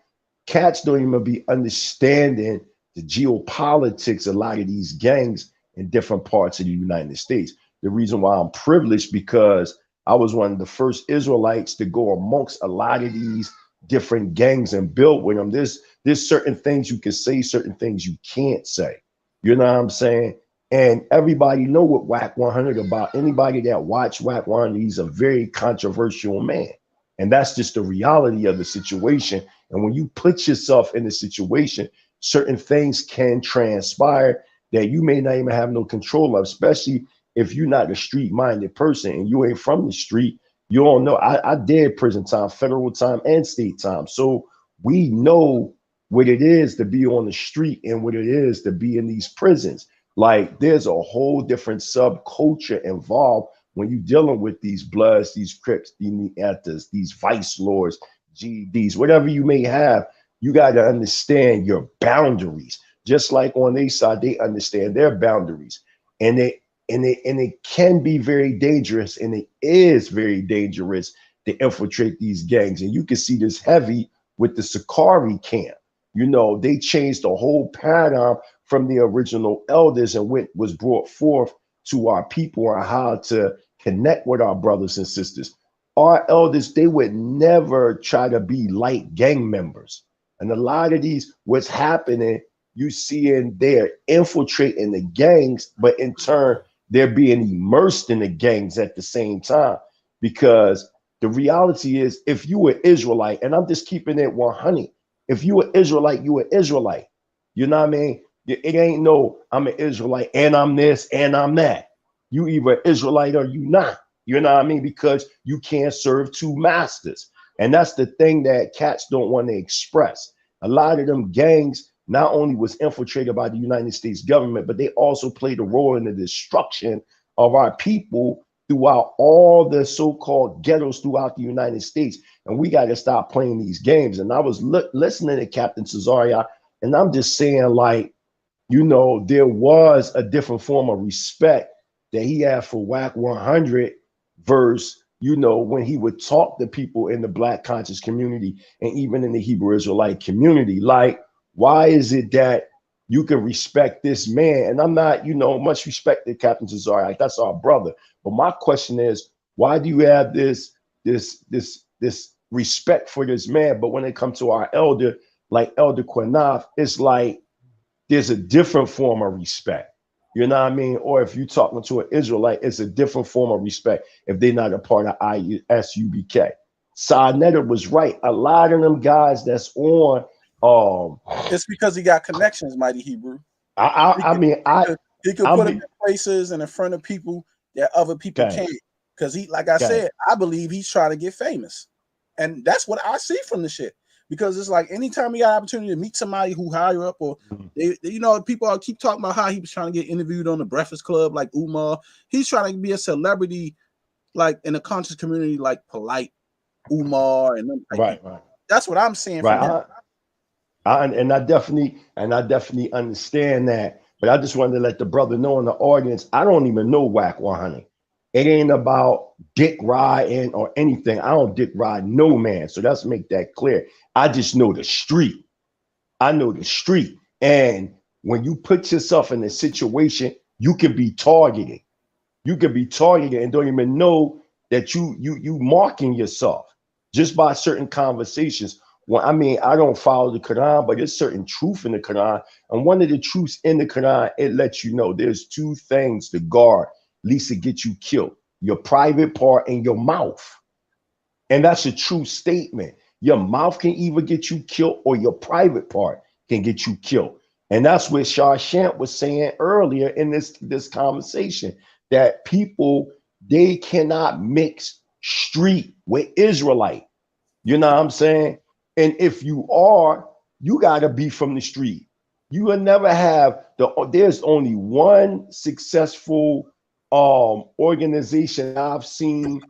cats don't even be understanding the geopolitics of a lot of these gangs in different parts of the United States. The reason why I'm privileged, because I was one of the first Israelites to go amongst a lot of these different gangs and build with them. There's certain things you can say, certain things you can't say. You know what I'm saying? And everybody know what WAC 100 about. Anybody that watch WAC 100, he's a very controversial man. And that's just the reality of the situation. And when you put yourself in a situation, certain things can transpire that you may not even have no control of, especially if you're not a street-minded person and you ain't from the street. You don't know. I did prison time, federal time, and state time. So we know what it is to be on the street and what it is to be in these prisons. Like, there's a whole different subculture involved when you're dealing with these Bloods, these Crips, these Neanthers, these Vice Lords, GDs, whatever you may have. You got to understand your boundaries. Just like on their side, they understand their boundaries. And it can be very dangerous, and it is very dangerous to infiltrate these gangs. And you can see this heavy with the Sakari camp. You know, they changed the whole paradigm from the original elders and what was brought forth to our people and how to connect with our brothers and sisters. Our elders, they would never try to be like gang members. And a lot of these, what's happening, you see in they're infiltrating the gangs, but in turn, they're being immersed in the gangs at the same time. Because the reality is, if you were Israelite, and I'm just keeping it 100, if you were Israelite, you were Israelite. You know what I mean? It ain't no, I'm an Israelite and I'm this and I'm that. You either Israelite or you not. You know what I mean? Because you can't serve two masters. And that's the thing that cats don't want to express. A lot of them gangs not only was infiltrated by the United States government, but they also played a role in the destruction of our people throughout all the so-called ghettos throughout the United States. And we got to stop playing these games. And I was listening to Captain Cesaria, and I'm just saying, like, you know, there was a different form of respect that he had for WAC 100 verse, you know, when he would talk to people in the Black conscious community and even in the Hebrew Israelite community. Like, why is it that you can respect this man? And I'm not, you know, much respect to Captain Cesaria, like, that's our brother. But my question is, why do you have this respect for this man? But when it comes to our elder, like Elder Qanath, it's like there's a different form of respect. You know what I mean? Or if you're talking to an Israelite, it's a different form of respect if they're not a part of ISUBK. Sarnetta was right. A lot of them guys that's on, it's because he got connections, Mighty Hebrew. He could put him in places and in front of people that other people can't. Because he, like I said, I believe he's trying to get famous. And that's what I see from the shit. Because it's like anytime he got an opportunity to meet somebody who higher up, or they, you know, people keep talking about how he was trying to get interviewed on the Breakfast Club, like Umar. He's trying to be a celebrity, like in the conscious community, like Polite Umar, and them, like, right. That's what I'm saying. Right. And I definitely understand that. But I just wanted to let the brother know in the audience, I don't even know WAC 100. It ain't about dick riding or anything. I don't dick ride no man. So let's make that clear. I just know the street. I know the street. And when you put yourself in a situation, you can be targeted. You can be targeted and don't even know that you marking yourself just by certain conversations. Well, I mean, I don't follow the Quran, but there's certain truth in the Quran. And one of the truths in the Quran, it lets you know there's two things to guard, least to get you killed: your private part and your mouth. And that's a true statement. Your mouth can either get you killed or your private part can get you killed. And that's what Shant was saying earlier in this conversation, that people, they cannot mix street with Israelite. You know what I'm saying? And if you are, you got to be from the street. You will never have there's only one successful organization I've seen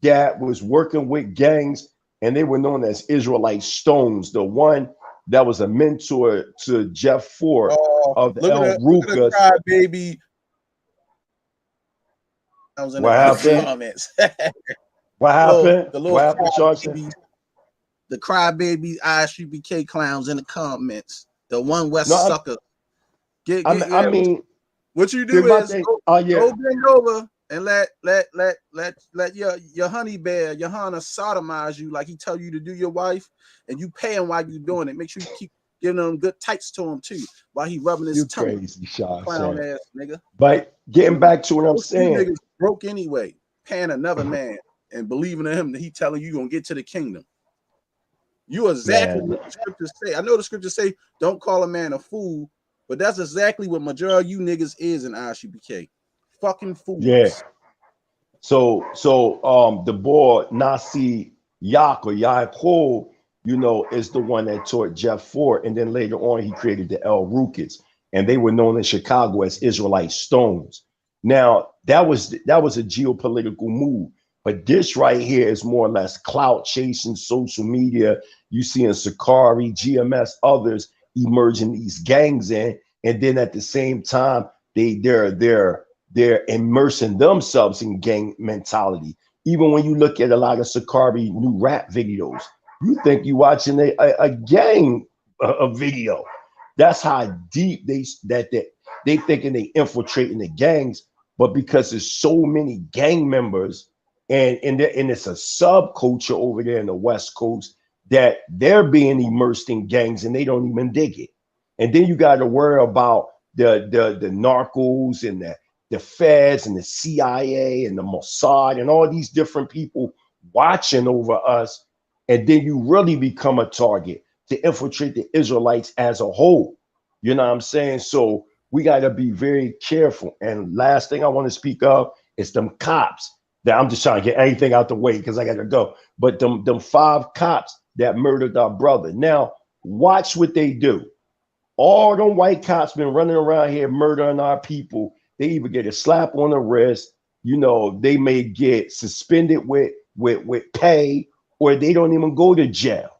that was working with gangs, and they were known as Israelite Stones. The one that was a mentor to Jeff Ford of the El Rukas. Baby. I was in the comments. What happened? What happened, the crybaby ISUBK clowns in the comments. The one West sucker. I mean, what you do is go bend over and let your honey bear, your Hana, sodomize you like he tell you to do your wife, and you pay him while you doing it. Make sure you keep giving him good tights to him too while he rubbing his tongue. Crazy shot, clown ass nigga. But getting back to what I'm saying, niggas broke anyway, paying another man and believing in him that he telling you gonna get to the kingdom. You exactly what the scriptures say. I know the scriptures say don't call a man a fool, but that's exactly what majority of you niggas is in ISUBK. Fucking fools. Yeah. So the boy Nasi Yak or Yaakov, you know, is the one that taught Jeff Ford, and then later on he created the El Rukas, and they were known in Chicago as Israelite Stones. Now that was a geopolitical move, but this right here is more or less clout chasing, social media. You seeing Sakari, GMS, others emerging these gangs in, and then at the same time they're immersing themselves in gang mentality. Even when you look at a lot of Sakari new rap videos, you think you're watching a gang video. That's how deep they thinking they infiltrating the gangs. but because there's so many gang members and it's a subculture over there in the West Coast that they're being immersed in gangs and they don't even dig it. And then you got to worry about the narcos and the feds and the CIA and the Mossad and all these different people watching over us. And then you really become a target to infiltrate the Israelites as a whole. You know what I'm saying? So we got to be very careful. And last thing I want to speak of is them cops that I'm just trying to get anything out the way because I got to go. But them 5 cops that murdered our brother. Now, watch what they do. All them white cops been running around here murdering our people. They either get a slap on the wrist, you know, they may get suspended with pay, or they don't even go to jail.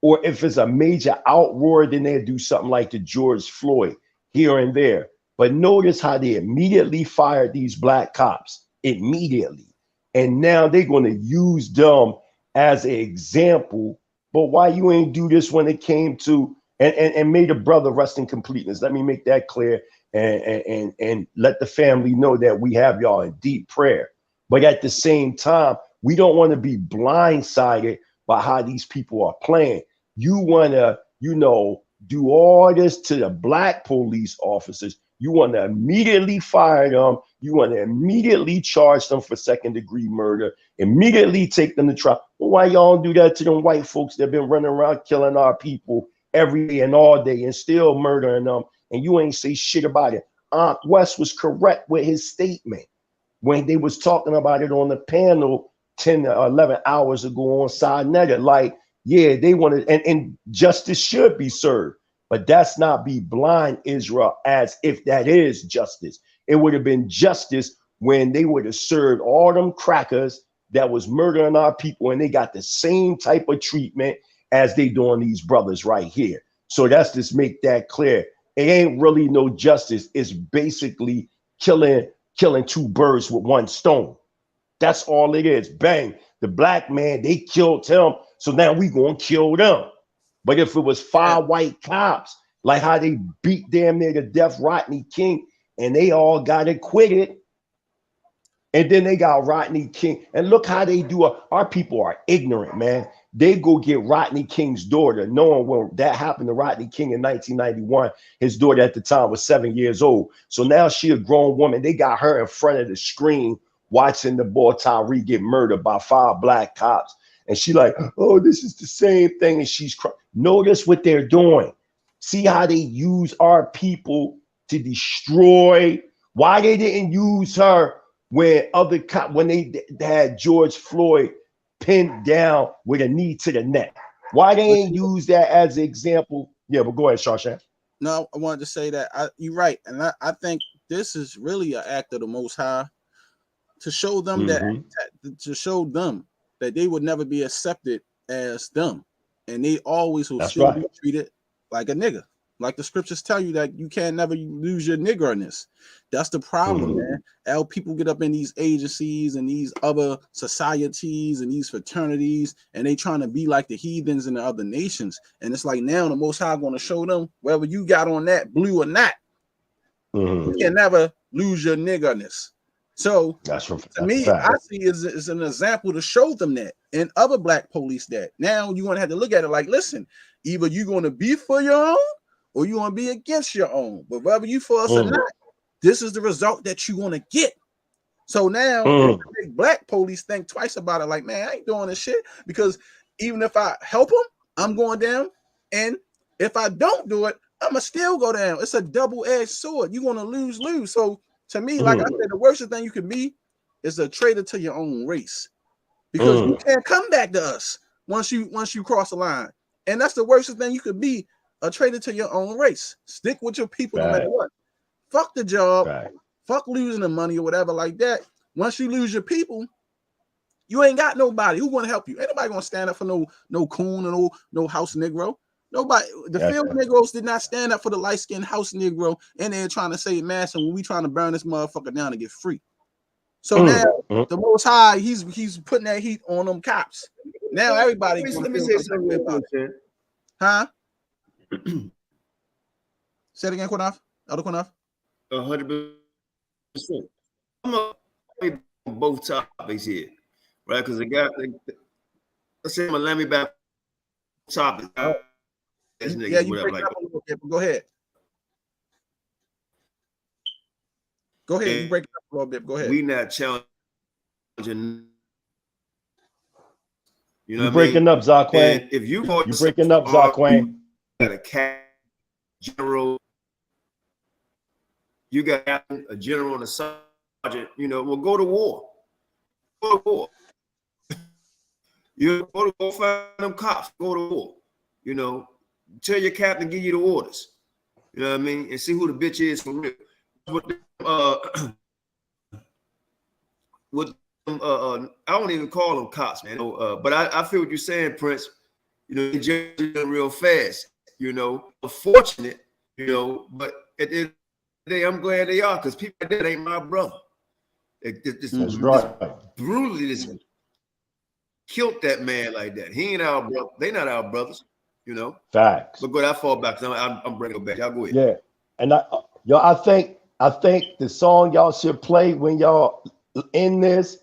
Or if it's a major outroar, then they'll do something like the George Floyd here and there. But notice how they immediately fired these black cops, immediately. And now they're going to use them as an example. But why you ain't do this when it came to, and may the brother rest in completeness. Let me make that clear and let the family know that we have y'all in deep prayer. But at the same time, we don't want to be blindsided by how these people are playing. You want to, you know, do all this to the black police officers. You want to immediately fire them. You want to immediately charge them for second-degree murder, immediately take them to trial. Well, why y'all do that to them white folks that been running around killing our people every day and all day and still murdering them, and you ain't say shit about it? Aunt West was correct with his statement when they was talking about it on the panel 10 or 11 hours ago on Sinetta. Like, yeah, they wanted, and justice should be served, but that's not be blind, Israel, as if that is justice. It would have been justice when they would have served all them crackers that was murdering our people, and they got the same type of treatment as they doing these brothers right here. So that's just make that clear. It ain't really no justice. It's basically killing 2 birds with 1 stone. That's all it is. Bang. The black man, they killed him. So now we gonna kill them. But if it was 5 white cops, like how they beat damn near to death Rodney King, and they all got acquitted, and then they got Rodney King. And look how they do. Our people are ignorant, man. They go get Rodney King's daughter, knowing when that happened to Rodney King in 1991. His daughter at the time was 7 years old. So now she a grown woman. They got her in front of the screen watching the boy Tyree get murdered by 5 black cops. And she like, oh, this is the same thing. And she's crying. Notice what they're doing. See how they use our people to destroy. Why they didn't use her when they had George Floyd pinned down with a knee to the neck? Why they ain't use that as an example? Yeah, but go ahead, Shawshank. No, I wanted to say that you're right. And I think this is really an act of the Most High to show them that they would never be accepted as them. And they always will still be treated like a nigga. Like the scriptures tell you that you can't never lose your niggerness. That's the problem, man. How people get up in these agencies and these other societies and these fraternities, and they trying to be like the heathens in the other nations. And it's like now the Most High going to show them whether you got on that blue or not. You can never lose your niggerness. So to me, I see is an example to show them that, and other black police that. Now you're going to have to look at it like, listen, either you're going to be for your own or you're going to be against your own. But whether you for us or not, this is the result that you're going to get. So now black police think twice about it. Like, man, I ain't doing this shit, because even if I help them, I'm going down. And if I don't do it, I'm going to still go down. It's a double-edged sword. You're going to lose. So to me, like I said, the worst thing you can be is a traitor to your own race, because you can't come back to us once you cross the line. And that's the worst thing you could be, a traitor to your own race. Stick with your people no matter what. Fuck the job. Fuck losing the money or whatever like that. Once you lose your people, you ain't got nobody who want to help you. Ain't nobody gonna stand up for no coon or no house Negro. Nobody. The field Negroes did not stand up for the light-skinned house Negro, and they're trying to save mass, and we trying to burn this motherfucker down to get free. So now the Most High, he's putting that heat on them cops. Now everybody. Let me say something real quick, man. Huh? Say it again, Qanath. Elder Qanath. 100%. gonna be on both topics here, right? Because let's say I'm gonna let me back topic. Yeah, you break up a little bit, but go ahead. Go ahead. You break it up a little bit. Go ahead. We not challenging. You know, you breaking up, Zaquan. If you breaking up, Zaquan. Got a general, you got a general and a sergeant. You know, well, go to war. Go to war. You go to war, find them cops. Go to war. You know, tell your captain give you the orders. You know what I mean, and see who the bitch is for real. I don't even call them cops, man. But I feel what you're saying, Prince. You know, they judge them real fast. You know, unfortunate. You know, but at the end of the day, I'm glad they are because people like that ain't my brother. That's right. Brutally, this killed that man like that. He ain't our brother. They not our brothers. You know. Facts. But good, I fall back. I'm bringing it back. Y'all go ahead. Yeah, and I think the song y'all should play when y'all in this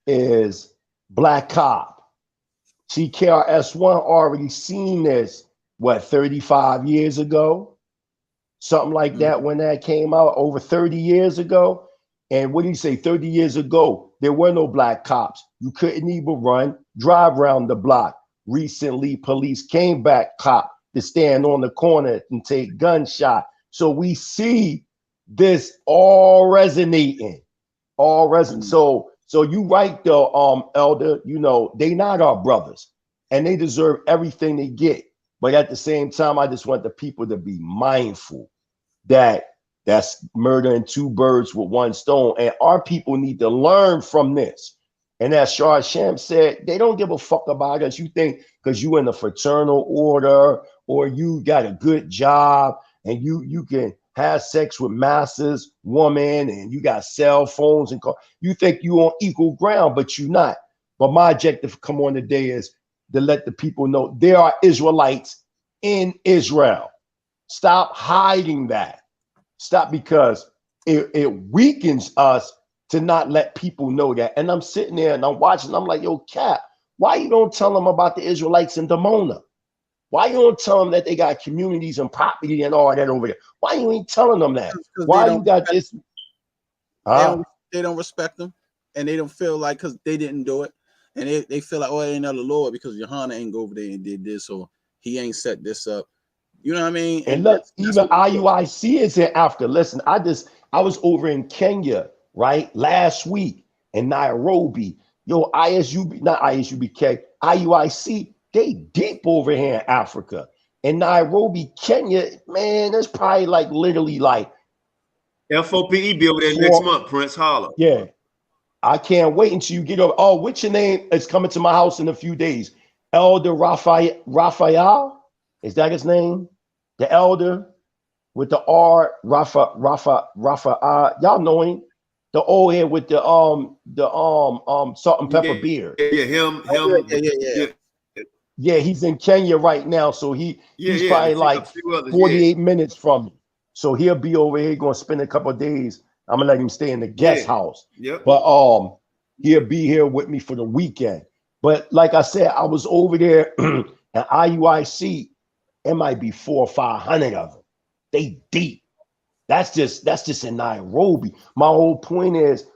is Black Cop. CKRS-One already seen this, what, 35 years ago? Something like that when that came out, over 30 years ago. And what do you say, 30 years ago, there were no black cops. You couldn't even drive around the block. Recently, police came back, cop, to stand on the corner and take gunshot. So we see this all resonating. So you right though, Elder, you know, they not our brothers and they deserve everything they get. But at the same time, I just want the people to be mindful that that's murdering two birds with one stone. And our people need to learn from this. And as Shah Shem said, they don't give a fuck about us. You think because you in a fraternal order or you got a good job and you can have sex with masses, woman, and you got cell phones and cars. You think you on equal ground, but you're not. But my objective come on today is to let the people know there are Israelites in Israel. Stop hiding that. Stop, because it weakens us to not let people know that. And I'm sitting there and I'm watching, I'm like, yo, Cap, why you don't tell them about the Israelites in Dimona? Why you don't tell them that they got communities and property and all that over there? Why you ain't telling them that? Why you got this? They don't respect them, and they don't feel like because they didn't do it, and they feel like, oh, it ain't of the Lord because Johanna ain't go over there and did this, or he ain't set this up. You know what I mean? And look, even IUIC is in Africa. Listen, I was over in Kenya, right, last week in Nairobi. Yo, IUIC, they deep over here in Africa. In Nairobi, Kenya, man, that's probably like literally like FOPE be over there next month, Prince Holler. Yeah. I can't wait until you get over. Oh, what's your name? It's coming to my house in a few days. Elder Raphael? Is that his name? The elder with the R, Raphael. Y'all know him. The old head with the salt and pepper beard. Yeah, him. Yeah, he's in Kenya right now, so he's probably like 48 minutes from me. So he'll be over here, gonna spend a couple of days. I'm gonna let him stay in the guest house. Yep. But he'll be here with me for the weekend. But like I said, I was over there at IUIC. It might be 400 or 500 of them. They deep. That's just in Nairobi. My whole point is,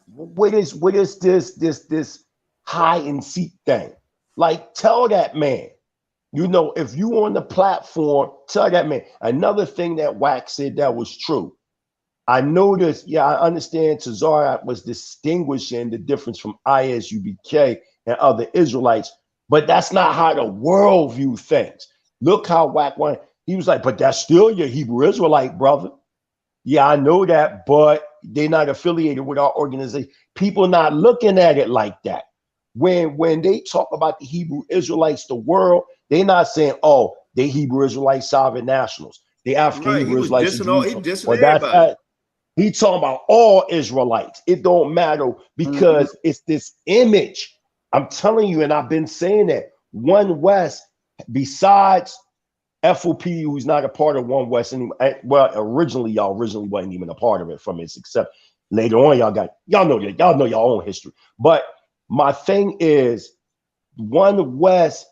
what is this hide and seek thing? Like, tell that man, you know, if you on the platform, tell that man. Another thing that Wax said that was true. I noticed, I understand Tazarat was distinguishing the difference from ISUBK and other Israelites, but that's not how the world view things. Look how Wack went. He was like, but that's still your Hebrew Israelite, brother. Yeah, I know that, but they're not affiliated with our organization. People not looking at it like that. When they talk about the Hebrew Israelites, the world, they're not saying, oh, they Hebrew Israelites, sovereign nationals. They African Hebrew Israelites. He talking about all Israelites. It don't matter because it's this image. I'm telling you, and I've been saying that One West, besides F.O.P.E, who's not a part of One West anymore. Well, originally wasn't even a part of it from its except Later on, y'all know your own history. But my thing is, One West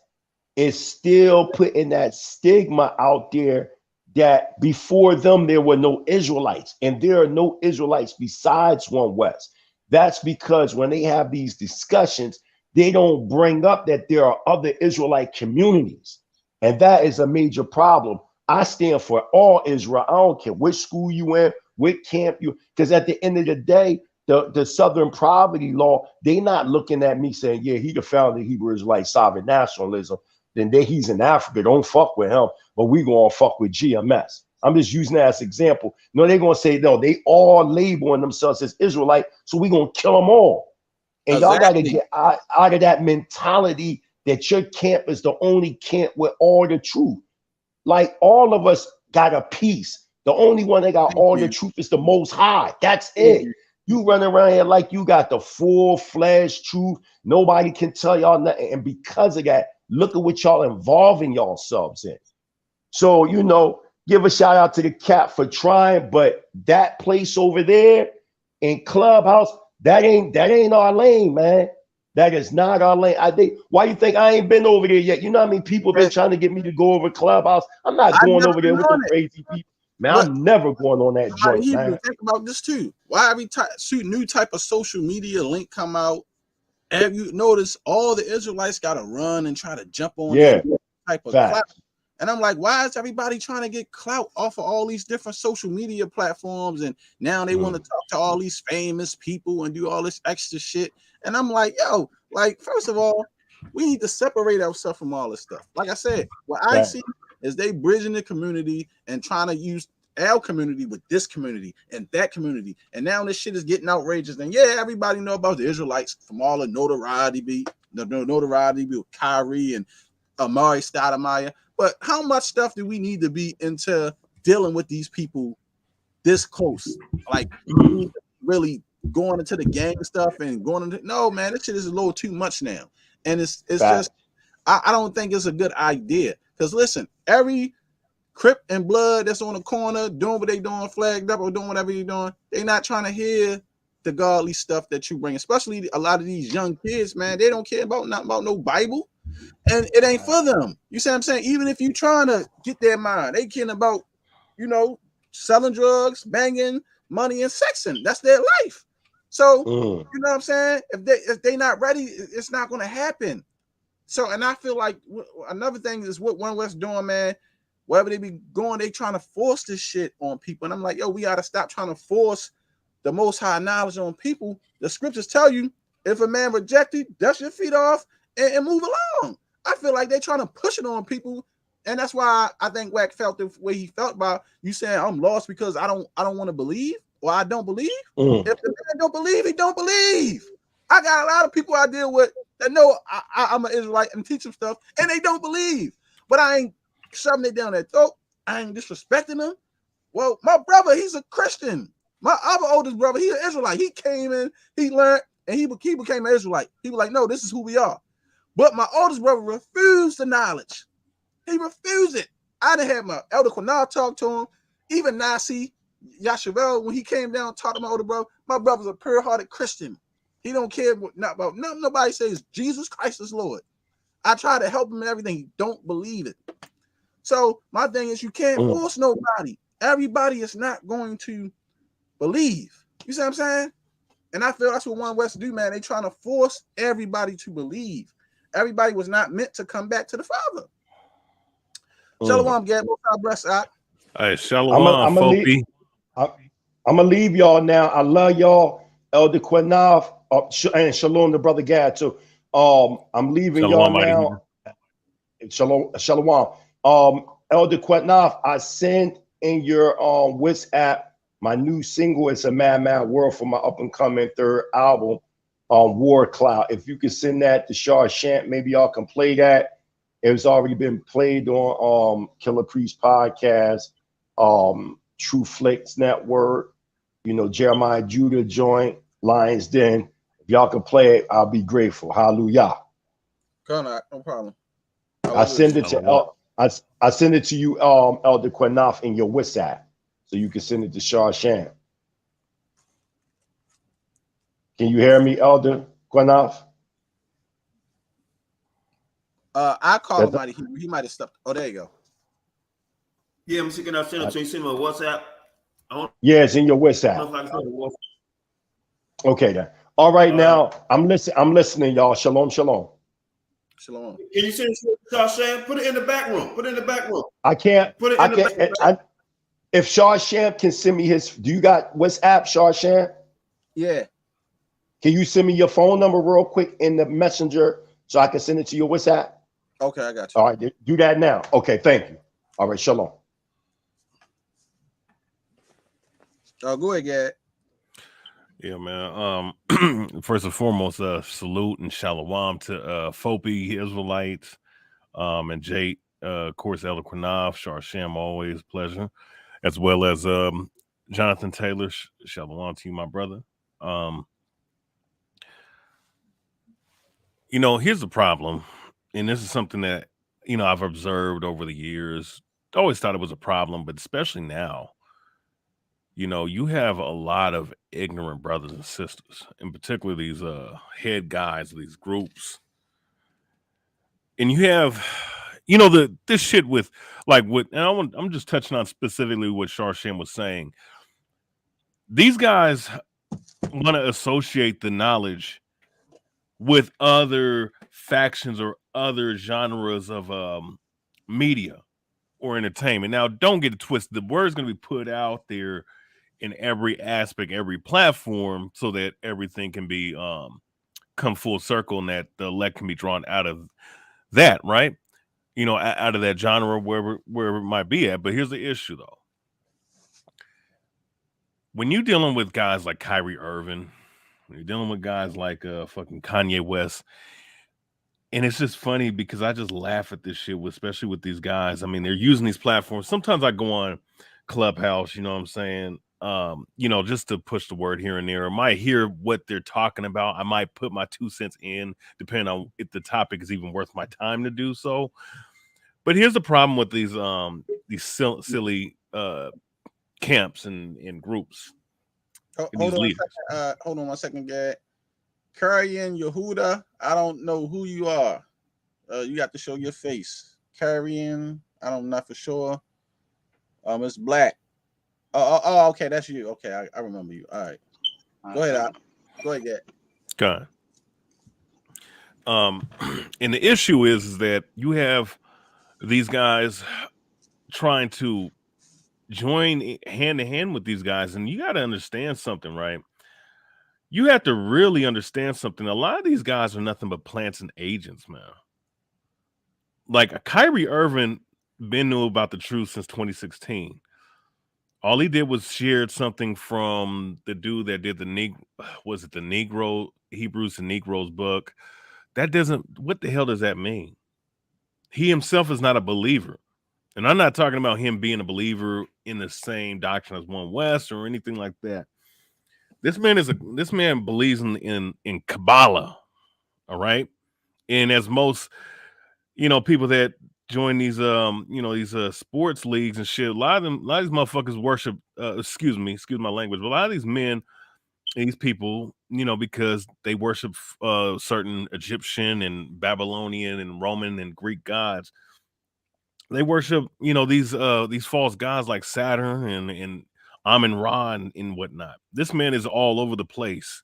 is still putting that stigma out there that before them there were no Israelites, and there are no Israelites besides One West. That's because when they have these discussions, they don't bring up that there are other Israelite communities, and that is a major problem. I stand for all Israel. I don't care which school you in, what camp you, because at the end of the day, the Southern Poverty Law, they not looking at me saying, yeah, he the founder of Hebrew Israelite sovereign nationalism. Then he's in Africa. Don't fuck with him, but we gonna fuck with GMS. I'm just using that as an example. No, they're gonna say, no, they all labeling themselves as Israelite, so we gonna kill them all. And y'all gotta get out of that mentality that your camp is the only camp with all the truth. Like, all of us got a piece. The only one that got all the truth is the Most High. That's it. You run around here like you got the full-fledged truth. Nobody can tell y'all nothing. And because of that, look at what y'all involving yourselves in. So, give a shout out to the Cap for trying, but that place over there in Clubhouse, that ain't our lane, man. That is not our lane. Why you think I ain't been over there yet? You know how many people been trying to get me to go over Clubhouse? I'm not going over there with them crazy people. Man, I'm never going on that joint, man. Think about this too. Why every new type of social media link come out, have you noticed all the Israelites got to run and try to jump on that type of clout? And I'm like, why is everybody trying to get clout off of all these different social media platforms? And now they want to talk to all these famous people and do all this extra shit. And I'm like, yo, first of all, we need to separate ourselves from all this stuff. Like I said, what I see is they bridging the community and trying to use our community with this community and that community. And now this shit is getting outrageous. And yeah, everybody know about the Israelites from all the notoriety with Kyrie and Amari Stoudemire. But how much stuff do we need to be into dealing with these people this close? Like, really going into the gang stuff and going into, no, man, this shit is a little too much now. And it's just, I don't think it's a good idea. Because listen, every Crip and Blood that's on the corner doing what they doing, flagged up or doing whatever you're doing, they not trying to hear the godly stuff that you bring. Especially a lot of these young kids, man, they don't care about nothing about no Bible, and it ain't for them. You see what I'm saying? Even if you trying to get their mind, they caring about, selling drugs, banging, money, and sexing. That's their life. So you know what I'm saying? If they not ready, it's not going to happen. So, and I feel like another thing is what One West doing, man. Wherever they be going, they trying to force this shit on people. And I'm like, yo, we got to stop trying to force the Most High knowledge on people. The scriptures tell you, if a man reject you, dust your feet off and move along. I feel like they trying to push it on people. And that's why I think Wack felt the way he felt about you saying, I'm lost because I don't want to believe, or I don't believe. If the man don't believe, he don't believe. I got a lot of people I deal with that know I'm an Israelite and teach them stuff, and they don't believe. But I ain't shoving it down their throat. I ain't disrespecting them. Well, my brother, he's a Christian. My other oldest brother, he's an Israelite. He came in, he learned, and he became an Israelite. He was like, no, this is who we are. But my oldest brother refused the knowledge. He refused it. I done had my elder Qanath talk to him. Even Nasi Yashavel, when he came down and talked to my older brother, my brother's a pure-hearted Christian. He don't care about nothing nobody says Jesus Christ is Lord. I try to help him in everything. He don't believe it. So my thing is, you can't force nobody. Everybody is not going to believe. You see what I'm saying? And I feel that's what One West do, man. They trying to force everybody to believe. Everybody was not meant to come back to the Father. Shalom, Gab. God bless. All right, shalom, FOPE. I'm gonna leave y'all now. I love y'all, Elder Qanath, and shalom to Brother Gad too. I'm leaving y'all now. Shalom. Elder Qanath, I sent in your WhatsApp my new single. It's a Mad World for my up and coming third album, War Cloud. If you could send that to Shah Shant, maybe y'all can play that. It's already been played on Killer Priest Podcast, True Flicks Network, Jeremiah Judah joint, Lions Den. If y'all can play it, I'll be grateful. Hallelujah. Qanath, no problem. I send it to you, Elder Qanath, in your WhatsApp, so you can send it to Shah Shant. Can you hear me, Elder Qanath? I call him. He might have stepped. Oh, there you go. Yeah, I'm seeing. I send it to you. Send me a WhatsApp. Yeah, it's in your WhatsApp. Okay, then. All right, now I'm listening. I'm listening, y'all. Shalom, shalom. Shalom. Can you send it to Shashan? Put it in the back room. Put it in the back room. I can't. Put it I in the can't. back. If Shashan can send me his, do you got WhatsApp, Shashan? Yeah. Can you send me your phone number real quick in the messenger so I can send it to your WhatsApp? Okay, I got you. All right, do that now. Okay, thank you. All right, shalom. Go ahead, Gad. Yeah, man. First and foremost, salute and shalom to FOPE Israelites, and Jake, of course, Elder Qanath, Sham, always pleasure, as well as Jonathan Taylor. Shalom to you, my brother. You know, here's the problem, and this is something that, you know, I've observed over the years. Always thought it was a problem, but especially now, you know, you have a lot of ignorant brothers and sisters, in particular these head guys of these groups. And you have, you know, this shit with like what, and I'm just touching on specifically what Sharshan was saying. These guys want to associate the knowledge with other factions or other genres of media or entertainment. Now, don't get it twisted. The word's going to be put out there in every aspect, every platform, so that everything can be come full circle and that the elect can be drawn out of that, right? You know, out of that genre, wherever it might be at. But here's the issue, though. When you're dealing with guys like Kyrie Irving, when you're dealing with guys like fucking Kanye West, and it's just funny because I just laugh at this shit, especially with these guys. I mean, they're using these platforms. Sometimes I go on Clubhouse, you know what I'm saying? You know, just to push the word here and there. I might hear what they're talking about. I might put my 2 cents in, depending on if the topic is even worth my time to do so. But here's the problem with these silly camps and groups. Hold on 1 second, Gad. Carrying Yehuda, I don't know who you are. You got to show your face. Carrying, I don't know for sure. It's black. Oh, okay, that's you. Okay, I remember you. All right. Go ahead, Al. Go ahead, Gad. God. And the issue is that you have these guys trying to join hand to hand with these guys, and you got to understand something, right? You have to really understand something. A lot of these guys are nothing but plants and agents, man. Like Kyrie Irving been knew about the truth since 2016. All he did was shared something from the dude that did the Negro Hebrews and Negroes book. That doesn't, what the hell does that mean? He himself is not a believer. And I'm not talking about him being a believer in the same doctrine as One West or anything like that. This man believes in Kabbalah. All right. And as most, you know, people that join these you know, these sports leagues and shit, a lot of these motherfuckers worship excuse my language, but a lot of these men, these people, you know, because they worship certain Egyptian and Babylonian and Roman and Greek gods. They worship, you know, these false gods like Saturn and Amun-Ra and whatnot. This man is all over the place.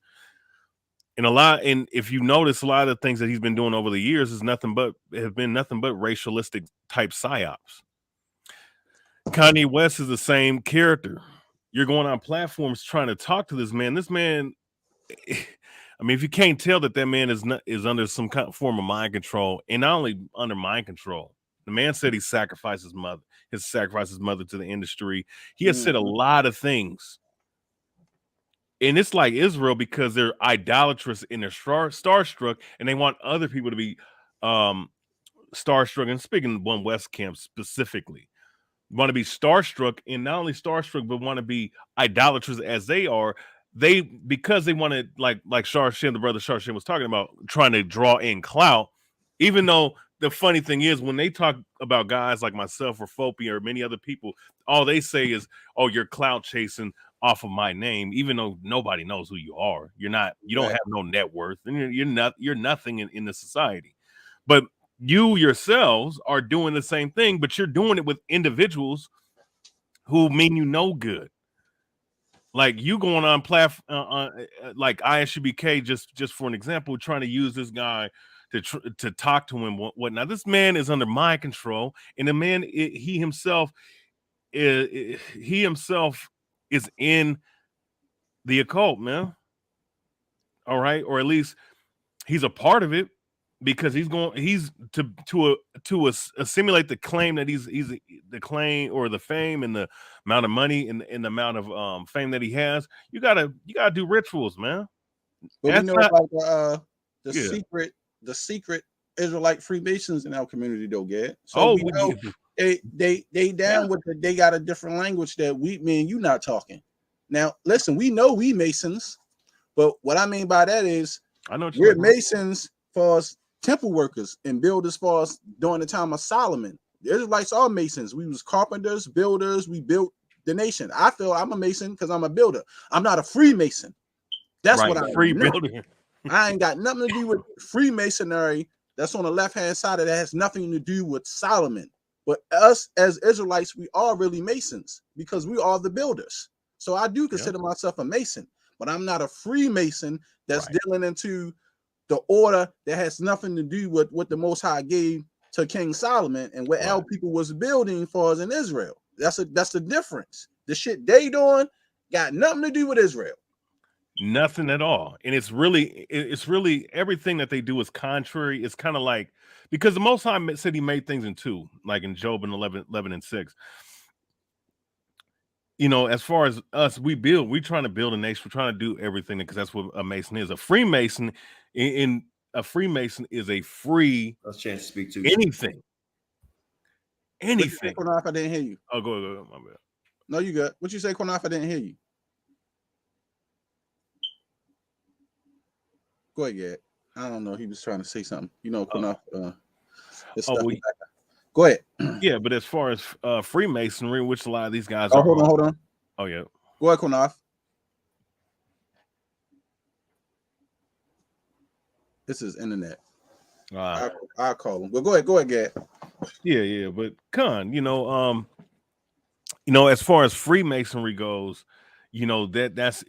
And if you notice, a lot of the things that he's been doing over the years have been nothing but racialistic type psyops. Kanye West is the same character. You're going on platforms trying to talk to this man. This man, I mean, if you can't tell that man is under some kind of form of mind control, and not only under mind control, the man said he sacrificed his mother to the industry. He has said a lot of things. And it's like Israel, because they're idolatrous and they're starstruck, and they want other people to be starstruck. And speaking of One West camp specifically, want to be starstruck, and not only starstruck, but want to be idolatrous as they are. Because they want to, like Sharshin, the brother Sharshin was talking about, trying to draw in clout. Even though the funny thing is, when they talk about guys like myself or FOPE or many other people, all they say is, "Oh, you're clout chasing. off of my name, even though nobody knows who you are. You don't have no net worth, and you're nothing in the society. But you yourselves are doing the same thing, but you're doing it with individuals who mean you no good. Like you going on like ISUBK, just for an example, trying to use this guy to talk to him. Whatnot. This man is under my control, and the man he himself is in the occult, man. All right, or at least he's a part of it, because he's to assimilate the claim that he's the claim or the fame and the amount of money and the amount of fame that he has. You gotta do rituals, man. But we know about the secret Israelite Freemasons in our community, though, Gad. So we know they down with it. They got a different language that me and you not talking. Now, listen, we know we Masons, but what I mean by that is we're Masons for us temple workers and builders for us during the time of Solomon. The Israelites are Masons. We was carpenters, builders. We built the nation. I feel I'm a Mason because I'm a builder. I'm not a Freemason. That's what I'm free builder. I ain't got nothing to do with Freemasonry. That's on the left-hand side. That has nothing to do with Solomon. But us as Israelites, we are really Masons because we are the builders. So I do consider myself a Mason, but I'm not a Freemason that's dealing into the order that has nothing to do with what the Most High gave to King Solomon and what our people was building for us in Israel. That's the difference. The shit they doing got nothing to do with Israel. Nothing at all. And it's really everything that they do is contrary. It's kind of like, because the Most High said he made things in two, like in Job in 11 and 6. You know, as far as us, we're trying to build a nation. We're trying to do everything, because that's what a Mason is. A Freemason a Freemason is a free chance to speak to anything. Anything. Qanath, I didn't hear you. Oh, go. My bad. No, you good. What you say, Qanath? I didn't hear you. Go ahead, Gad. I don't know. He was trying to say something. You know, Qanath. Go ahead. Yeah, but as far as Freemasonry, which a lot of these guys hold on. Oh, yeah. Go ahead, Qanath. This is internet. I'll call him. Well, go ahead, Gad. Yeah. But Con, as far as Freemasonry goes, that's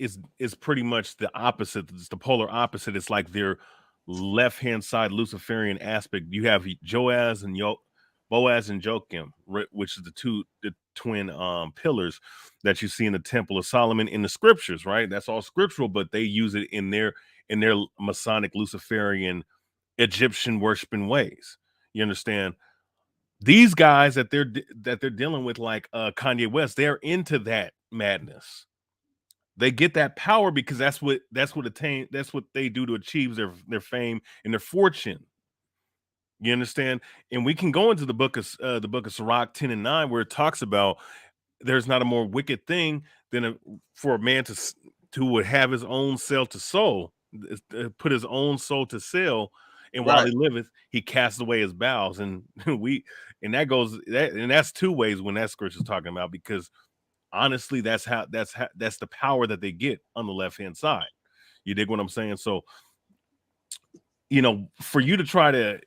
pretty much the opposite. It's the polar opposite. It's like their left-hand side Luciferian aspect. You have Boaz and Joachim, which is the twin pillars that you see in the Temple of Solomon in the scriptures, right? That's all scriptural, but they use it in their Masonic Luciferian Egyptian worshiping ways. You understand? These guys that they're dealing with, like Kanye West, they're into that madness. They get that power because that's what they do to achieve their fame and their fortune. You understand? And we can go into the book of Sirach 10 and 9, where it talks about there's not a more wicked thing than for a man to have his own soul to soul, put his own soul to sell, and while he liveth, he casts away his bowels. And that's two ways when that scripture is talking about, because honestly, that's the power that they get on the left-hand side. You dig what I'm saying? So, for you to try to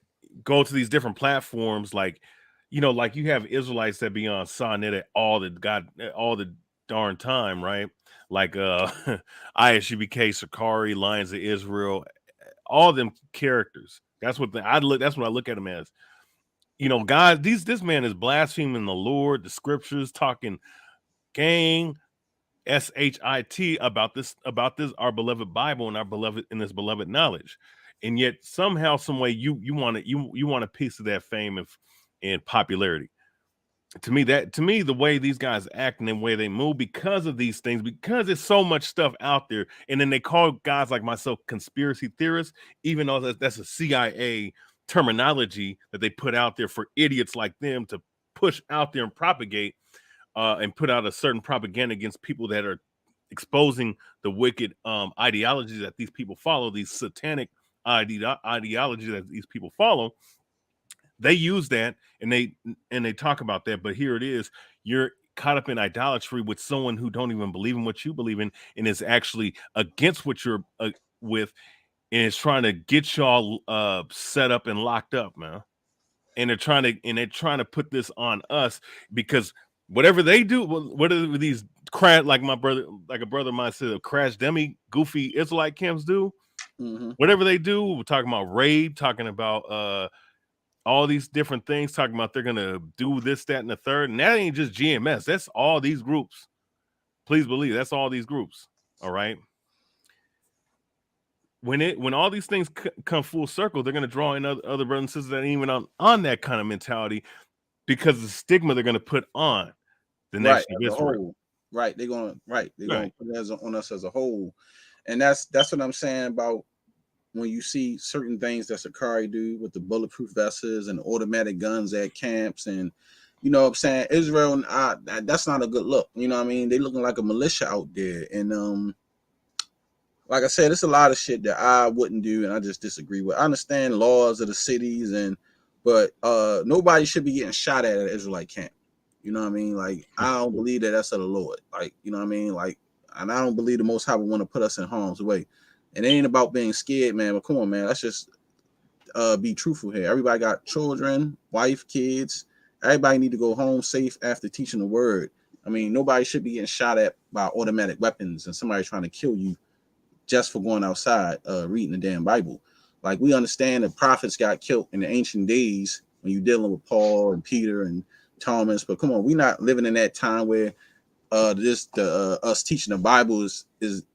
go to these different platforms, like you have Israelites that be on Sonnet all the darn time, right? Like ISUBK, Sakari, Lions of Israel, all them characters. That's what I look at them as. Guys, this man is blaspheming the Lord, the scriptures, talking gang shit about this our beloved Bible and this beloved knowledge. And yet somehow, some way, you want a piece of that fame and popularity. To me, the way these guys act and the way they move, because of these things, because there's so much stuff out there, and then they call guys like myself conspiracy theorists, even though that's a CIA terminology that they put out there for idiots like them to push out there and propagate and put out a certain propaganda against people that are exposing the wicked ideologies that these people follow, these satanic ideology that these people follow. They use that and they talk about that, but here it is. You're caught up in idolatry with someone who don't even believe in what you believe in and is actually against what you're with, and is trying to get y'all set up and locked up, man. And they're trying to put this on us because whatever they do, whatever these like a brother of mine said, crash dummy goofy Israelite camps do, whatever they do, we're talking about raid, talking about all these different things, talking about they're gonna do this, that, and the third, and that ain't just GMS. That's all these groups. Please believe that's all these groups. All right. When all these things come full circle, they're gonna draw in other brothers and sisters that ain't even on that kind of mentality, because of the stigma they're gonna put on the nation of Israel. Right, they're gonna put it on us as a whole, and that's what I'm saying about when you see certain things that Sakari do with the bulletproof vests and automatic guns at camps, and you know what I'm saying, Israel, and that's not a good look. You know what I mean? They looking like a militia out there, and like I said, it's a lot of shit that I wouldn't do, and I just disagree with. I understand laws of the cities, but nobody should be getting shot at an Israelite camp. You know what I mean? Like, I don't believe that that's of the Lord. Like, you know what I mean? Like, and I don't believe the Most High would want to put us in harm's way. And it ain't about being scared, man. But come on, man. Let's just be truthful here. Everybody got children, wife, kids. Everybody need to go home safe after teaching the word. I mean, nobody should be getting shot at by automatic weapons and somebody trying to kill you just for going outside, reading the damn Bible. Like, we understand that prophets got killed in the ancient days when you're dealing with Paul and Peter and Thomas, but come on, we're not living in that time where us teaching the Bible is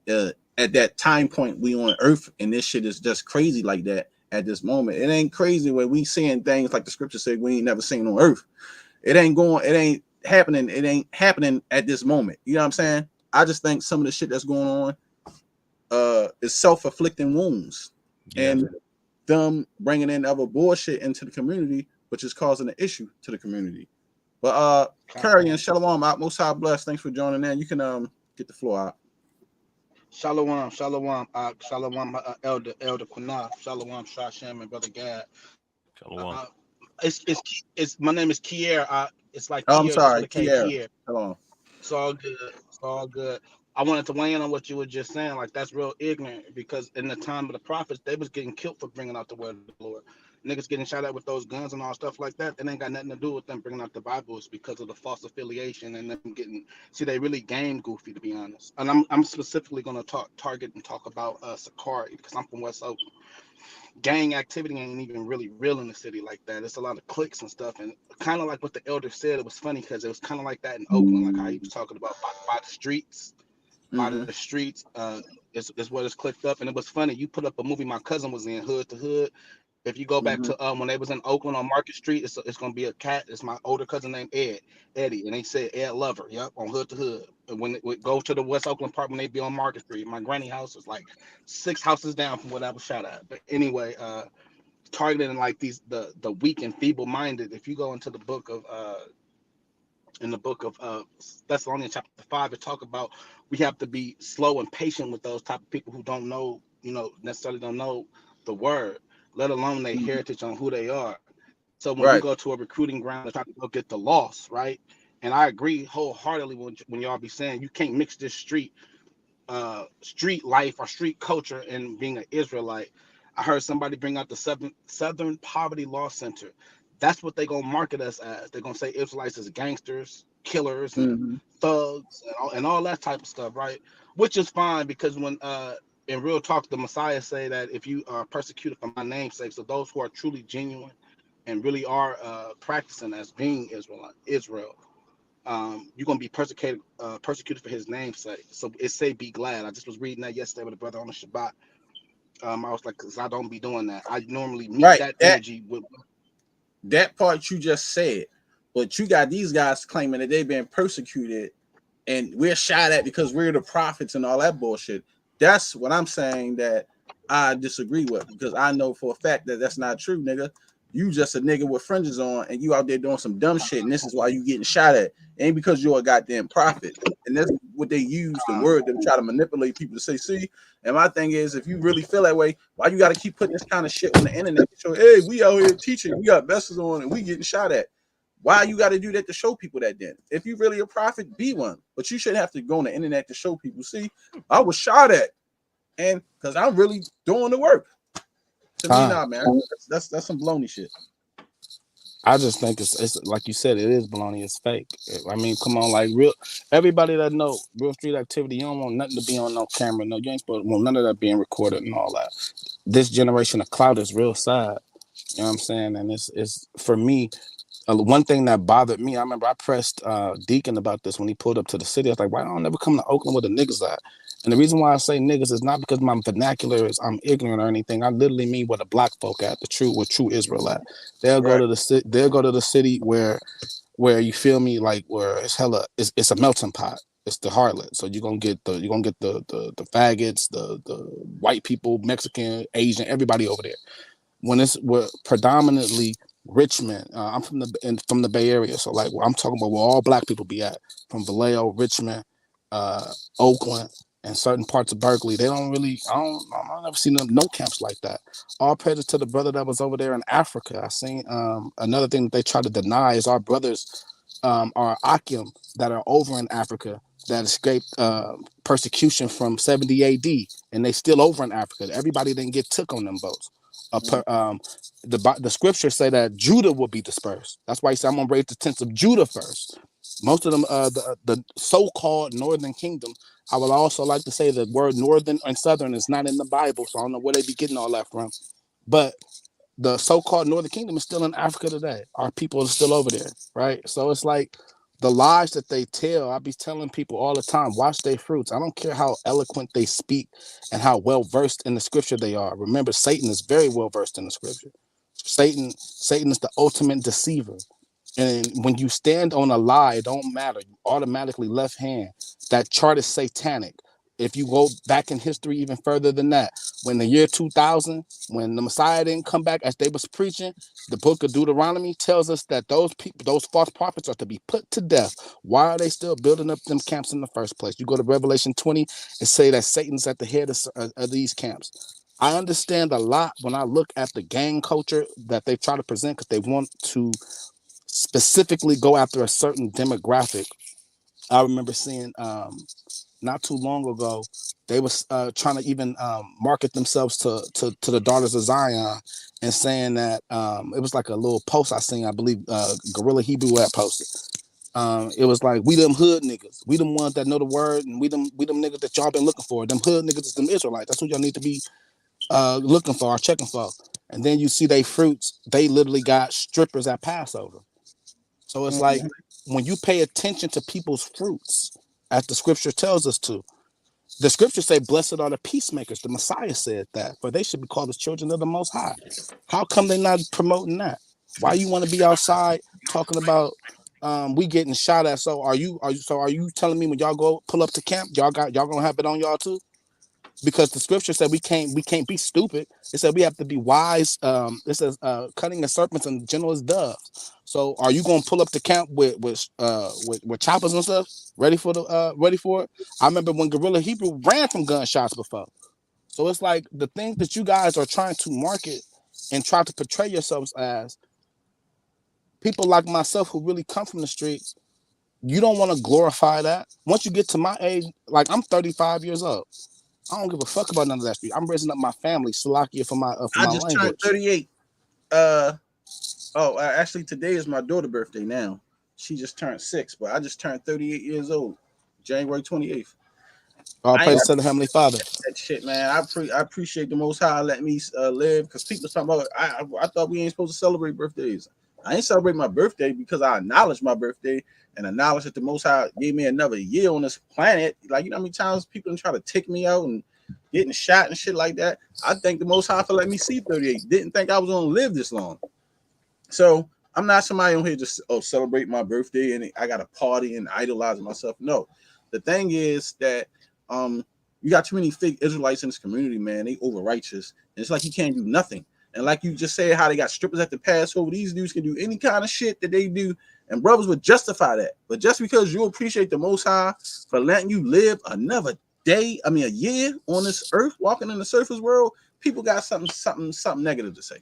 at that time point we on earth, and this shit is just crazy like that at this moment. It ain't crazy where we seeing things like the scripture said we ain't never seen on earth. It ain't happening at this moment. You know what I'm saying? I just think some of the shit that's going on is self-afflicting wounds, and them bringing in other bullshit into the community, which is causing an issue to the community. But Curry and Shalom out, Most High bless. Thanks for joining in. You can get the floor out. Shalom, Elder Qanath, Shalom, Shashem, and Brother Gad. Shalom. It's my name is Kier. It's like I'm sorry, Kier. Hello. It's all good. It's all good. I wanted to weigh in on what you were just saying. Like, that's real ignorant, because in the time of the prophets, they was getting killed for bringing out the word of the Lord. Niggas getting shot at with those guns and all stuff like that. It ain't got nothing to do with them bringing out the Bible. It's because of the false affiliation and them getting. See, they really game goofy, to be honest. And I'm specifically going to target and talk about Sakari, because I'm from West Oakland. Gang activity ain't even really real in the city like that. It's a lot of cliques and stuff, and kind of like what the elder said. It was funny because it was kind of like that in Oakland, like how he was talking about by the streets. By the streets, is what is clicked up. And it was funny. You put up a movie my cousin was in, Hood to Hood. If you go back to when they was in Oakland on Market Street, it's gonna be a cat. It's my older cousin named Eddie, and they said Ed Lover. Yep, on Hood to Hood. And when we go to the West Oakland Park, when they be on Market Street, my granny house was like 6 houses down from what I was shot at. But anyway, targeting like the weak and feeble-minded. If you go into the book of Thessalonians chapter 5, it talk about we have to be slow and patient with those type of people who don't know, necessarily don't know the word, let alone their heritage on who they are. So when you go to a recruiting ground and try to go get the lost, right? And I agree wholeheartedly when y'all be saying you can't mix this street life or street culture and being an Israelite. I heard somebody bring out the Southern Poverty Law Center. That's what they're going to market us as. They're going to say Israelites as gangsters, killers, and thugs, and all that type of stuff, right? Which is fine, because when in real talk, the Messiah say that if you are persecuted for my name's sake, so those who are truly genuine and really are practicing as being Israel, you're going to be persecuted for his name's sake. So it say be glad. I just was reading that yesterday with a brother on the Shabbat. I was like, because I don't be doing that. I normally meet that energy with that part you just said, but you got these guys claiming that they've been persecuted and we're shot at because we're the prophets and all that bullshit. That's what I'm saying that I disagree with, because I know for a fact that that's not true, nigga. You just a nigga with fringes on and you out there doing some dumb shit, and this is why you getting shot at. It ain't because you're a goddamn prophet. And that's what they use, the word, to try to manipulate people to say, see. And my thing is, if you really feel that way, why you got to keep putting this kind of shit on the internet? So, hey, we out here teaching, we got vessels on, and we getting shot at. Why you got to do that to show people that then? If you really a prophet, be one. But you shouldn't have to go on the internet to show people. See, I was shot at, and because I'm really doing the work. To me, nah, man, that's some baloney shit. I just think it's like you said, it is baloney. It's fake. I mean, come on, like real. Everybody that know real street activity, you don't want nothing to be on no camera. No, you ain't supposed to want none of that being recorded and all that. This generation of clout is real sad. You know what I'm saying? And it's for me. One thing that bothered me, I remember I pressed Deacon about this when he pulled up to the city. I was like, why don't I never come to Oakland where the niggas at? And the reason why I say niggas is not because my vernacular is I'm ignorant or anything. I literally mean where the black folk at, where true Israel at. They'll go to the city where you feel me, like where it's it's a melting pot. It's the harlot. So you're gonna get the faggots, the white people, Mexican, Asian, everybody over there. We're predominantly Richmond. I'm from the Bay Area, so like I'm talking about where all black people be at, from Vallejo, Richmond, Oakland, and certain parts of Berkeley. They don't really. I've never seen them no camps like that. All praise to the brother that was over there in Africa. I seen another thing that they try to deny is our brothers are Akim that are over in Africa that escaped persecution from 70 AD, and they still over in Africa. Everybody didn't get took on them boats. The scriptures say that Judah will be dispersed. That's why he said, I'm gonna raise the tents of Judah first. Most of them, the so-called northern kingdom. I would also like to say the word northern and southern is not in the Bible, so I don't know where they be getting all that from. But the so-called northern kingdom is still in Africa today. Our people are still over there, right? So it's like the lies that they tell. I be telling people all the time, watch their fruits. I don't care how eloquent they speak and how well versed in the scripture they are. Remember, Satan is very well versed in the scripture. Satan is the ultimate deceiver. And when you stand on a lie, it don't matter. You automatically left hand. That chart is satanic. If you go back in history even further than that, when the year 2000, when the Messiah didn't come back as they was preaching, the book of Deuteronomy tells us that those people, those false prophets are to be put to death. Why are they still building up them camps in the first place? You go to Revelation 20 and say that Satan's at the head of these camps. I understand a lot when I look at the gang culture that they try to present because they want to specifically go after a certain demographic. I remember seeing not too long ago, they was trying to even market themselves to the daughters of Zion and saying that it was like a little post I seen, I believe Gorilla Hebrew had posted. It was like, we them hood niggas. We them ones that know the word, and we them niggas that y'all been looking for. Them hood niggas is them Israelites. That's who y'all need to be looking for or checking for. And then you see they fruits, they literally got strippers at Passover. So it's like when you pay attention to people's fruits, as the scripture tells us to, the scriptures say, blessed are the peacemakers. The Messiah said that, for they should be called the children of the Most High. How come they're not promoting that? Why you want to be outside talking about we getting shot at? So are you telling me when y'all go pull up to camp, y'all gonna have it on y'all too? Because the scripture said we can't be stupid. It said we have to be wise. It says cutting the serpents and gentle as doves. So are you gonna pull up the camp with choppers and stuff, ready for it? I remember when Gorilla Hebrew ran from gunshots before. So it's like the things that you guys are trying to market and try to portray yourselves as, people like myself who really come from the streets, you don't want to glorify that. Once you get to my age, like I'm 35 years old. I don't give a fuck about none of that street. I'm raising up my family, Salakia, for my I just turned 38. Actually, today is my daughter's birthday now. She just turned 6, but I just turned 38 years old, January 28th. All praise to the Heavenly Father. That shit, man. I appreciate the Most High letting me live, because people talking about, I thought we ain't supposed to celebrate birthdays. I ain't celebrate my birthday because I acknowledge my birthday and acknowledge that the Most High gave me another year on this planet. Like, you know how many times people try to take me out and getting shot and shit like that? I thank the Most High for letting me see 38. Didn't think I was going to live this long. So I'm not somebody on here just celebrate my birthday and I got to party and idolize myself. No, the thing is that you got too many fake Israelites in this community, man. They over righteous. And it's like you can't do nothing. And like you just said, how they got strippers at the Passover, these dudes can do any kind of shit that they do, and brothers would justify that. But just because you appreciate the Most High for letting you live another day, a year on this earth, walking in the surface world, people got something negative to say.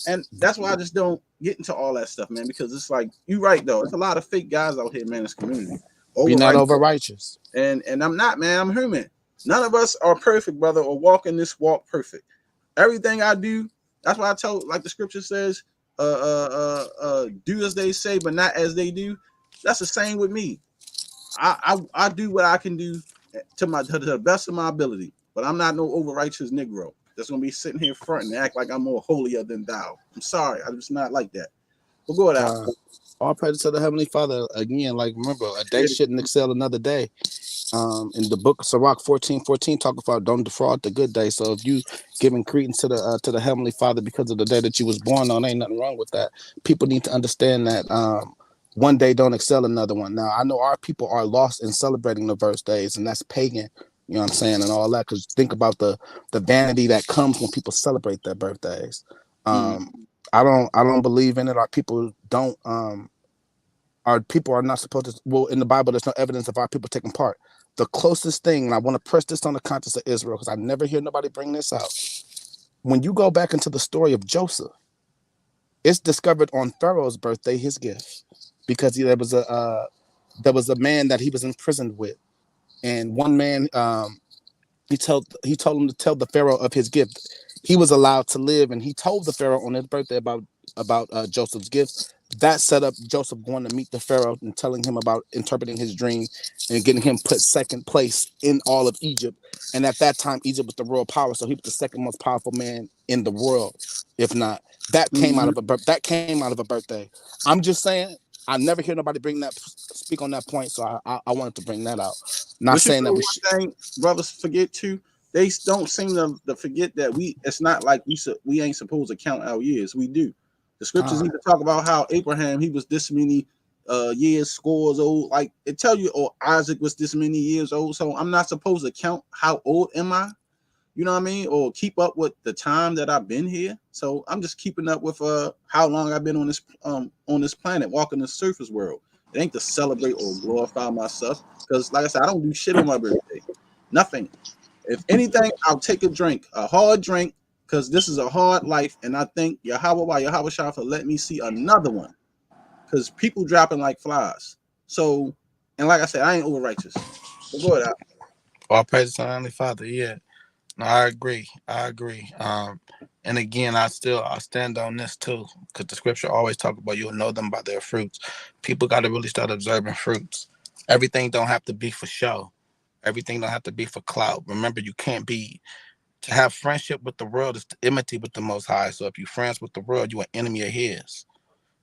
And that's why I just don't get into all that stuff, man, because it's like, you're right, though. It's a lot of fake guys out here, man, in this community. Be not over righteous. And I'm not, man. I'm human. None of us are perfect, brother, or walking this walk perfect. Everything I do, that's why I tell, like the scripture says, do as they say, but not as they do. That's the same with me. I do what I can do to the best of my ability, but I'm not no over righteous Negro that's gonna be sitting here fronting and act like I'm more holier than thou. I'm sorry, I'm just not like that. But go ahead. All praise to the Heavenly Father. Again, like remember, a day shouldn't excel another day. In the book of Sirach 14:14 talk about don't defraud the good day. So if you giving credence to the Heavenly Father because of the day that you was born on, ain't nothing wrong with that. People need to understand that one day don't excel another one. Now I know our people are lost in celebrating the birthdays, and that's pagan. You know what I'm saying, and all that. Because think about the vanity that comes when people celebrate their birthdays. I don't believe in it. Our people don't. Our people are not supposed to. Well, in the Bible, there's no evidence of our people taking part. The closest thing, and I want to press this on the conscience of Israel because I never hear nobody bring this out. When you go back into the story of Joseph, it's discovered on Pharaoh's birthday his gift because there was a man that he was imprisoned with, and one man he told him to tell the Pharaoh of his gift. He was allowed to live, and he told the Pharaoh on his birthday about Joseph's gift. That set up Joseph going to meet the Pharaoh and telling him about interpreting his dream and getting him put second place in all of Egypt. And at that time, Egypt was the royal power, so he was the second most powerful man in the world, if not. That came out of a birthday. I'm just saying, I never hear nobody speak on that point, so I wanted to bring that out. Not saying that we brothers forget too. They don't seem to forget that it's not like we ain't supposed to count our years. We do. The scriptures even talk about how Abraham, he was this many years, scores old. Like it tell you, or Isaac was this many years old. So I'm not supposed to count how old am I? You know what I mean? Or keep up with the time that I've been here. So I'm just keeping up with how long I've been on this planet, walking the surface world. It ain't to celebrate or glorify myself. Because like I said, I don't do shit on my birthday. Nothing. If anything, I'll take a hard drink, because this is a hard life, and I thank Yahawashi for letting me see another one. Because people dropping like flies. So, and like I said, I ain't over righteous. But go ahead. All praise to the Heavenly Father. Yeah, no, I agree. And again, I stand on this too, because the scripture always talk about you'll know them by their fruits. People got to really start observing fruits. Everything don't have to be for show. Everything don't have to be for clout. Remember, you can't be. To have friendship with the world is to enmity with the Most High. So if you're friends with the world, you're an enemy of His.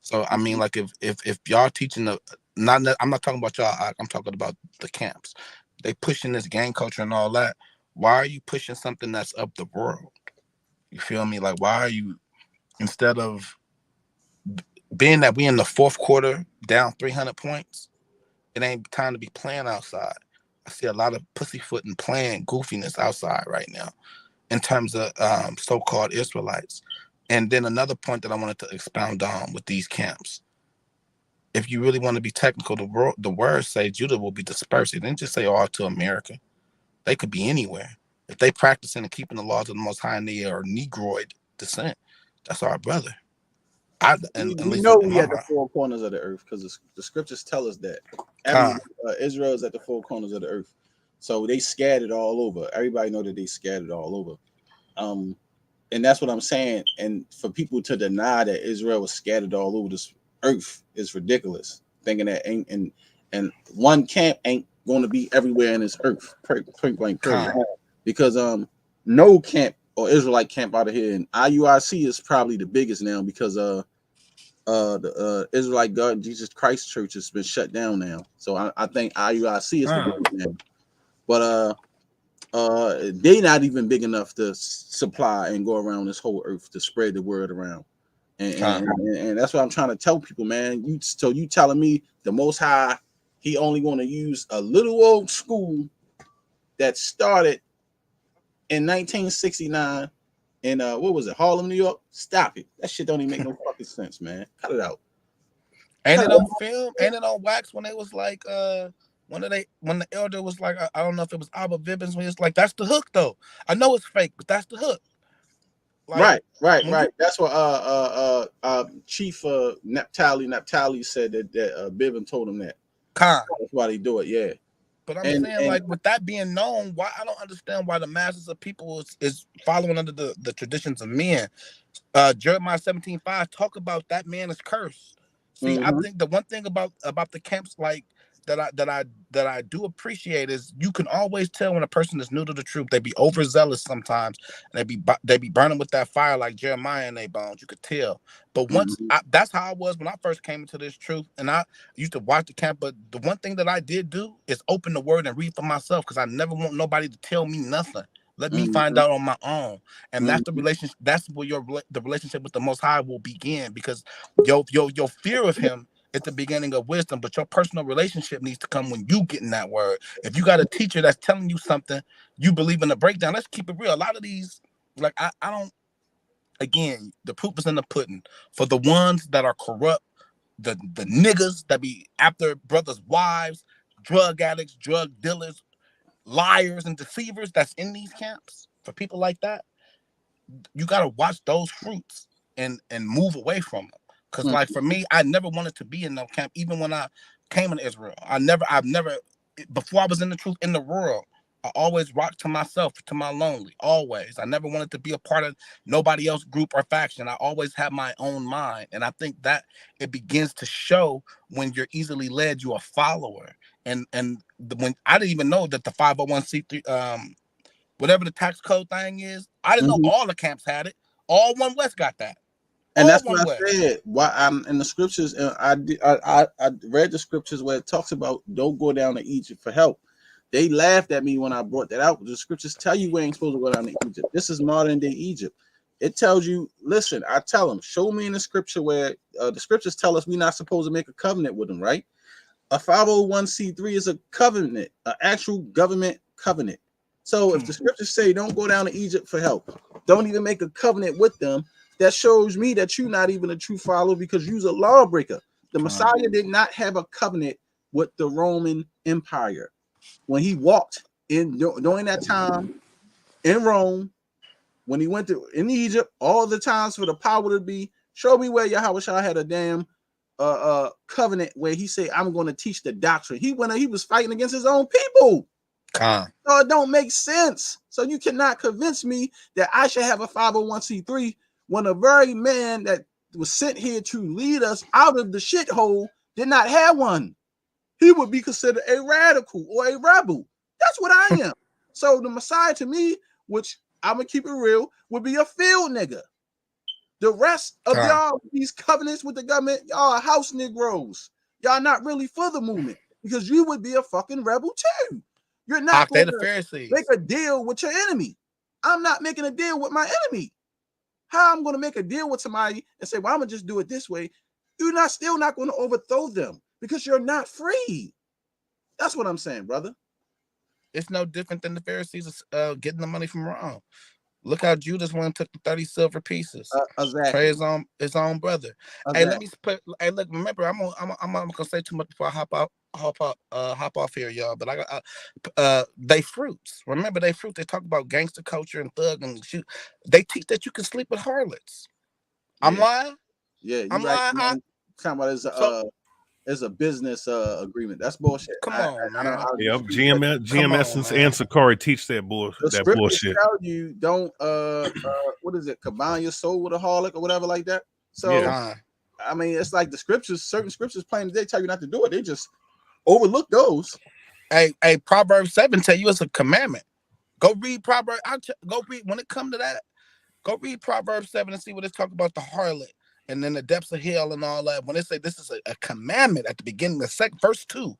So I mean, like if y'all teaching I'm not talking about y'all. I'm talking about the camps. They pushing this gang culture and all that. Why are you pushing something that's of the world? You feel me? Like why are you, instead of being that we in the fourth quarter down 300 points, it ain't time to be playing outside. I see a lot of pussyfooting playing goofiness outside right now, in terms of so-called Israelites. And then another point that I wanted to expound on with these camps. If you really want to be technical, the words say Judah will be dispersed. It didn't just say all to America. They could be anywhere. If they practicing and keeping the laws of the Most High and they are Negroid descent, that's our brother. We know we at the four corners of the earth, because the scriptures tell us that Israel is at the four corners of the earth. So they scattered all over. Everybody know that they scattered all over. And that's what I'm saying. And for people to deny that Israel was scattered all over this earth is ridiculous. Thinking that and one camp ain't going to be everywhere in this earth. Point blank period. Because no camp or Israelite camp out of here, and IUIC is probably the biggest now, because the Israelite God Jesus Christ Church has been shut down now. So I think IUIC is the biggest now. But they not even big enough to supply and go around this whole earth to spread the word around. And that's what I'm trying to tell people, man. You telling me the Most High, He only going to use a little old school that started in 1969 in what was it, Harlem, New York? Stop it. That shit don't even make no fucking sense, man. Cut it out. Ain't it on film? Ain't it on wax when they was like when the elder was like, I don't know if it was Abba Vibbins, when it's like, that's the hook though. I know it's fake, but that's the hook. Like, right. That's what Chief Naphtali said that Bivin told him that. That's why they do it, yeah. But I'm saying, like, with that being known, why I don't understand why the masses of people is following under the traditions of men. Jeremiah 17:5 talk about that man is cursed. See, I think the one thing about the camps like that I do appreciate is you can always tell when a person is new to the truth. They be overzealous sometimes, and they be burning with that fire like Jeremiah in their bones. You could tell. But once that's how I was when I first came into this truth, and I used to watch the camp. But the one thing that I did do is open the word and read for myself, because I never want nobody to tell me nothing. Let me find out on my own, and that's the relationship. That's where the relationship with the Most High will begin, because your fear of Him is the beginning of wisdom. But your personal relationship needs to come when you get in that word. If you got a teacher that's telling you something, you believe in the breakdown. Let's keep it real. A lot of these, like I don't. Again, the proof is in the pudding. For the ones that are corrupt, the niggas that be after brothers' wives, drug addicts, drug dealers, liars and deceivers that's in these camps, for people like that, you got to watch those fruits and move away from them. Because like for me, I never wanted to be in no camp. Even when I came into Israel, I've never, before I was in the truth in the world, I always rocked to myself, to my lonely, always. I never wanted to be a part of nobody else's group or faction. I always had my own mind. And I think that it begins to show when you're easily led, you're a follower. And when I didn't even know that the 501c3, whatever the tax code thing is, I didn't know all the camps had it. All One West got that. And that's what I said. Why I'm in the scriptures, and I read the scriptures where it talks about don't go down to Egypt for help. They laughed at me when I brought that out. The scriptures tell you we ain't supposed to go down to Egypt. This is modern day Egypt. It tells you, listen, I tell them, show me in the scripture where the scriptures tell us we're not supposed to make a covenant with them, right? A 501c3 is a covenant, an actual government covenant. So if the scriptures say don't go down to Egypt for help, don't even make a covenant with them, that shows me that you're not even a true follower, because you're a lawbreaker. The Messiah did not have a covenant with the Roman Empire. When he walked in during that time in Rome, when he went to in Egypt, all the times for the power to be, show me where Yahawashi had a damn covenant where he said, I'm going to teach the doctrine. He was fighting against his own people. So it don't make sense. So you cannot convince me that I should have a 501c3 when the very man that was sent here to lead us out of the shithole did not have one. He would be considered a radical or a rebel. That's what I am. So the Messiah to me, which I'm gonna keep it real, would be a field nigga. The rest of y'all, these covenants with the government, y'all are house Negroes. Y'all not really for the movement, because you would be a fucking rebel too. You're not going to make a deal with your enemy. I'm not making a deal with my enemy. How I'm going to make a deal with somebody and say, well, I'm going to just do it this way. You're still not going to overthrow them, because you're not free. That's what I'm saying, brother. It's no different than the Pharisees getting the money from Rome. Look how Judas went and took the 30 silver pieces. Exactly. Pray his own brother. Exactly. Hey, let me put. Hey, look. Remember, I'm not gonna say too much before I hop off here, y'all. But I got they fruits. Remember, they fruit. They talk about gangster culture and thug and shoot. They teach that you can sleep with harlots. Yeah. I'm lying. Yeah, I'm right. Lying. Talking about it's a business agreement. That's bullshit. Come on, man. Yep, GMS and Sakari teach that bullshit. The bullshit. Tell you don't what is it? Combine your soul with a harlot or whatever like that. So yeah. I mean, it's like the scriptures. Certain scriptures plain they tell you not to do it. They just overlook those. Hey, Proverbs 7 tell you it's a commandment. Go read Proverbs. Go read when it comes to that. Go read Proverbs 7 and see what it's talking about the harlot. And then the depths of hell and all that. When they say this is a commandment at the beginning, the verse 2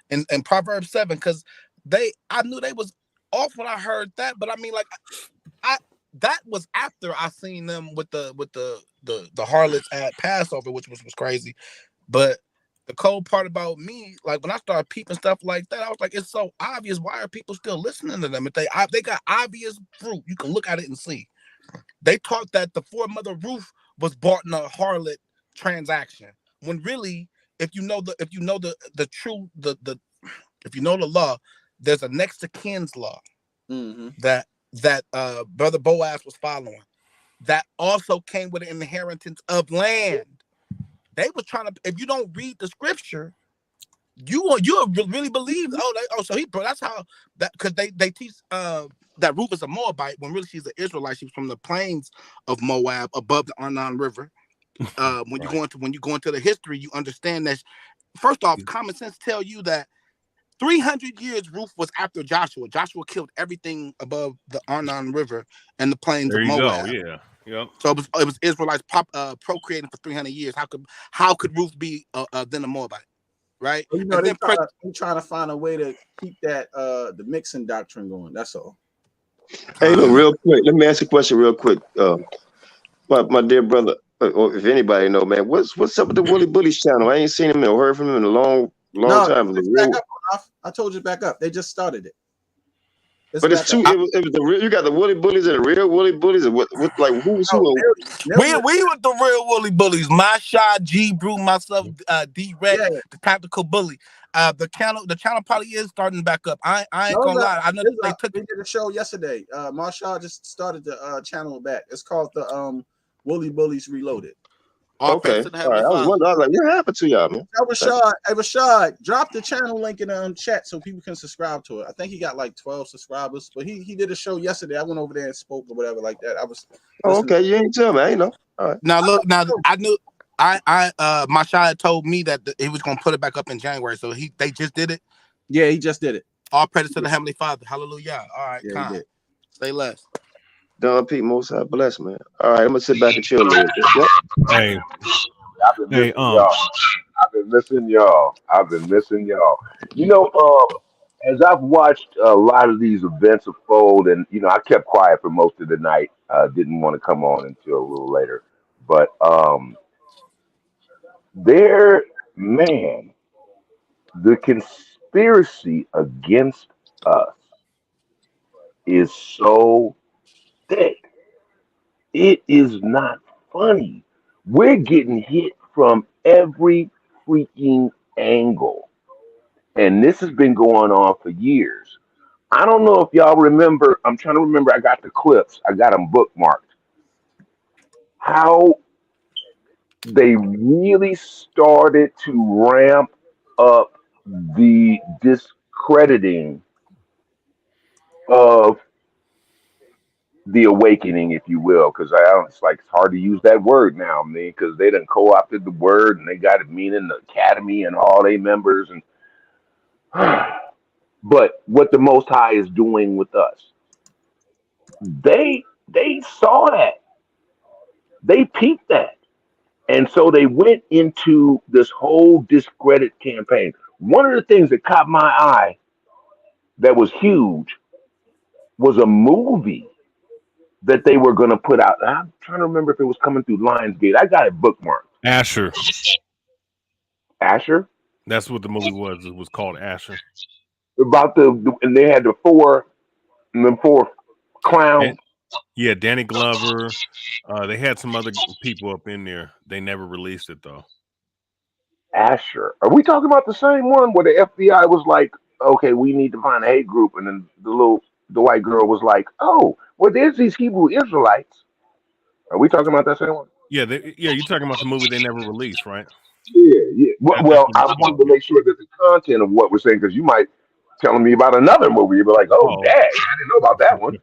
in Proverbs 7, because I knew they was off when I heard that, but I mean, like, that was after I seen them with the harlots at Passover, which was crazy. But the cold part about me, like when I started peeping stuff like that, I was like, it's so obvious. Why are people still listening to them? If they got obvious fruit, you can look at it and see. They taught that the four-mother Ruth was bought in a harlot transaction, when really, if you know the law, there's a next to kin's law that Brother Boaz was following. that also came with an inheritance of land. They were trying to. If you don't read the scripture, you really believe. So he, bro. That's how that because they teach that Ruth is a Moabite when really she's an Israelite. She's from the plains of Moab, above the Arnon River. When you go into the history, you understand that. First off, common sense tell you that 300 years Ruth was after Joshua. Joshua killed everything above the Arnon River and the plains There of you Moab. go. Yeah. Yep. So it was Israelites procreating for 300 years. How could Ruth be then a Moabite, right? Well, you know, they're trying to find a way to keep that the mixing doctrine going. That's all. Hey, look, real quick. Let me ask you a question real quick. My dear brother, or if anybody know, man, what's up with the Wooly Bullies channel? I ain't seen him or heard from him in a long time. Back up, I told you back up. They just started it. But it's two. It was the real. You got the Woolly Bullies and the real Woolly Bullies. And what like who's who? We with the real Woolly Bullies. Masha, G Brew, myself, D Red, the tactical bully. The channel probably is starting back up. I ain't gonna lie. I know they did a show yesterday. Marshall just started the channel back. It's called the Woolly Bullies Reloaded. Okay. All right. I was like, what happened to y'all, man? Rashad, drop the channel link in the chat so people can subscribe to it. I think he got like 12 subscribers, but he did a show yesterday. I went over there and spoke or whatever like that. I was. Okay, you ain't tell me. I ain't know. All right. Now look, I knew. Mashayach told me that he was gonna put it back up in January, so they just did it. Yeah, he just did it. All praise to the Heavenly Father. Hallelujah. All right, yeah, stay less. Don Pete, most high bless, man. All right, I'm gonna sit back and chill a little bit. Yep. Hey, I've been missing y'all. I've been missing y'all. You know, as I've watched a lot of these events unfold, and you know, I kept quiet for most of the night. Didn't want to come on until a little later, but the conspiracy against us is so thick. It is not funny. We're getting hit from every freaking angle. And this has been going on for years. I don't know if y'all remember. I'm trying to remember. I got the clips. I got them bookmarked. How they really started to ramp up the discrediting of the awakening, if you will, because it's like it's hard to use that word now, man, because they done co-opted the word and they got it meaning the academy and all they members and but what the Most High is doing with us, they saw that, they peeped that, and so they went into this whole discredit campaign. One of the things that caught my eye that was huge was a movie that they were going to put out. I'm trying to remember if it was coming through Lionsgate. I got it bookmarked. Asher. That's what the movie was. It was called Asher. About and they had the four clowns. Yeah, Danny Glover. They had some other people up in there. They never released it though. Asher. Are we talking about the same one where the FBI was like, okay, we need to find a hate group, and then the white girl was like, oh, well, there's these Hebrew Israelites. Are we talking about that same one? Yeah, you're talking about the movie they never released, right? Yeah. Well, I wanted to make sure that the content of what we're saying, because you might telling me about another movie, you'd be like, oh, dang, I didn't know about that one.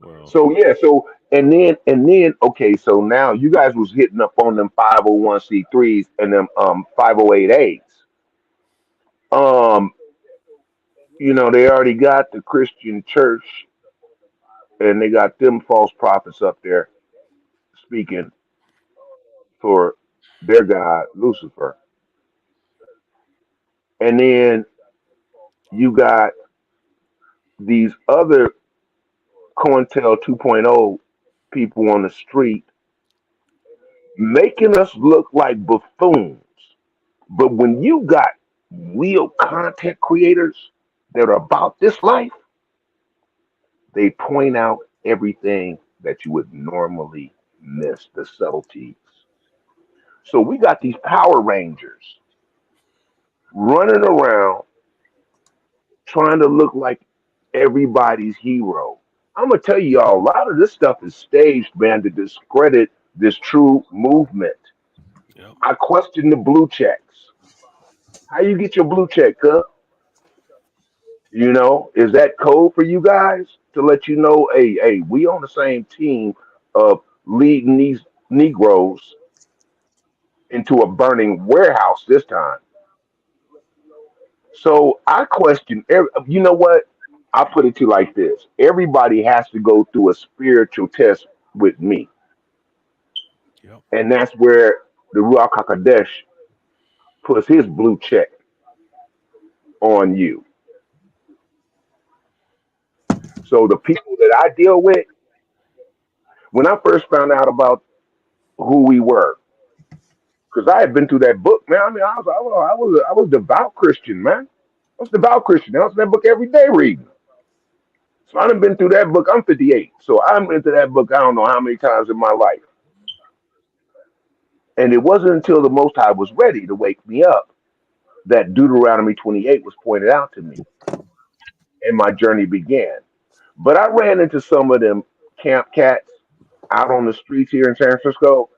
Well. So and then okay, so now you guys was hitting up on them 501c3s and them 508as. You know, they already got the Christian church and they got them false prophets up there speaking for their God, Lucifer. And then you got these other COINTEL 2.0 people on the street making us look like buffoons. But when you got real content creators that are about this life, they point out everything that you would normally miss, the subtleties. So we got these Power Rangers running around trying to look like everybody's hero. I'm gonna tell you all, a lot of this stuff is staged, man, to discredit this true movement. Yep. I question the blue checks. How you get your blue check, huh? You know, is that code for you guys to let you know, hey, we on the same team of leading these Negroes into a burning warehouse this time? So I question, you know what? I put it to you like this. Everybody has to go through a spiritual test with me. Yep. And that's where the Ruach HaKodesh puts his blue check on you. So the people that I deal with, when I first found out about who we were, because I had been through that book, man. I mean, I was devout Christian, man. I was devout Christian. I was in that book every day reading. So I done been through that book. I'm 58. So I'm into that book I don't know how many times in my life. And it wasn't until the Most High was ready to wake me up that Deuteronomy 28 was pointed out to me and my journey began. But I ran into some of them camp cats out on the streets here in San Francisco,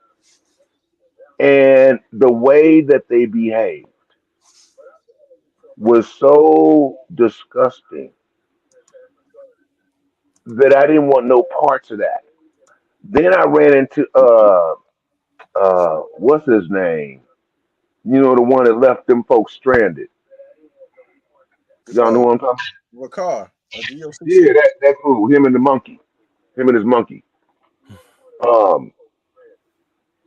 and the way that they behaved was so disgusting that I didn't want no parts of that. Then I ran into what's his name? You know, the one that left them folks stranded. Y'all know what I'm talking What car? A about? GOCC? Yeah, that fool, him and the monkey. Him and his monkey. Um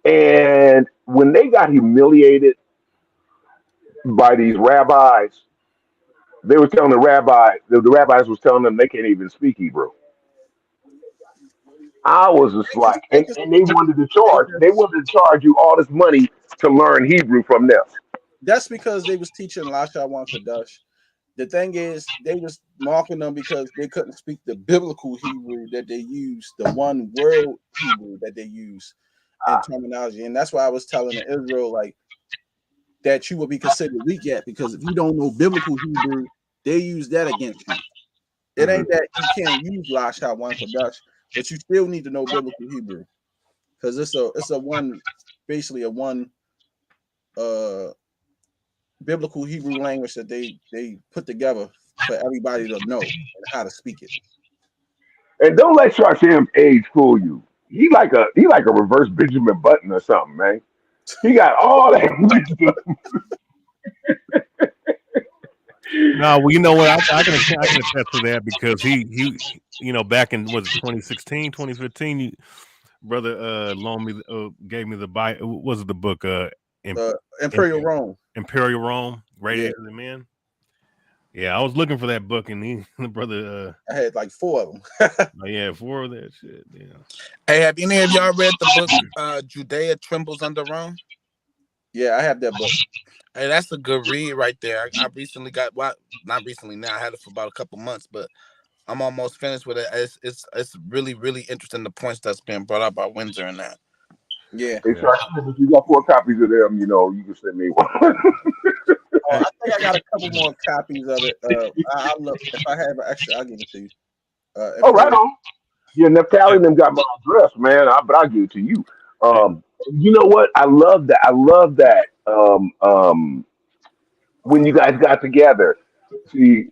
and when they got humiliated by these rabbis, they were telling the rabbis was telling them they can't even speak Hebrew. I was just like, and they wanted to charge you all this money to learn Hebrew from them. That's because they was teaching Lasha Wan Kadash. The thing is, they was marking them because they couldn't speak the biblical Hebrew that they use, the one word Hebrew that they use in terminology. And that's why I was telling the Israel like that you will be considered weak at, because if you don't know biblical Hebrew, they use that against you. It ain't that you can't use Lasha Wan Kadash, but you still need to know biblical Hebrew. Because it's a one, basically a one biblical Hebrew language that they put together for everybody to know and how to speak it. And don't let Sharkham's age fool you. He like a reverse Benjamin Button or something, man. He got all that wisdom. No, well, you know what? I can attest to that because he you know, back in was it 2016, 2015, brother loaned me gave me the Bible. Was it the book Imperial Rome? Imperial Rome, Radiator Yeah. of the Men. Yeah, I was looking for that book, and the brother I had like 4 of them. Oh, yeah, 4 of that shit. Yeah. Hey, have any of y'all read the book Judea Trembles Under Rome? Yeah, I have that book. Hey, that's a good read right there. I recently got not recently now. I had it for about a couple months, but I'm almost finished with it. It's really, really interesting, the points that's being brought up by Windsor and that. Yeah. Hey, Sharkham, if you got 4 copies of them, you know, you can send me one. I think I got a couple more copies of it. I'll look. If I have an extra, I'll give it to you. Oh, right on. Yeah, Naphtali and them got my address, man. But I'll give it to you. You know what? I love that. I love that. When you guys got together, see,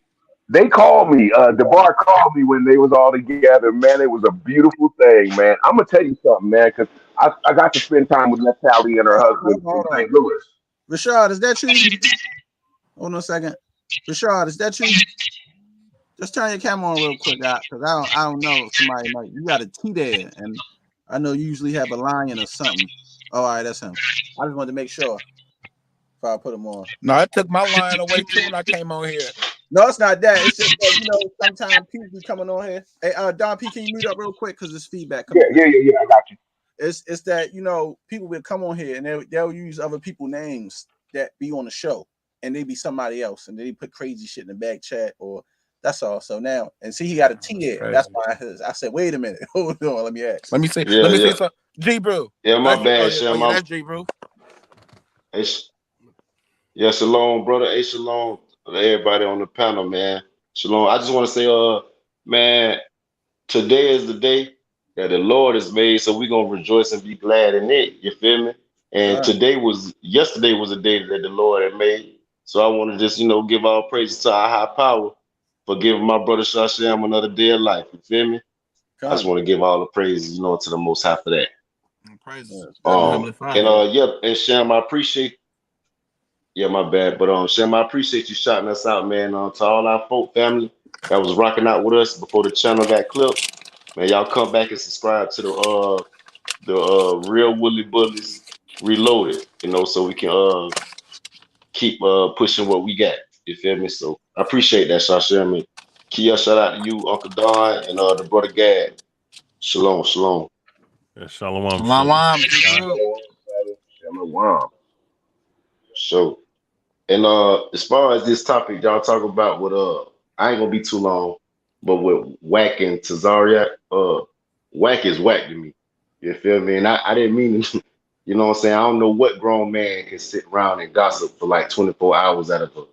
they called me. DeBar called me when they was all together. Man, it was a beautiful thing, man. I'm gonna tell you something, man, because I got to spend time with Naphtali and her husband in Hold on. St. Louis. Rashad, is that you? Hold on a second. Rashad, is that you? Just turn your camera on real quick, because I don't know if somebody might. You got a T there, and I know you usually have a lion or something. Oh, all right, that's him. I just wanted to make sure if I put him on. No, I took my line away too when I came on here. No, it's not that. It's just that, you know, sometimes people be coming on here. Hey, Don P, can you mute up real quick because there's feedback coming? Yeah. I got you. It's that, you know, people will come on here and they'll use other people's names that be on the show, and they be somebody else, and they put crazy shit in the back chat, or that's all. So now, and see, he got a T there. That's why I said, wait a minute, hold on, let me ask. Let me see. Let me see some G Brew. Yeah, my bad, Sam. That's G Brew. Yeah, shalom, brother. Hey, shalom to everybody on the panel, man. Shalom. I just want to say, man, today is the day that the Lord has made, so we're gonna rejoice and be glad in it. You feel me? And yesterday was a day that the Lord had made. So I want to just, give all praises to our high power for giving my brother Shasham another day of life. You feel me? I just want to give all the praises, to the Most High for that. Praises. And Sham, I appreciate. Yeah, my bad. But Sham, I appreciate you shouting us out, man. To all our folk family that was rocking out with us before the channel got clipped. Man, y'all come back and subscribe to the Real Woolly Bullies Reloaded, so we can keep pushing what we got. You feel me? So I appreciate that, Shasha. I mean, Kia, shout out to you, Uncle Don, and the brother Gad. Shalom, shalom. Yeah, shalom. Shalom. Shalom. So, and as far as this topic y'all talk about with I ain't gonna be too long, but with Whack and Tazaria, Whack is whack to me. You feel me? And I didn't mean to, you know what I'm saying? I don't know what grown man can sit around and gossip for like 24 hours out of a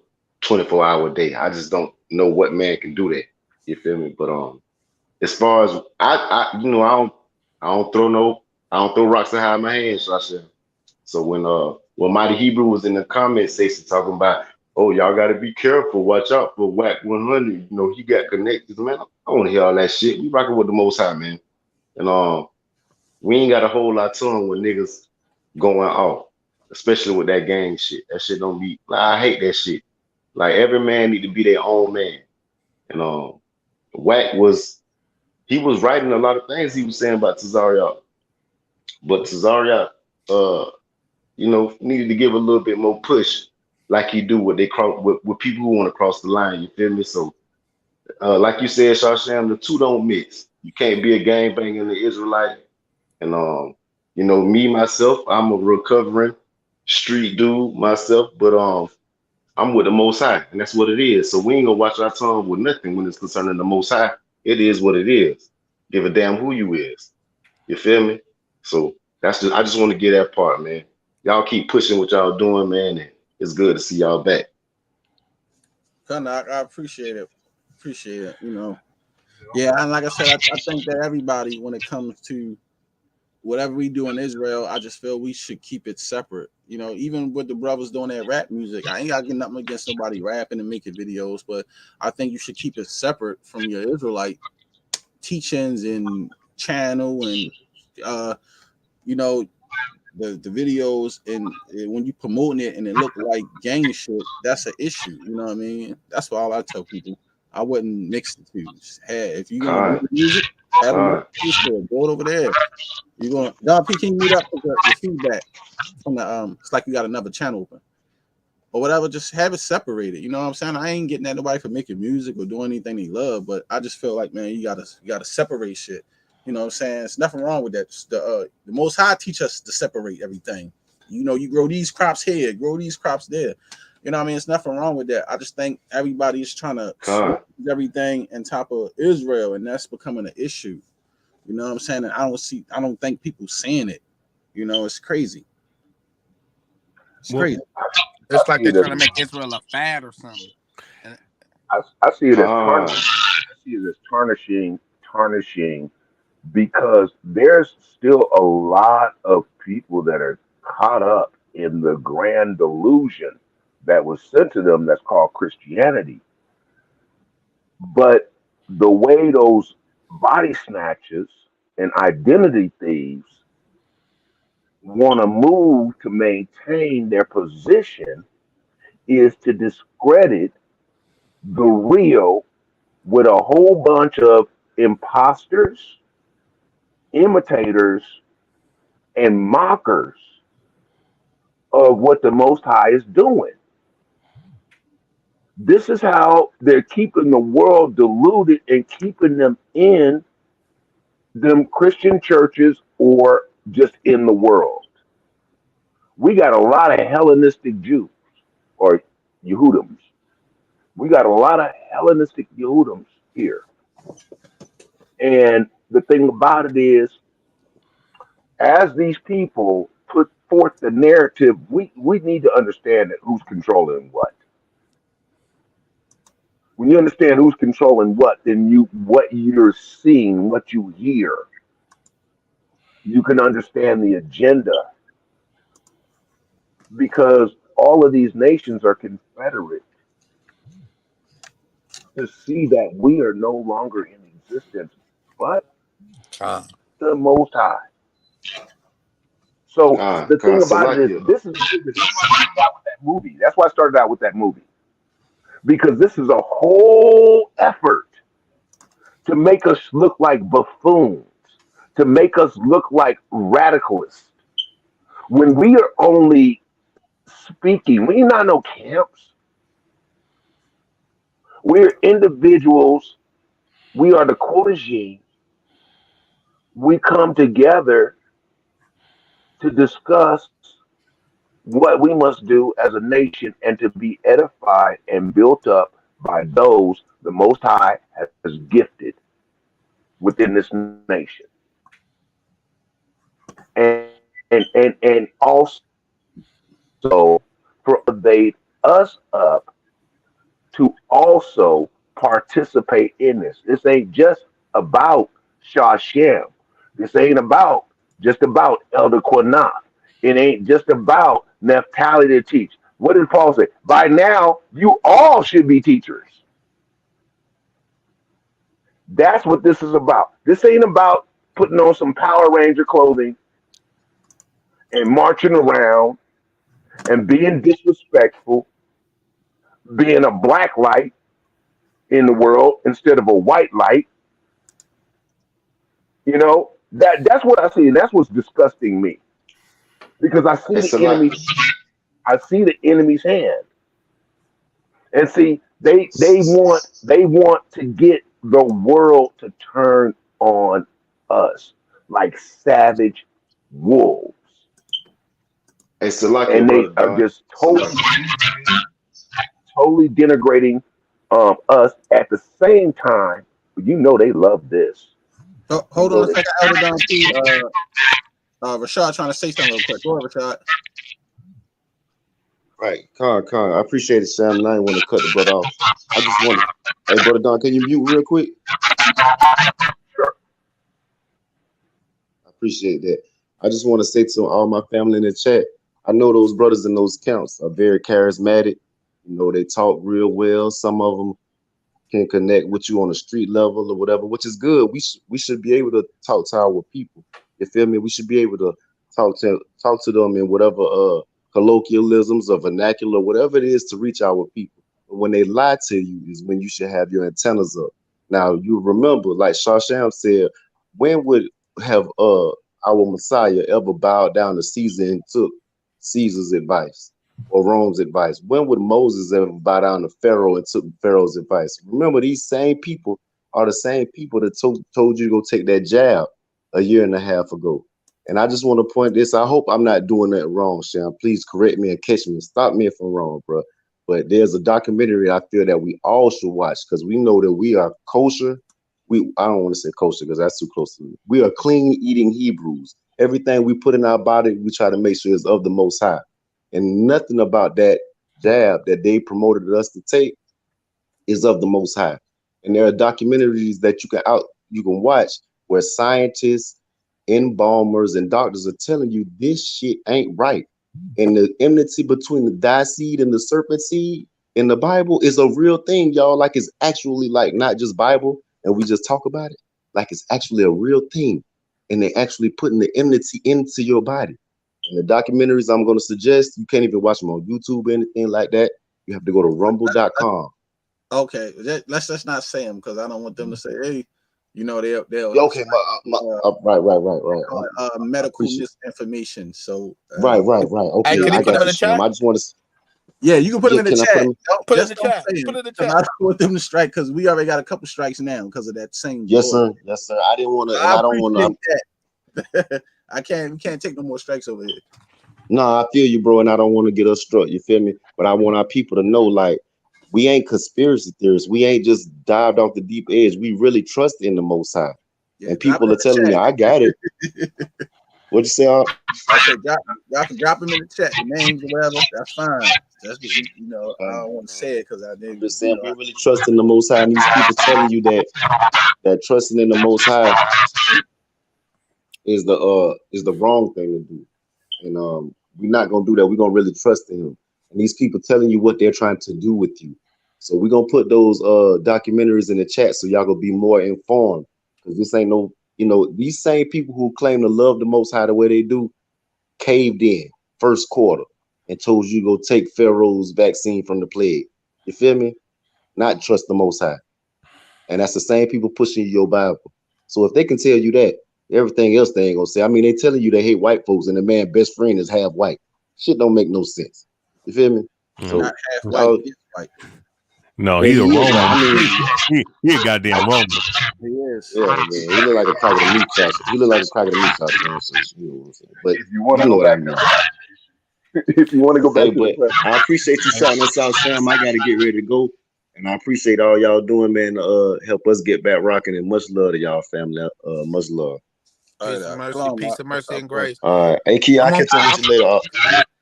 24-hour day. I just don't know what man can do that. You feel me? But as far as I don't throw rocks and hide my hands, so I said. So when Mighty Hebrew was in the comment section talking about, oh, y'all got to be careful, watch out for Whack 100. He got connected. Man, I don't want to hear all that shit. We rocking with the Most High, man. And we ain't got a whole lot to them with niggas going off, especially with that gang shit. That shit don't be. I hate that shit. Like every man need to be their own man. And Whack was writing a lot of things he was saying about Tazaria, but Tazaria, needed to give a little bit more push, like he do with people who want to cross the line. You feel me? So, like you said, Shasham, the two don't mix. You can't be a gangbanger in the Israelite. And me myself, I'm a recovering street dude myself, but I'm with the Most High, and that's what it is. So we ain't gonna watch our tongue with nothing when it's concerning the Most High. It is what it is. Give a damn who you is. You feel me? So I just want to get that part, man. Y'all keep pushing what y'all doing, man, and it's good to see y'all back. Qanath, I appreciate it. Yeah, and like I said, I think that everybody, when it comes to whatever we do in Israel, I just feel we should keep it separate. Even with the brothers doing their rap music, I ain't got to get nothing against nobody rapping and making videos, but I think you should keep it separate from your Israelite teachings and channel and the videos, and when you promoting it and it look like gang shit, that's an issue. You know what I mean? That's why all I tell people. I wouldn't mix the two. If you're gonna do music, have a go over there. You're gonna Don P, can you mute up your feedback from the it's like you got another channel open or whatever. Just have it separated. You know what I'm saying? I ain't getting at nobody for making music or doing anything they love, but I just feel like, man, you gotta separate shit. You know what I'm saying? There's nothing wrong with that. The Most High teach us to separate everything. You grow these crops here, grow these crops there. You know what I mean? It's nothing wrong with that. I just think everybody's trying to switch everything on top of Israel, and that's becoming an issue. You know what I'm saying? And I don't think people seeing it. It's crazy. It's crazy. It's like they're trying to make Israel a fad or something. I see it as tarnishing. I see it as tarnishing, because there's still a lot of people that are caught up in the grand delusion that was sent to them that's called Christianity. But the way those body snatchers and identity thieves want to move to maintain their position is to discredit the real with a whole bunch of imposters, imitators, and mockers of what the Most High is doing. This is how they're keeping the world deluded and keeping them in them Christian churches or just in the world. We got a lot of Hellenistic Jews or Yehudims. We got a lot of Hellenistic Yehudims here. And the thing about it is, as these people put forth the narrative, we need to understand that who's controlling what. When you understand who's controlling what, then what you're seeing, what you hear, you can understand the agenda, because all of these nations are confederate to see that we are no longer in existence, but the Most High. So the thing about it is, Salakia. this is that's why I started out with that movie. That's why I started out with that movie, because this is a whole effort to make us look like buffoons, to make us look like radicalists, when we are only speaking. We're not no camps. We're individuals. We are the Quraysh. We come together to discuss what we must do as a nation and to be edified and built up by those the Most High has gifted within this nation. And also for elevate us up to also participate in this. This ain't just about Shashem. This ain't just about Elder Qanath. It ain't just about Naphtali to teach. What did Paul say? By now, you all should be teachers. That's what this is about. This ain't about putting on some Power Ranger clothing and marching around and being disrespectful, being a black light in the world instead of a white light. That's what I see, and that's what's disgusting me, because I see Hey, the enemy. Salakia. I see the enemy's hand, and see they want to get the world to turn on us like savage wolves, Hey, Salakia, and they brother are Don. just Salakia. totally denigrating us at the same time. They love this. Hold on a second, Elder Don P. Rashad trying to say something real quick. Go ahead, Rashad. Right, Con. I appreciate it, Sam. And I didn't want to cut the brother off. I just want to, hey, brother Don, can you mute real quick? I appreciate that. I just want to say to all my family in the chat, I know those brothers in those camps are very charismatic. They talk real well. Some of them can connect with you on a street level or whatever, which is good. We should be able to talk to our people. You feel me? We should be able to talk to them in whatever colloquialisms or vernacular, whatever it is, to reach our people. But when they lie to you is when you should have your antennas up. Now you remember, like Shasham said, when would have our Messiah ever bowed down to Caesar and took Caesar's advice or Rome's advice? When would Moses ever bow down to Pharaoh and took Pharaoh's advice? Remember, these same people are the same people that told you to go take that jab a year and a half ago. And I just want to point this. I hope I'm not doing that wrong, Sham. Please correct me and catch me. Stop me if I'm wrong, bro. But there's a documentary I feel that we all should watch, because we know that we are kosher. I don't want to say kosher because that's too close to me. We are clean eating Hebrews. Everything we put in our body, we try to make sure is of the Most High. And nothing about that jab that they promoted us to take is of the Most High. And there are documentaries that you can watch where scientists, embalmers, and doctors are telling you this shit ain't right. And the enmity between the thy seed and the serpent seed in the Bible is a real thing, y'all. Like, it's actually, like, not just Bible and we just talk about it. Like, it's actually a real thing. And they're actually putting the enmity into your body. And the documentaries I'm going to suggest, you can't even watch them on YouTube or anything like that. You have to go to rumble.com. Okay, let's not say them, because I don't want them to say, hey, they'll okay, right. medical misinformation. So right. Okay, can you put them in the chat? I just want to. Yeah, you can put them in the chat. Put it in the chat. Put it in the chat. I don't want them to strike, because we already got a couple strikes now because of that same. Yes, sir. I didn't want to, and I don't want to. We can't take no more strikes over here. No, I feel you, bro, and I don't want to get us struck. You feel me? But I want our people to know, like, we ain't conspiracy theorists. We ain't just dived off the deep edge. We really trust in the Most High. Yeah, and people are telling me, I got it. What'd you say? I said y'all can drop them in the chat, the names or whatever. That's fine. That's just, you know, I don't want to say it because I didn't. I'm just saying, we really trusting the Most High, and these people telling you that trusting in the Most High is the wrong thing to do, and we're not gonna do that. We're gonna really trust in Him, and these people telling you what they're trying to do with you. So we're gonna put those documentaries in the chat so y'all gonna be more informed, because this ain't no, you know, these same people who claim to love the Most High the way they do caved in first quarter and told you to go take Pharaoh's vaccine from the plague. You feel me? Not trust the Most High. And that's the same people pushing your Bible. So if they can tell you that, everything else they ain't gonna say. I mean, they telling you they hate white folks and the man best friend is half white. Shit don't make no sense. You feel me? So not half white, he's white. No, man, he's a he is, Roman. I mean, he a goddamn Roman. He is. Yeah, man. He look like a crack of the meat chopper. He look like a crack of the meat chopper, man. So, you know what I'm saying? But If you want to you know go what I back mean. if you want to go Hey, back to but the question. I appreciate you shouting us out, Sam. I gotta get ready to go. And I appreciate all y'all doing, man, help us get back rocking, and much love to y'all family. Much love. Peace and mercy, peace and mercy and grace. All right. Hey, Key, I'll catch up with you later.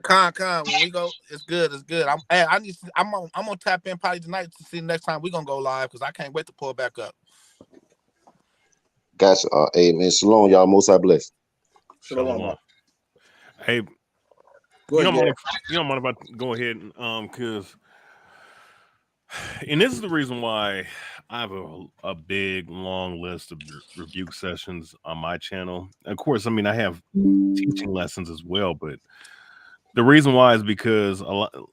Con, when we go, it's good. I'm gonna tap in probably tonight to see next time we gonna go live because I can't wait to pull back up. Gotcha. Hey, man, shalom, y'all. Most I bless. Shalom. Hey, you don't mind about go ahead, because, and this is the reason why I have a big long list of rebuke sessions on my channel. Of course, I mean I have teaching lessons as well, but the reason why is because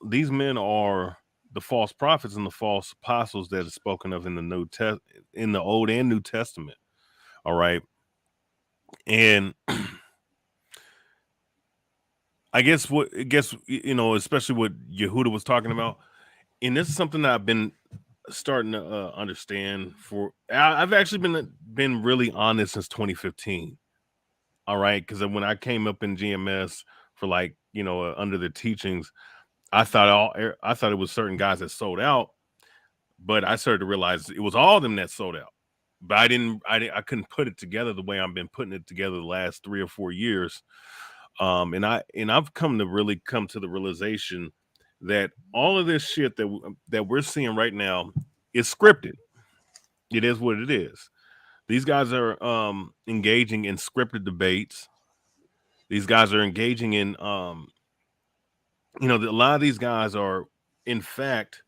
these men are the false prophets and the false apostles that is spoken of in the in the Old and New Testament. All right, and I guess you know, especially what Yehuda was talking about, and this is something that I've been starting to understand. I've actually been really on this since 2015. All right, because when I came up in GMS for like, you know, under the teachings, I thought it was certain guys that sold out, but I started to realize it was all of them that sold out. But I couldn't put it together the way I've been putting it together the last 3 or 4 years. And I've come to the realization that all of this shit that we're seeing right now is scripted. It is what it is. These guys are engaging in scripted debates. These guys are engaging in you know, a lot of these guys are in fact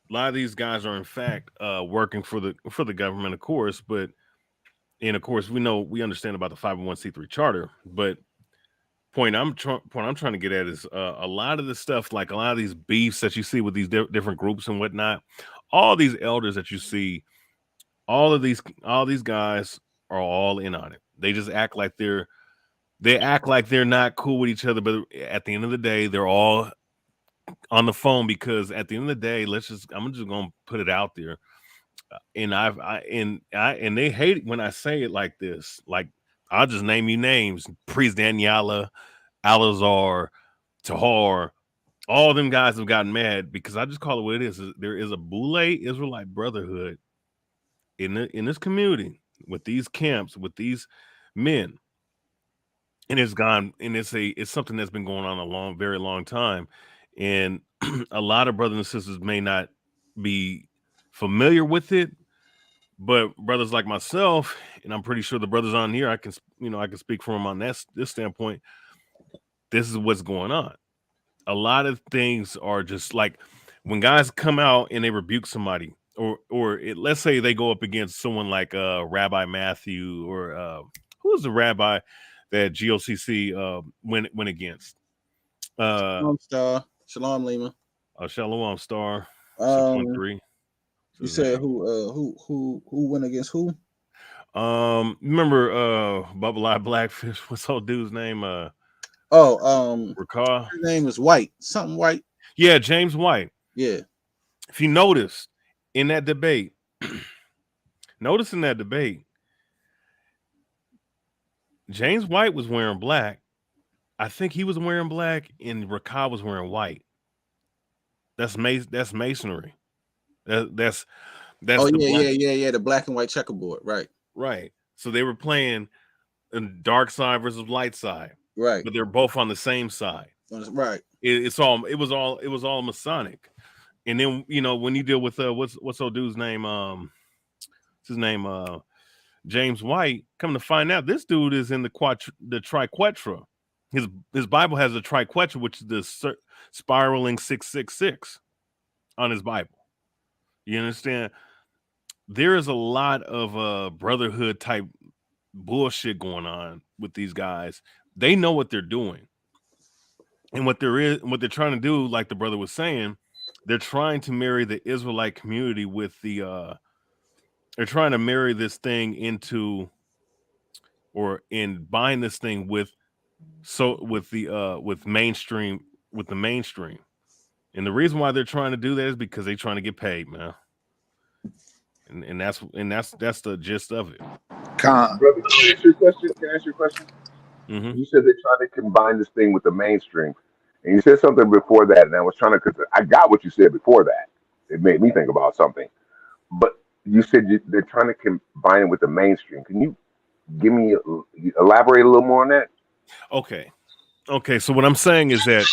working for the government, of course, and of course we understand about the 501c3 charter, but point I'm trying to get at is a lot of the stuff, like a lot of these beefs that you see with these different groups and whatnot, all these elders that you see, all these guys are all in on it. They just act like they're not cool with each other, but at the end of the day, they're all on the phone because at the end of the day, I'm just gonna put it out there, and and they hate it when I say it like this. Like, I'll just name you names: Priest Daniela, Alazar, Tahar. All them guys have gotten mad because I just call it what it is. There is a Boule Israelite brotherhood in this community with these camps, with these men, and it's something that's been going on a very long time, and a lot of brothers and sisters may not be familiar with it, but brothers like myself, and I'm pretty sure the brothers on here, I can speak for them on this standpoint. This is what's going on. A lot of things are just like when guys come out and they rebuke somebody, let's say they go up against someone like Rabbi Matthew, or who was the rabbi that GOCC went against? Shalom Star, Shalom Lima. Shalom Star. 613. You said who went against who? Remember Bubble Eye Blackfish? What's old dude's name? Recall. His name is White. Something White. Yeah, James White. Yeah. If you notice in that debate, James White was wearing black. I think he was wearing black, and Rakah was wearing white. That's masonry. That's the black and white checkerboard, right? So they were playing and dark side versus light side, right? But they're both on the same side, right? It was all Masonic, and then when you deal with what's old dude's name, what's his name, James White. Come to find out, this dude is in the triquetra. His Bible has a triquetra, which is the spiraling 666 on his Bible. You understand? There is a lot of brotherhood type bullshit going on with these guys. They know what they're doing, and what they're trying to do, like the brother was saying, they're trying to marry the Israelite community with the they're trying to marry this thing into, or in buying this thing with the mainstream, and the reason why they're trying to do that is because they're trying to get paid, man. And that's the gist of it. Brother, can I ask you a question? Mm-hmm. You said they're trying to combine this thing with the mainstream, and you said something before that, and I was trying to, because I got what you said before that. It made me think about something, but you said they're trying to combine it with the mainstream. Can you elaborate a little more on that? Okay. So what I'm saying is that,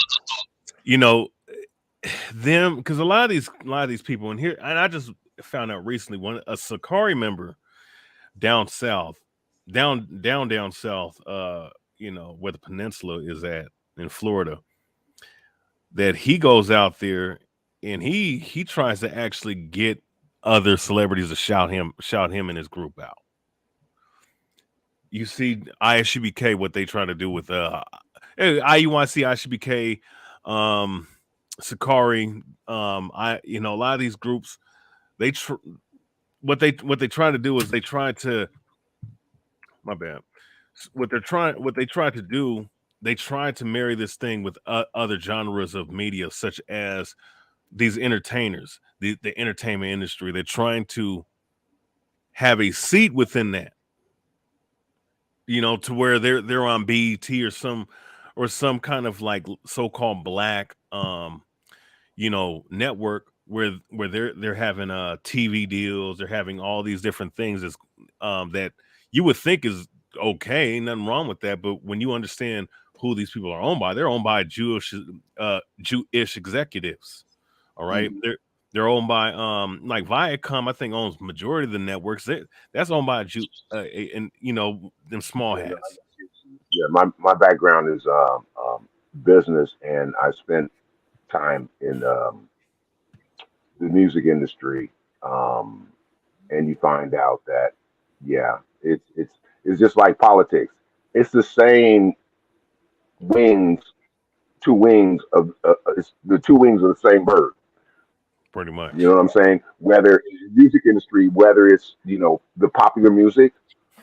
them, because a lot of these people in here, and I just found out recently, a Sakari member down south, down south, where the peninsula is at in Florida, that he goes out there and he tries to actually get other celebrities to shout him and his group out. You see ISUBK, what they try to do with IUIC, ISUBK, Sakari, a lot of these groups, what they try to do is they try to marry this thing with other genres of media, such as these entertainers, the entertainment industry. They're trying to have a seat within that, to where they're on BET or some kind of like so-called black network where they're having TV deals, they're having all these different things that you would think is okay, ain't nothing wrong with that. But when you understand who these people are owned by, they're owned by Jewish executives. All right. Mm-hmm. They're owned by like Viacom, I think, owns majority of the networks. That's owned by and them small hats. Yeah, my background is business, and I spent time in the music industry, and you find out that it's just like politics. It's the same wings, two wings of it's the two wings of the same bird. Pretty much. You know what I'm saying? Whether in the music industry, whether it's the popular music,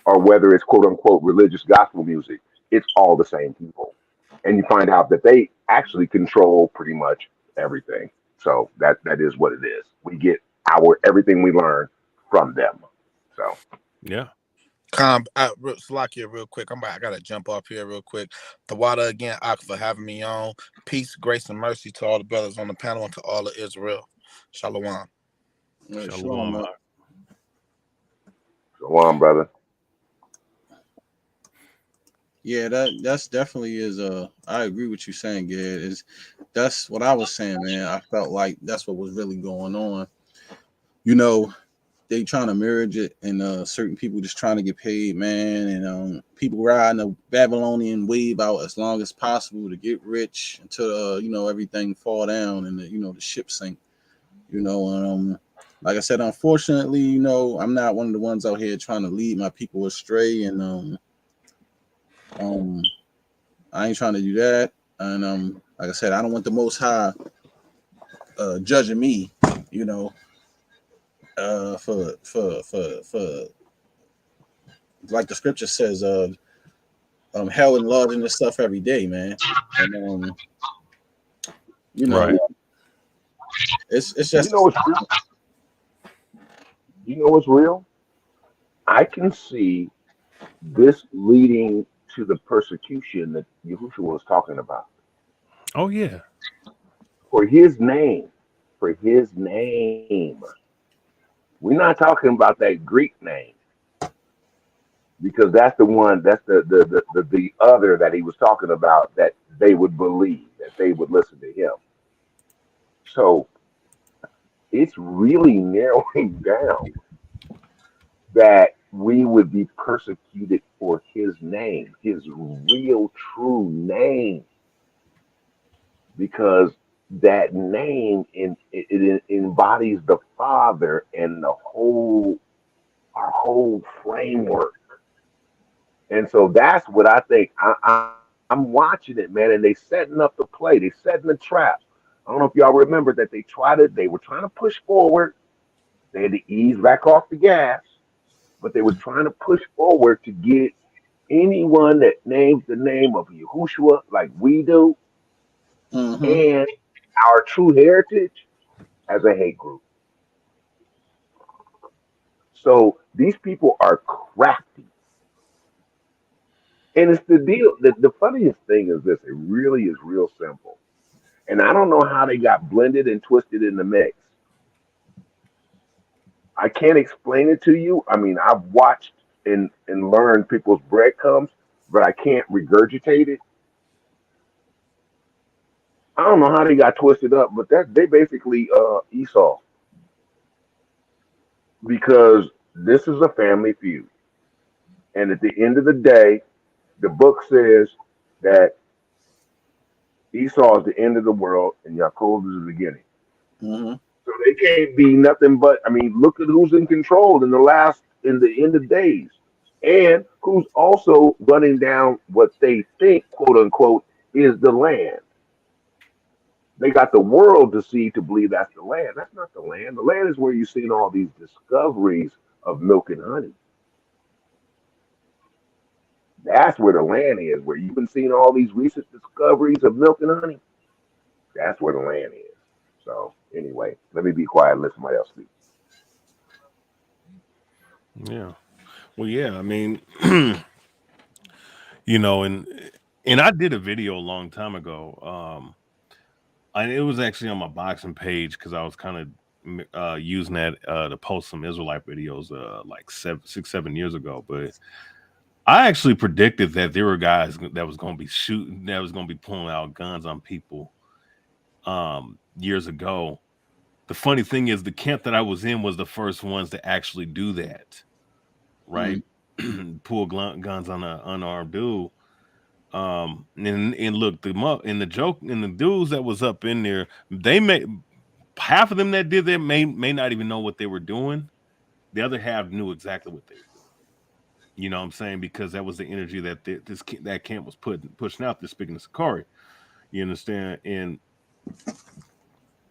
or whether it's quote unquote religious gospel music, it's all the same people. And you find out that they actually control pretty much everything. So that is what it is. We get everything we learn from them. So yeah. Salakia, real quick. I gotta jump off here real quick. Tawada again, Ak, for having me on. Peace, grace, and mercy to all the brothers on the panel and to all of Israel. Shalom. Shalom. Shalom, brother. Yeah, that's definitely is I agree with you saying, Gad. That's what I was saying, man. I felt like that's what was really going on. They trying to merge it, and certain people just trying to get paid, man, and people riding the Babylonian wave out as long as possible to get rich until everything fall down and the ship sink. Like I said, unfortunately, I'm not one of the ones out here trying to lead my people astray, and I ain't trying to do that. And like I said, I don't want the Most High judging me, for like the scripture says, hell and love and this stuff every day, man. And right. It's just what's real? You know what's real? I can see this leading to the persecution that Yahushua was talking about. Oh yeah. For his name. We're not talking about that Greek name. because that's the one, that's the other that he was talking about, that they would believe, that they would listen to him. So it's really narrowing down that we would be persecuted for his name, his real true name, because that name it embodies the Father and our whole framework. And so that's what I think. I'm watching it, man, and they setting up the play. They setting the traps. I don't know if y'all remember that they were trying to push forward. They had to ease back off the gas, but they was trying to push forward to get anyone that names the name of Yahushua like we do and our true heritage as a hate group. So these people are crafty. And it's the deal. The funniest thing is this, it really is real simple. And I don't know how they got blended and twisted in the mix. I can't explain it to you. I mean, I've watched and learned people's breadcrumbs, but I can't regurgitate it. I don't know how they got twisted up, but that they basically Esau, because this is a family feud. And at the end of the day, the book says that Esau is the end of the world and Yaakov is the beginning. So they can't be nothing but, I mean, look at who's in control in the end of days, and who's also running down what they think, quote unquote, is the land. They got the world deceived to believe that's the land. That's not the land. The land is where you're seeing all these discoveries of milk and honey. That's where the land is, where you've been seeing all these recent discoveries of milk and honey. That's where the land is. So anyway, let me be quiet and let somebody else speak. Yeah. Well, yeah. I mean, you know, and I did a video a long time ago. And it was actually on my boxing page because I was kind of using that to post some Israelite videos like 7 years ago. But I actually predicted that there were guys that was going to be shooting, that was going to be pulling out guns on people years ago. The funny thing is, the camp that I was in was the first ones to actually do that, right? Pull guns on an unarmed dude. And look, the joke and the dudes that was up in there, they may, half of them that did that may not even know what they were doing. The other half knew exactly what they were doing. You know what I'm saying? Because that was the energy that that camp was pushing out. They're speaking to Sakari. You understand? And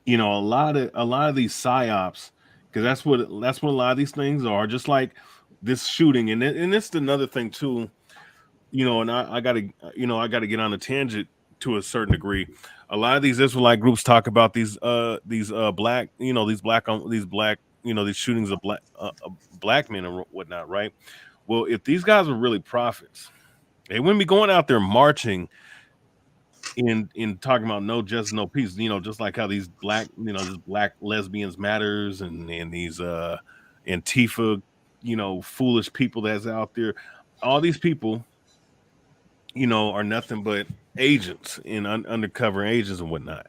you know, a lot of these psyops, because that's what a lot of these things are. Just like this shooting, and it's another thing too. You know, and I gotta get on a tangent to a certain degree. A lot of these Israelite groups talk about these black, these shootings of black men and whatnot, right? Well, if these guys were really prophets, they wouldn't be going out there marching in talking about no justice, no peace. You know, just like how these black, this Black Lesbians Matters and these Antifa, foolish people that's out there. All these people, are nothing but agents and undercover agents and whatnot.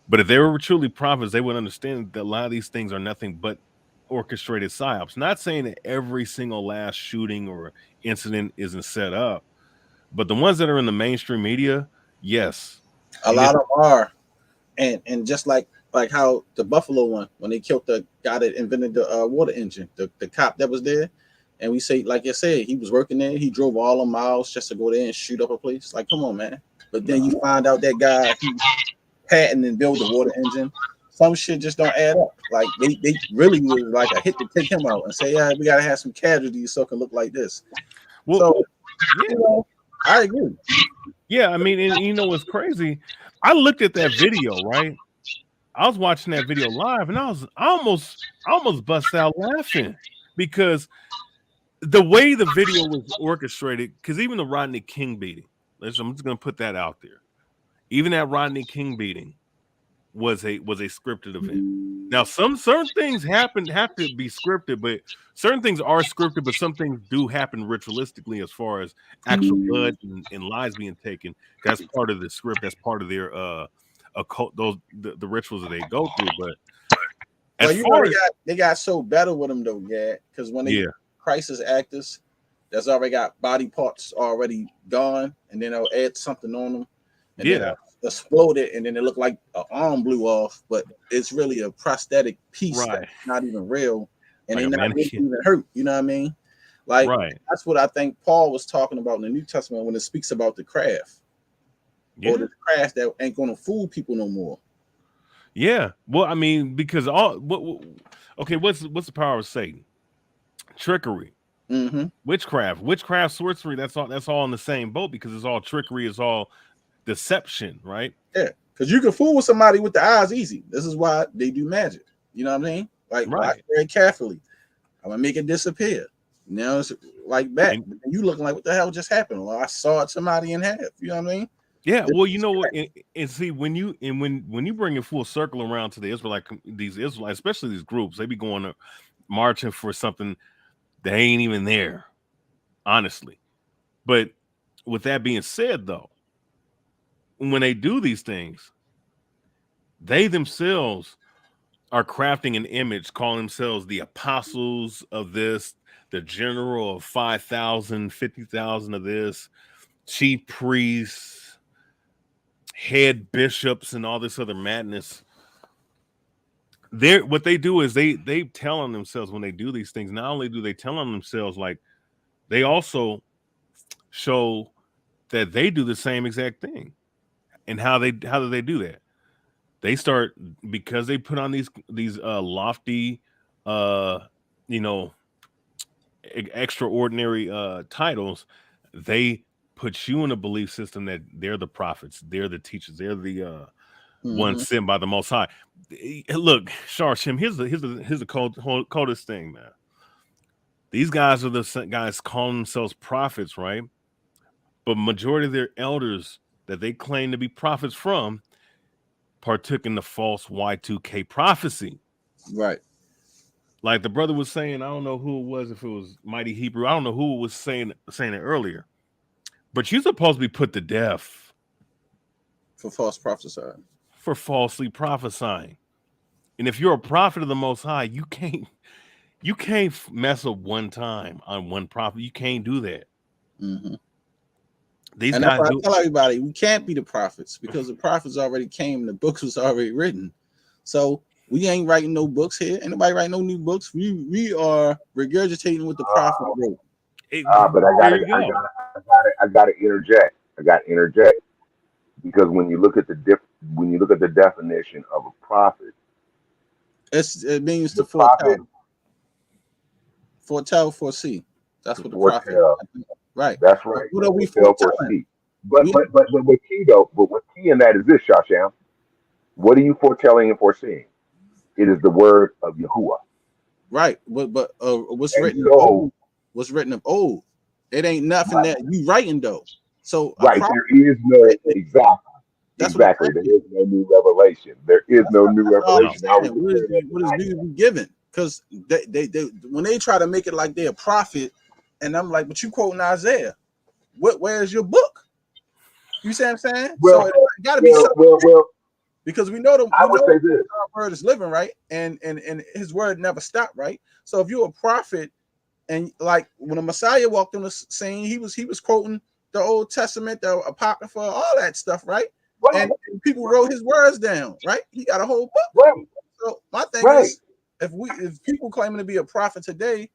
But if they were truly prophets, they would understand that a lot of these things are nothing but orchestrated psyops. Not saying that every single last shooting or incident isn't set up, but the ones that are in the mainstream media, yes, a lot of them are. And just like how the Buffalo one, when they killed the guy that invented the water engine, the cop that was there, and we say, like I said, he was working there. He drove all the miles just to go there and shoot up a place. Like, come on, man. But then you find out that guy, he patented and built the water engine. Some shit just don't add up. Like they really was like a hit to take him out and say, yeah, we gotta have some casualties so it can look like this. Well, so I agree. Yeah, I mean, and you know what's crazy? I looked at that video, right? I was watching that video live, and I almost bust out laughing because the way the video was orchestrated. Because even the Rodney King beating, I'm just gonna put that out there. Even that Rodney King beating was a scripted event. Now, certain things have to be scripted, but certain things are scripted, but some things do happen ritualistically as far as actual blood and lives being taken. That's part of the script. That's part of their occult, the rituals that they go through. But well, as you far know, as they got so better with them though, yeah. Because when they crisis actors, that's already got body parts already gone, and then they'll add something on them, and then explode it, and then it look like an arm blew off, but it's really a prosthetic piece that's not even real, and like they're not really even hurt. You know what I mean? Like that's what I think Paul was talking about in the New Testament when it speaks about the craft, or the craft that ain't gonna fool people no more. Yeah, well, I mean, because what's the power of Satan? Trickery, witchcraft, sorcery. That's all in the same boat because it's all trickery, it's all deception, right? Yeah, because you can fool somebody with the eyes easy. This is why they do magic. You know what I mean? Like watch very carefully. I'm gonna make it disappear. Now it's like that. And you looking like what the hell just happened? Well, I saw somebody in half. You know what I mean? Yeah, well, you know what, and see when you bring it full circle around to the these Israelites, especially these groups, they be going to marching for something that ain't even there, honestly. But with that being said, though, when they do these things, they themselves are crafting an image, calling themselves the apostles of this, the general of 5,000, 50,000 of this, chief priests, head bishops, and all this other madness. What they do is they tell on themselves when they do these things. Not only do they tell on themselves, like they also show that they do the same exact thing. And how do they do that? They start, because they put on these lofty extraordinary titles, they put you in a belief system that they're the prophets, they're the teachers, they're the one sent by the Most High. Look, Sharshim, here's the coldest thing, man. These guys are the guys calling themselves prophets, right? But majority of their elders that they claim to be prophets from partook in the false Y2K prophecy. Right. Like the brother was saying, I don't know who it was, if it was Mighty Hebrew, I don't know who was saying it earlier. But you're supposed to be put to death for false prophesying. For falsely prophesying. And if you're a prophet of the Most High, you can't mess up one time on one prophet. You can't do that. These and guys that's why I tell everybody we can't be the prophets because the prophets already came, the books was already written. So we ain't writing no books here. Ain't nobody writing no new books. We are regurgitating what the prophet wrote. But I gotta interject. Because when you look at the definition of a prophet, it means to foretell. Foretell, foresee. That's what the prophet. Right. That's right. What are we foretelling? But what's key though? But what's key in that is this, Shasham. What are you foretelling and foreseeing? It is the word of Yahuwah. Right. But what's written of old? What's written of old? It ain't nothing that you writing though. So there is no exactly. There is no new revelation. There is no new revelation. What is new given? Because they when they try to make it like they're a prophet, and I'm like, but you quoting Isaiah. Where's your book? You see what I'm saying? Well, so it gotta be something because we know the word is living, right? And his word never stopped, right? So if you're a prophet, and like when the Messiah walked on the scene, he was quoting the Old Testament, the Apocrypha, all that stuff, right? And people wrote his words down, right? He got a whole book. Right. So my thing is, if people claiming to be a prophet today,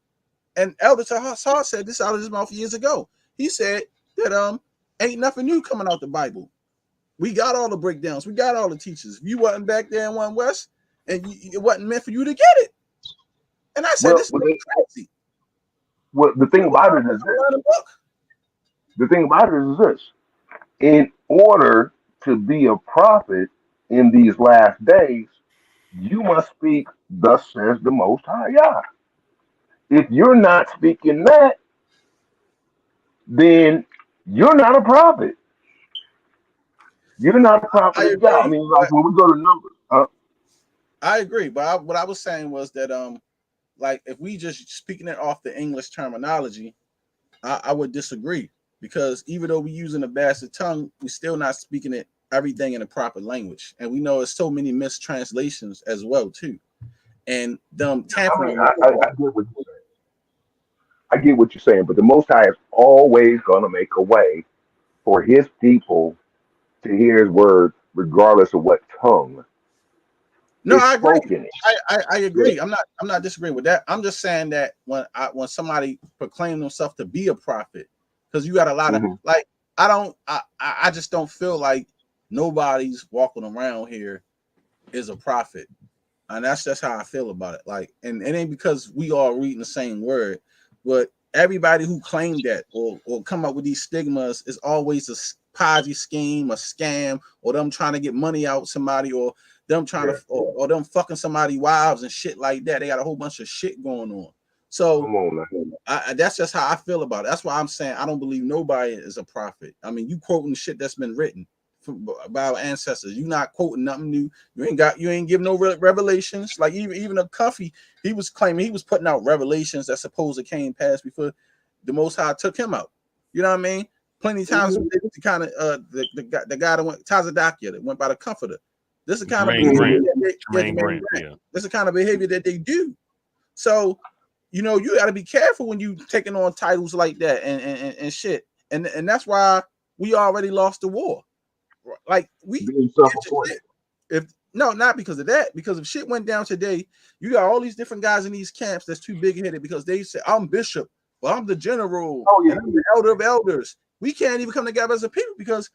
and Elder Tahar said this out of his mouth years ago, he said that ain't nothing new coming out the Bible. We got all the breakdowns, we got all the teachers. If you wasn't back there in One West, and it wasn't meant for you to get it. And I said, this is crazy. Well, the thing about it is this. In order to be a prophet in these last days, you must speak, thus says the Most High Yah. If you're not speaking that, then you're not a prophet. You're not a prophet of God. I mean, like when we go to Numbers, I agree, but what I was saying was that like if we just speaking it off the English terminology, I would disagree, because even though we're using a bastard tongue, we're still not speaking it everything in the proper language, and we know there's so many mistranslations as well too, and them tampering. I get what you're saying, but the Most High is always going to make a way for His people to hear His word, regardless of what tongue. No, I agree. Spoken. I agree. I'm not disagreeing with that. I'm just saying that when somebody proclaims themselves to be a prophet, because you got a lot of like I just don't feel like nobody's walking around here is a prophet, and that's just how I feel about it. Like, and it ain't because we all reading the same word, but everybody who claimed that or come up with these stigmas is always a Ponzi scheme, a scam, or them trying to get money out somebody, or them trying to or them fucking somebody wives and shit like that. They got a whole bunch of shit going on. So that's just how I feel about it. That's why I'm saying I don't believe nobody is a prophet. I mean, you quoting shit that's been written by our ancestors. You not quoting nothing new. You ain't giving no revelations. Like even a Cuffy, he was claiming he was putting out revelations that supposed to came past before the Most High took him out. You know what I mean? Plenty of times the kind of the guy that went Tazadakia that went by the Comforter. This is the kind of behavior this is the kind of behavior that they do. So, you know, you got to be careful when you taking on titles like that and shit. And that's why we already lost the war. Like if no, not because of that. Because if shit went down today, you got all these different guys in these camps that's too big headed because they say I'm bishop, well I'm the general, and I'm the elder of elders. We can't even come together as a people, because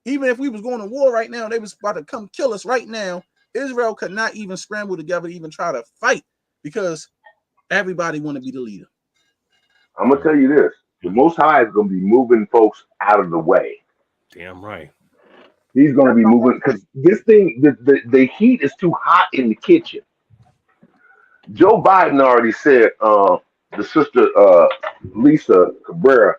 even if we was going to war right now, they was about to come kill us right now. Israel could not even scramble together to even try to fight, because everybody want to be the leader. I'm gonna tell you this: the Most High is gonna be moving folks out of the way. Damn right. He's gonna be moving, because this thing, the heat is too hot in the kitchen. Joe Biden already said. The sister Lisa Cabrera,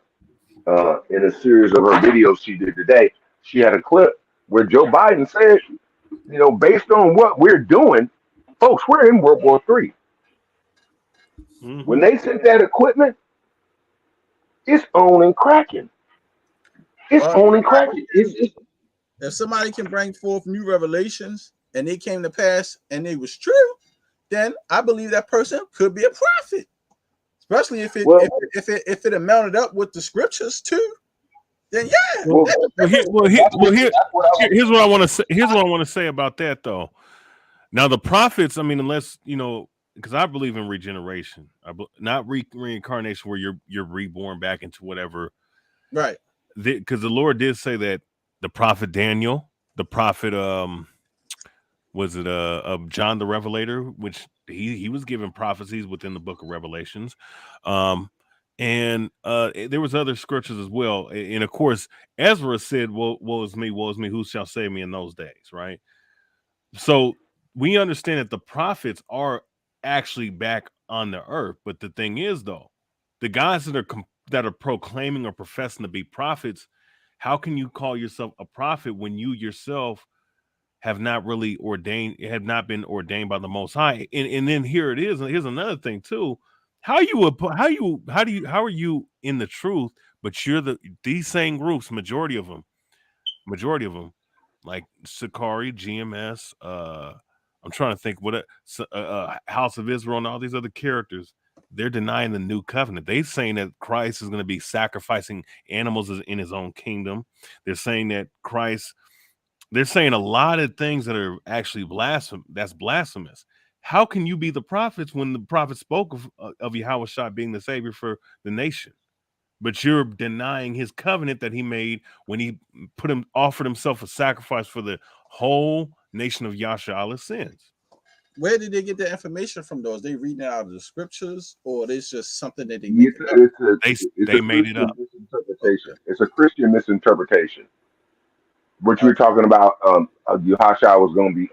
in a series of her videos she did today, she had a clip where Joe Biden said, you know, based on what we're doing, folks, we're in World War III. When they sent that equipment, it's on and cracking. It's on and cracking. If somebody can bring forth new revelations and they came to pass and it was true, then I believe that person could be a prophet. Especially if it amounted up with the scriptures too, then yeah. Here's what I want to say. Here's what I want to say about that, though. Now the prophets, I mean, unless you know, because I believe in regeneration, not reincarnation, where you're reborn back into whatever. Right. Because the Lord did say that the prophet Daniel, the prophet was it of John the Revelator, which he was given prophecies within the book of Revelations, and there was other scriptures as well, and of course Ezra said, woe is me, who shall save me in those days, right? So we understand that the prophets are actually back on the earth, but the thing is, though, the guys that are proclaiming or professing to be prophets, how can you call yourself a prophet when you yourself have not been ordained by the Most High? And then here it is. And here's another thing too. How are you in the truth, but you're these same groups, majority of them, like Sakari, GMS, I'm trying to think what House of Israel and all these other characters, they're denying the new covenant. They're saying that Christ is going to be sacrificing animals in his own kingdom. They're saying that they're saying a lot of things that are actually blasphemous. How can you be the prophets when the prophets spoke of Yahawashi being the savior for the nation, but you're denying his covenant that he made when he offered himself a sacrifice for the whole nation of Yasha's sins? Where did they get the information from those? They reading it out of the scriptures, or it's just something that they made up? They made it up. Misinterpretation. It's a Christian misinterpretation. What you were talking about, Yahashua was going to be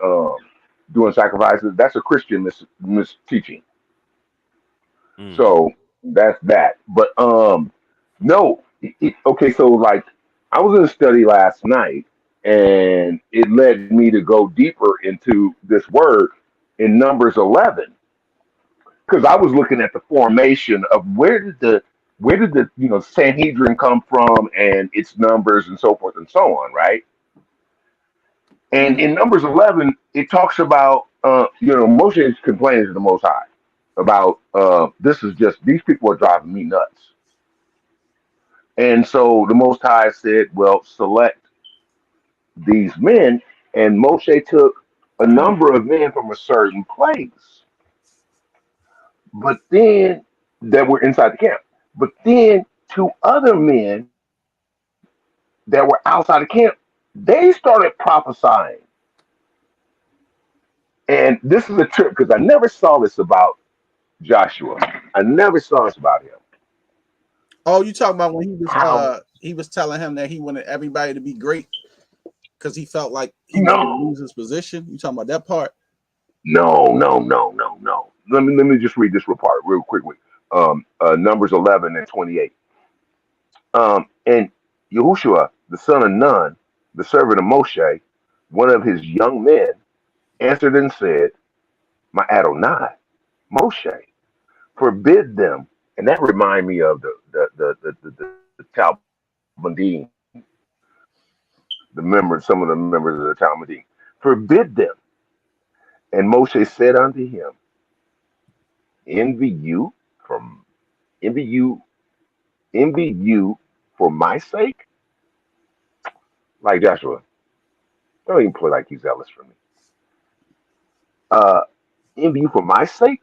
doing sacrifices. That's a Christian misteaching. So that's that. But no. Okay, so like I was in a study last night, and it led me to go deeper into this word in Numbers 11, because I was looking at the formation of where did the Sanhedrin come from and its numbers and so forth and so on, right? And in Numbers 11, it talks about Moshe is complaining to the Most High about these people are driving me nuts. And so the Most High said, well, select these men, and Moshe took a number of men from a certain place, but then that were inside the camp. But then two other men that were outside the camp, they started prophesying. And this is a trip because I never saw this about Joshua. I never saw this about him. Oh, you talking about when How? he was telling him that he wanted everybody to be great because he felt like he was going to No, lose his position? You talking about that part? no. Let me just read this part real quickly. Numbers 11 and 28. And Yahushua, the son of Nun, the servant of Moshe, one of his young men, answered and said, my Adonai, Moshe, forbid them. And that remind me of the Talmudim, some of the members of the Talmudim. Forbid them. And Moshe said unto him, envy you from envy you for my sake? Like Joshua, don't even play like he's zealous for me. Envy you for my sake?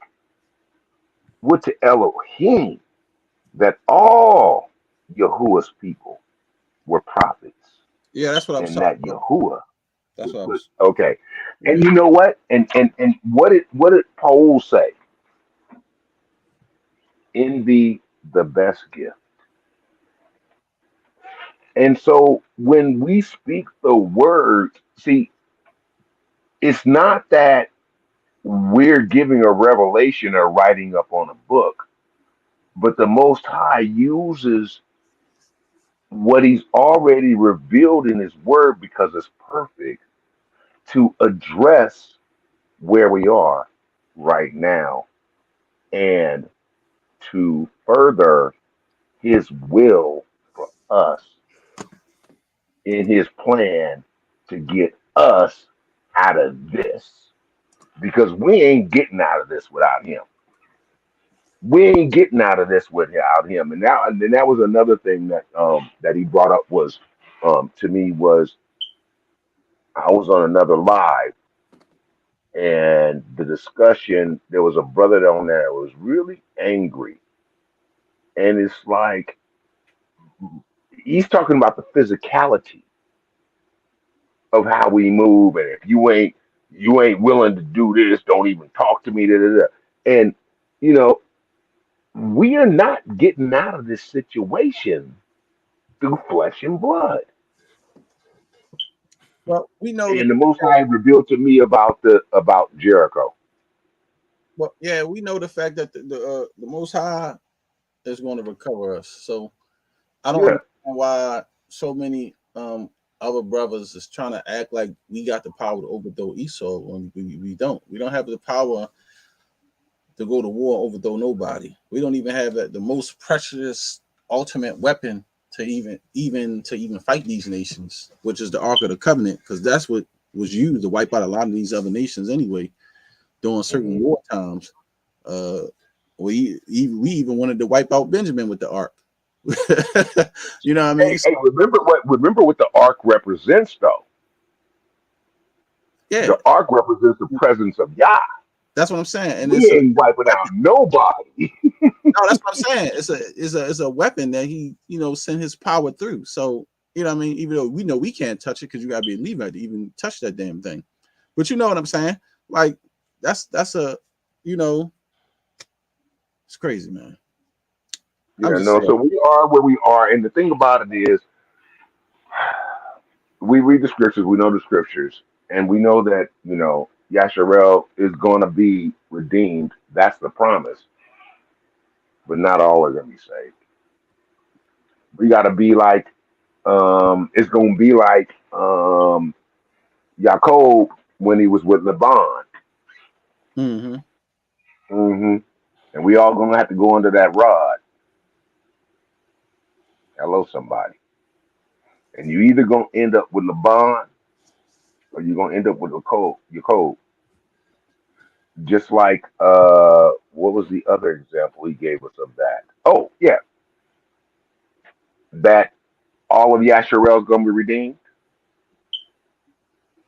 Would to Elohim that all Yahuwah's people were prophets, Yeah, that's what I was and talking that about. Yahuwah That's what I was was. okay. And Yeah. you know what? And what did Paul say? Envy the best gift. And so when we speak the word, see, it's not that we're giving a revelation or writing up on a book, but the Most High uses what He's already revealed in His Word because it's perfect to address where we are right now and to further His will for us in His plan to get us out of this. Because we ain't getting out of this without Him. We ain't getting out of this without Him. And that was another thing that he brought up was to me was I was on another live and the discussion, there was a brother on there that was really angry. And it's like he's talking about the physicality of how we move, and if you ain't willing to do this, don't even talk to me. Da, da, da. And you know, we are not getting out of this situation through flesh and blood. Well, we know the And the Most High revealed to me about Jericho. well, yeah, we know the fact that the Most High is going to recover us. So I don't Yeah. understand why so many other brothers is trying to act like we got the power to overthrow Esau when we don't. We don't have the power to go to war and overthrow nobody. We don't even have the most precious ultimate weapon to even fight these nations, which is the Ark of the Covenant, because that's what was used to wipe out a lot of these other nations anyway during certain war times. We even wanted to wipe out Benjamin with the Ark. You know what I mean? Hey, remember what the ark represents, though. Yeah, The ark represents the presence of Yah. that's what I'm saying. And We ain't wiping out nobody. no, that's what I'm saying. It's a weapon that he sent his power through. So you know what I mean. Even though we know we can't touch it because you gotta be a Levite to even touch that damn thing. But you know what I'm saying? Like that's a it's crazy, man. Yeah, no. So we are where we are, and the thing about it is, we read the scriptures, we know the scriptures, and we know that Yasharel is going to be redeemed. That's the promise, but not all are going to be saved. We got to be like, it's going to be like Yaakov when he was with Laban. And we all gonna have to go under that rod. Hello, somebody. And you either gonna end up with LeBron or you're gonna end up with your code. Just like what was the other example he gave us of that? Oh, yeah. That all of Yasharel's gonna be redeemed,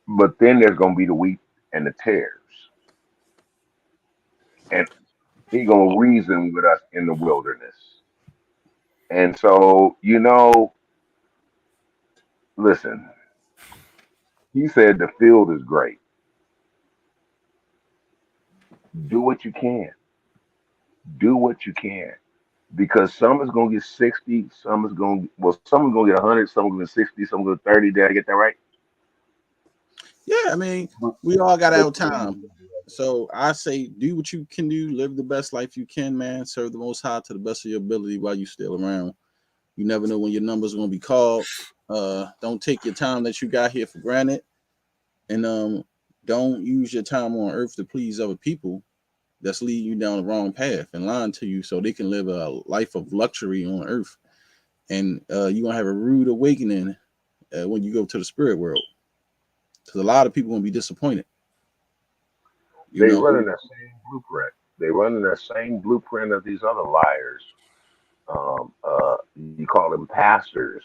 but then there's gonna be the wheat and the tares. And he's gonna reason with us in the wilderness. And so, listen, he said the field is great. Do what you can. Do what you can. Because some is gonna get 60, some is gonna get 100, some is gonna get 60, some is gonna get 30. Did I get that right? Yeah, I mean, we all got our time. So I say do what you can do, live the best life you can, man. Serve the Most High to the best of your ability while you're still around. You never know when your number's gonna be called. Don't take your time that you got here for granted. And don't use your time on earth to please other people that's leading you down the wrong path and lying to you so they can live a life of luxury on earth. And you're gonna have a rude awakening when you go to the spirit world. Because a lot of people gonna be disappointed. They running that same blueprint. They running that same blueprint of these other liars. You call them pastors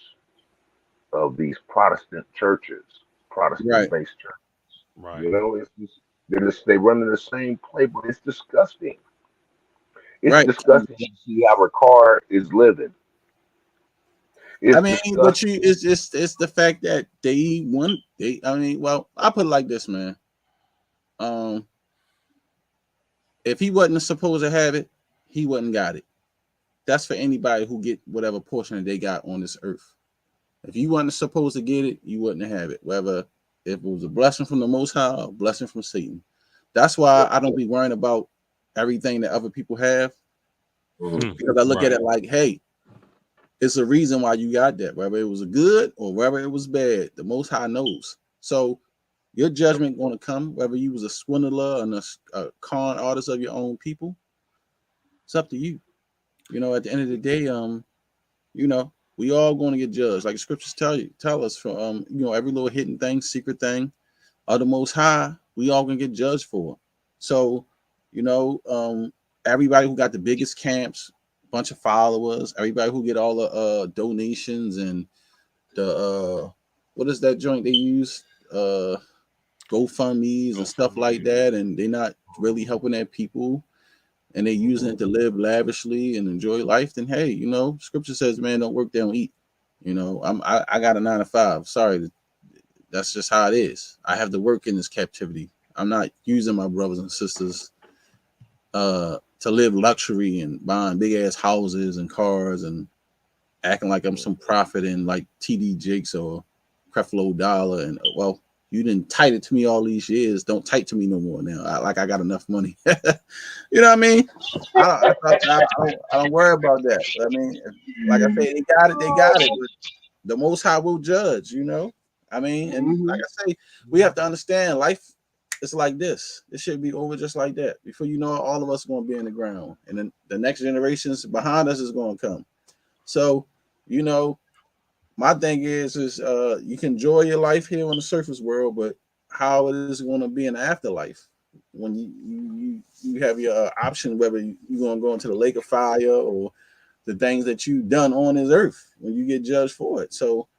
of these Protestant churches, Protestant-based churches. Right. They running the same playbook. It's disgusting. It's disgusting to see how Ricard is living. It's the fact that I put it like this, man. If he wasn't supposed to have it, he wouldn't got it. That's for anybody who get whatever portion that they got on this earth. If you wasn't supposed to get it, you wouldn't have it. Whether if it was a blessing from the Most High or a blessing from Satan. That's why I don't be worrying about everything that other people have. Because I look at it like, hey, it's a reason why you got that. Whether it was a good or whether it was bad, the Most High knows. So your judgment going to come, whether you was a swindler and a con artist of your own people. It's up to you. At the end of the day, we all going to get judged. Like the scriptures tell us from, every little hidden thing, secret thing of the Most High, we all going to get judged for. So, everybody who got the biggest camps, bunch of followers, everybody who get all the donations and the what is that joint they use? GoFundMe's and stuff like that, and they're not really helping their people, and they're using it to live lavishly and enjoy life. Then hey, scripture says, man, don't work, they don't eat. I got a 9 to 5. Sorry, that's just how it is. I have to work in this captivity. I'm not using my brothers and sisters to live luxury and buying big ass houses and cars and acting like I'm some prophet and like TD Jakes or Creflo Dollar. And well, you didn't tight it to me all these years. Don't tight to me no more now. I got enough money. You know what I mean? I don't worry about that. I mean, like I say, they got it. But the Most High will judge, I mean, and like I say, we have to understand life is like this. It should be over just like that. Before you know it, all of us are going to be in the ground. And then the next generations behind us is going to come. So, my thing is you can enjoy your life here on the surface world, but how it is going to be in the afterlife when you have your option, whether you're going to go into the lake of fire or the things that you've done on this earth when you get judged for it. So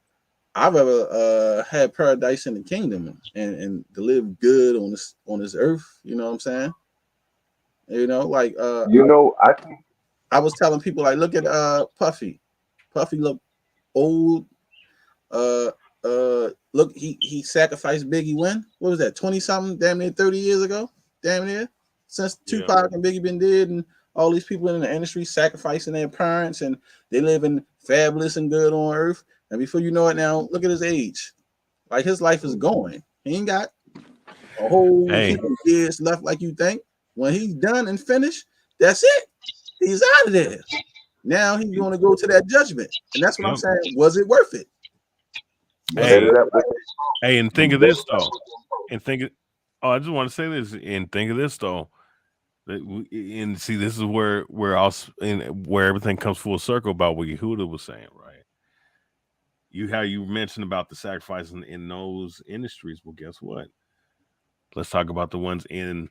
I've ever had paradise in the kingdom and to live good on this earth. You know what I'm saying? I was telling people, like, look at Puffy. Puffy look old. Look, he sacrificed Biggie when? What was that? 20-something, damn near 30 years ago? Damn near. Since Tupac and Biggie been dead, and all these people in the industry sacrificing their parents, and they living fabulous and good on earth. And before you know it now, look at his age. Like, his life is going. He ain't got a whole heap of years left like you think. When he's done and finished, that's it. He's out of there. Now he's going to go to that judgment. And that's what I'm saying. Was it worth it? Hey, and think of this, though. I just want to say this, and think of this, though. And see, this is where everything comes full circle about what Yehuda was saying, right? How you mentioned about the sacrifice in those industries. Well, guess what? Let's talk about the ones in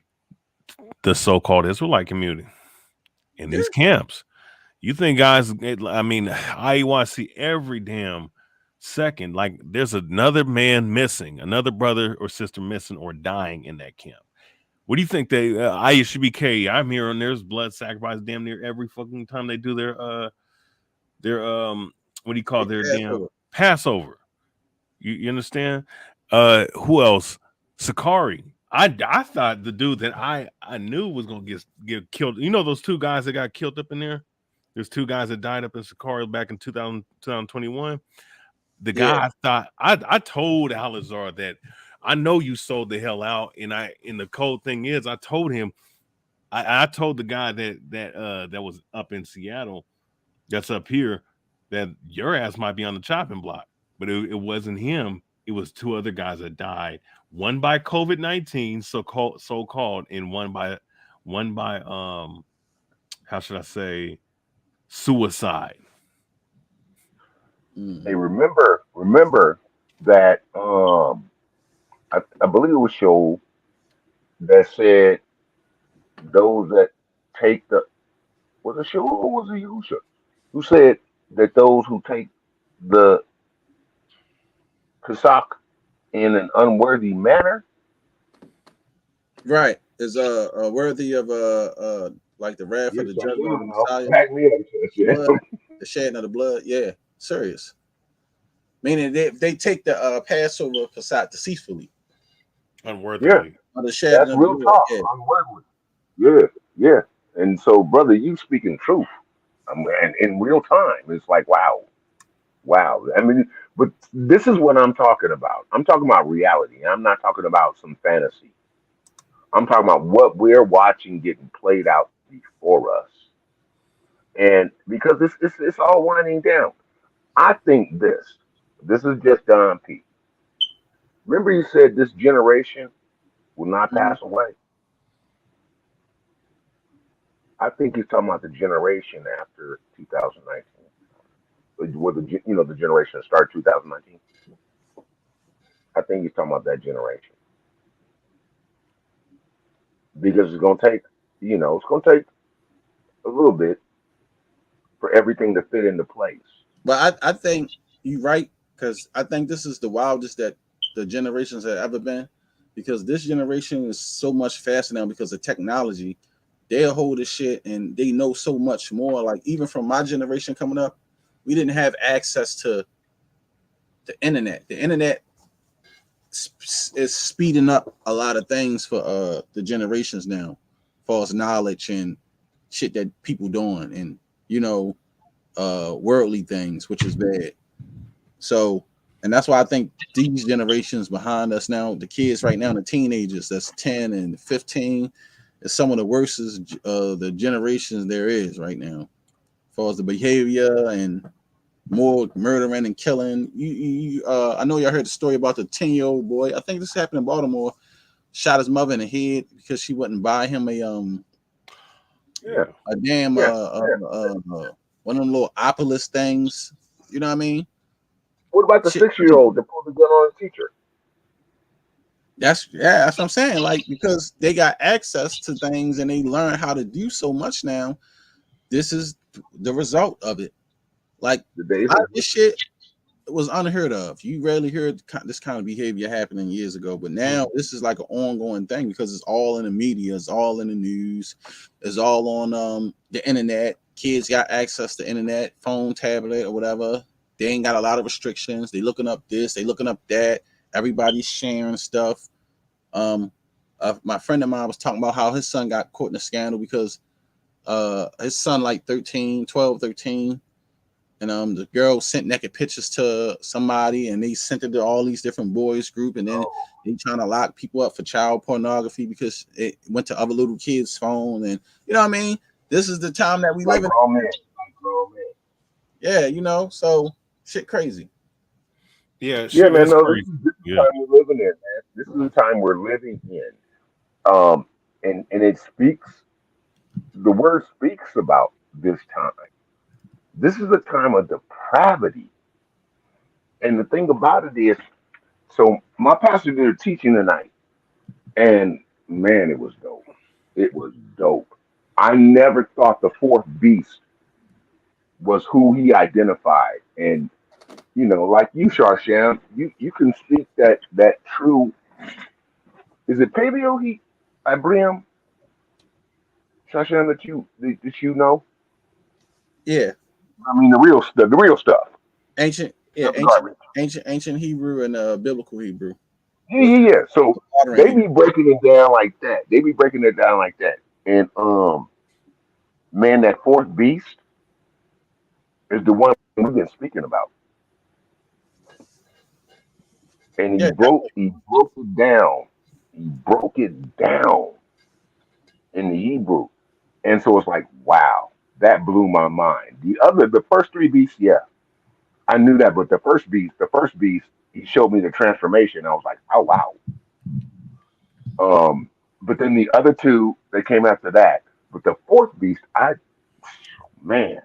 the so-called Israelite community in these camps. You think guys? I mean, I want to see every damn second. Like, there's another man missing, another brother or sister missing or dying in that camp. What do you think they? I should be K. I'm hearing there's blood sacrifice damn near every fucking time they do their what do you call their damn Passover? You understand? Who else? Sakari. I thought the dude that I knew was gonna get killed. You know those two guys that got killed up in there? There's two guys that died up in Sakari back in 2021. The guy I thought I told Alizar that I know you sold the hell out, and the cold thing is I told him I told the guy that was up in Seattle, that's up here, that your ass might be on the chopping block, but it wasn't him. It was two other guys that died, one by COVID-19, so-called, and one by how should I say, suicide. Hey, remember that I believe it was Show that said those that take was it Show or was it Yusha who said that those who take the Kasak in an unworthy manner, right, is worthy of like the wrath of the judgment of the Messiah. Back me up, the shedding of the blood. Yeah, serious. Meaning they take the Passover Passat deceitfully, unworthily. Or the shedding that's of real the blood. talk. Unworthily. Yeah. And so, brother, you speaking truth. And in real time, it's like, wow. I mean, but this is what I'm talking about. I'm talking about reality. I'm not talking about some fantasy. I'm talking about what we're watching getting played out before us. And because it's all winding down, I think this is just Don P. Remember, you said this generation will not pass away. I think he's talking about the generation after 2019. With the generation that started 2019. I think he's talking about that generation because it's going to take a little bit for everything to fit into place. But I think you're right, because I think this is the wildest that the generations have ever been, because this generation is so much faster now because of technology. They'll hold this shit and they know so much more. Like, even from my generation coming up, we didn't have access to the internet. The internet is speeding up a lot of things for the generations now, false knowledge and shit that people doing, and worldly things, which is bad. So, and that's why I think these generations behind us now, the kids right now, the teenagers that's 10 and 15, is some of the worst the generations there is right now, as far as the behavior and more murdering and killing. I know y'all heard the story about the 10-year-old boy. I think this happened in Baltimore. Shot his mother in the head because she wouldn't buy him a damn one of them little Opolis things. You know what I mean? What about the 6-year-old that pulled the gun on the teacher? That's what I'm saying. Like, because they got access to things and they learn how to do so much now. This is the result of it. Like, this shit was unheard of. You rarely heard this kind of behavior happening years ago, but now this is like an ongoing thing because it's all in the media, it's all in the news, it's all on the internet. Kids got access to internet, phone, tablet, or whatever. They ain't got a lot of restrictions. They looking up this, they looking up that. Everybody's sharing stuff. My friend of mine was talking about how his son got caught in a scandal because his son, like 12, 13, and the girl sent naked pictures to somebody, and they sent it to all these different boys group, and then they trying to lock people up for child pornography because it went to other little kids' phone, and you know what I mean? This is the time that we live in. Yeah, so shit crazy. Yeah, man. No, this is the time we're living in, man. This is the time we're living in. And it speaks the word speaks about this time. This is a time of depravity. And the thing about it is, so my pastor did a teaching tonight, and man, it was dope. It was dope. I never thought the fourth beast was who he identified. And like you, Sharsham, you can speak that true. Is it paleo he Abraham Sharsham that you know? Yeah. I mean the real stuff. Ancient, yeah, Not the garbage. ancient Hebrew and biblical Hebrew. Yeah. So Modern they Hebrew. be breaking it down like that. They be breaking it down like that. And man, that fourth beast is the one we've been speaking about. And Yeah, he broke it down. He broke it down in the Hebrew. And so it's like, wow, that blew my mind. The first three beasts, yeah, I knew that, but the first beast, he showed me the transformation. I was like, oh wow. But then the other two, they came after that. But the fourth beast, man,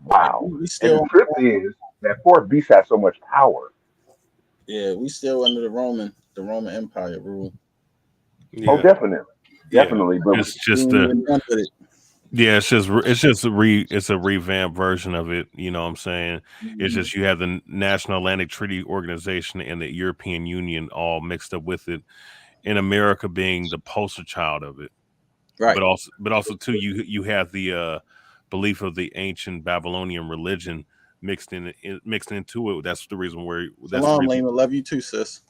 wow. we And the still, trip is that fourth beast has so much power. yeah, we still under the Roman Empire rule. Oh, Yeah. definitely, Yeah. definitely. But It's just We ain't done with it. yeah, it's just a revamped version of it. You know what I'm saying? It's just you have the National Atlantic Treaty Organization and the European Union all mixed up with it, and America being the poster child of it. Right. But also too, you have the belief of the ancient Babylonian religion mixed into it. That's the reason Shalom, Lima. Love you too, sis.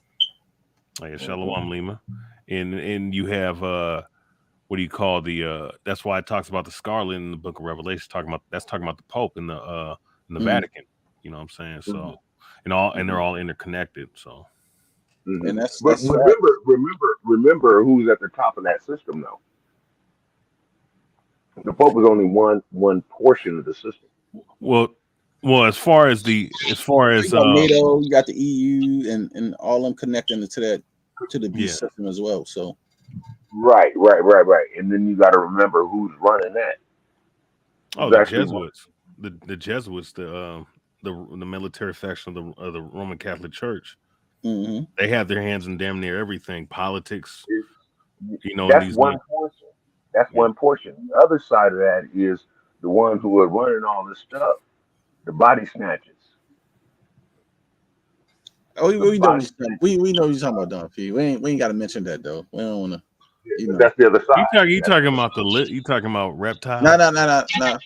Oh, yeah, Shalom, Lima. And you have what do you call that's why it talks about the scarlet in the book of Revelation, talking about the Pope in the Vatican. You know what I'm saying? So and they're all interconnected. So and that's but remember who's at the top of that system though. The Pope is only one portion of the system. well as far as you got NATO, you got the EU, and all them connecting to the beast system as well. So Right. And then you got to remember who's running that. the Jesuits, the Jesuits, the military section of the Roman Catholic Church. Mm-hmm. They have their hands in damn near everything, politics. That's one portion. That's one portion. The other side of that is the ones who are running all this stuff, the body snatchers. Oh, we know we know you're talking about, Don P. We ain't got to mention that though. We don't want to. That's the other side. You talking about you talking about reptiles? No.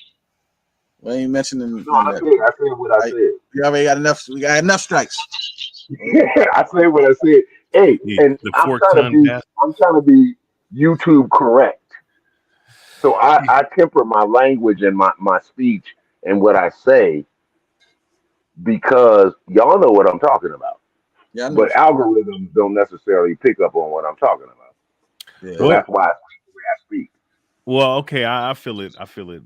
We ain't mentioning. No, I said what I said. We already got enough. We got enough strikes. I said what I said. Hey, and I'm trying to be YouTube correct. So I temper my language and my speech and what I say because y'all know what I'm talking about. Yeah, but algorithms don't necessarily pick up on what I'm talking about. Yeah. So that's why I speak the way I speak. Well, okay, I feel it.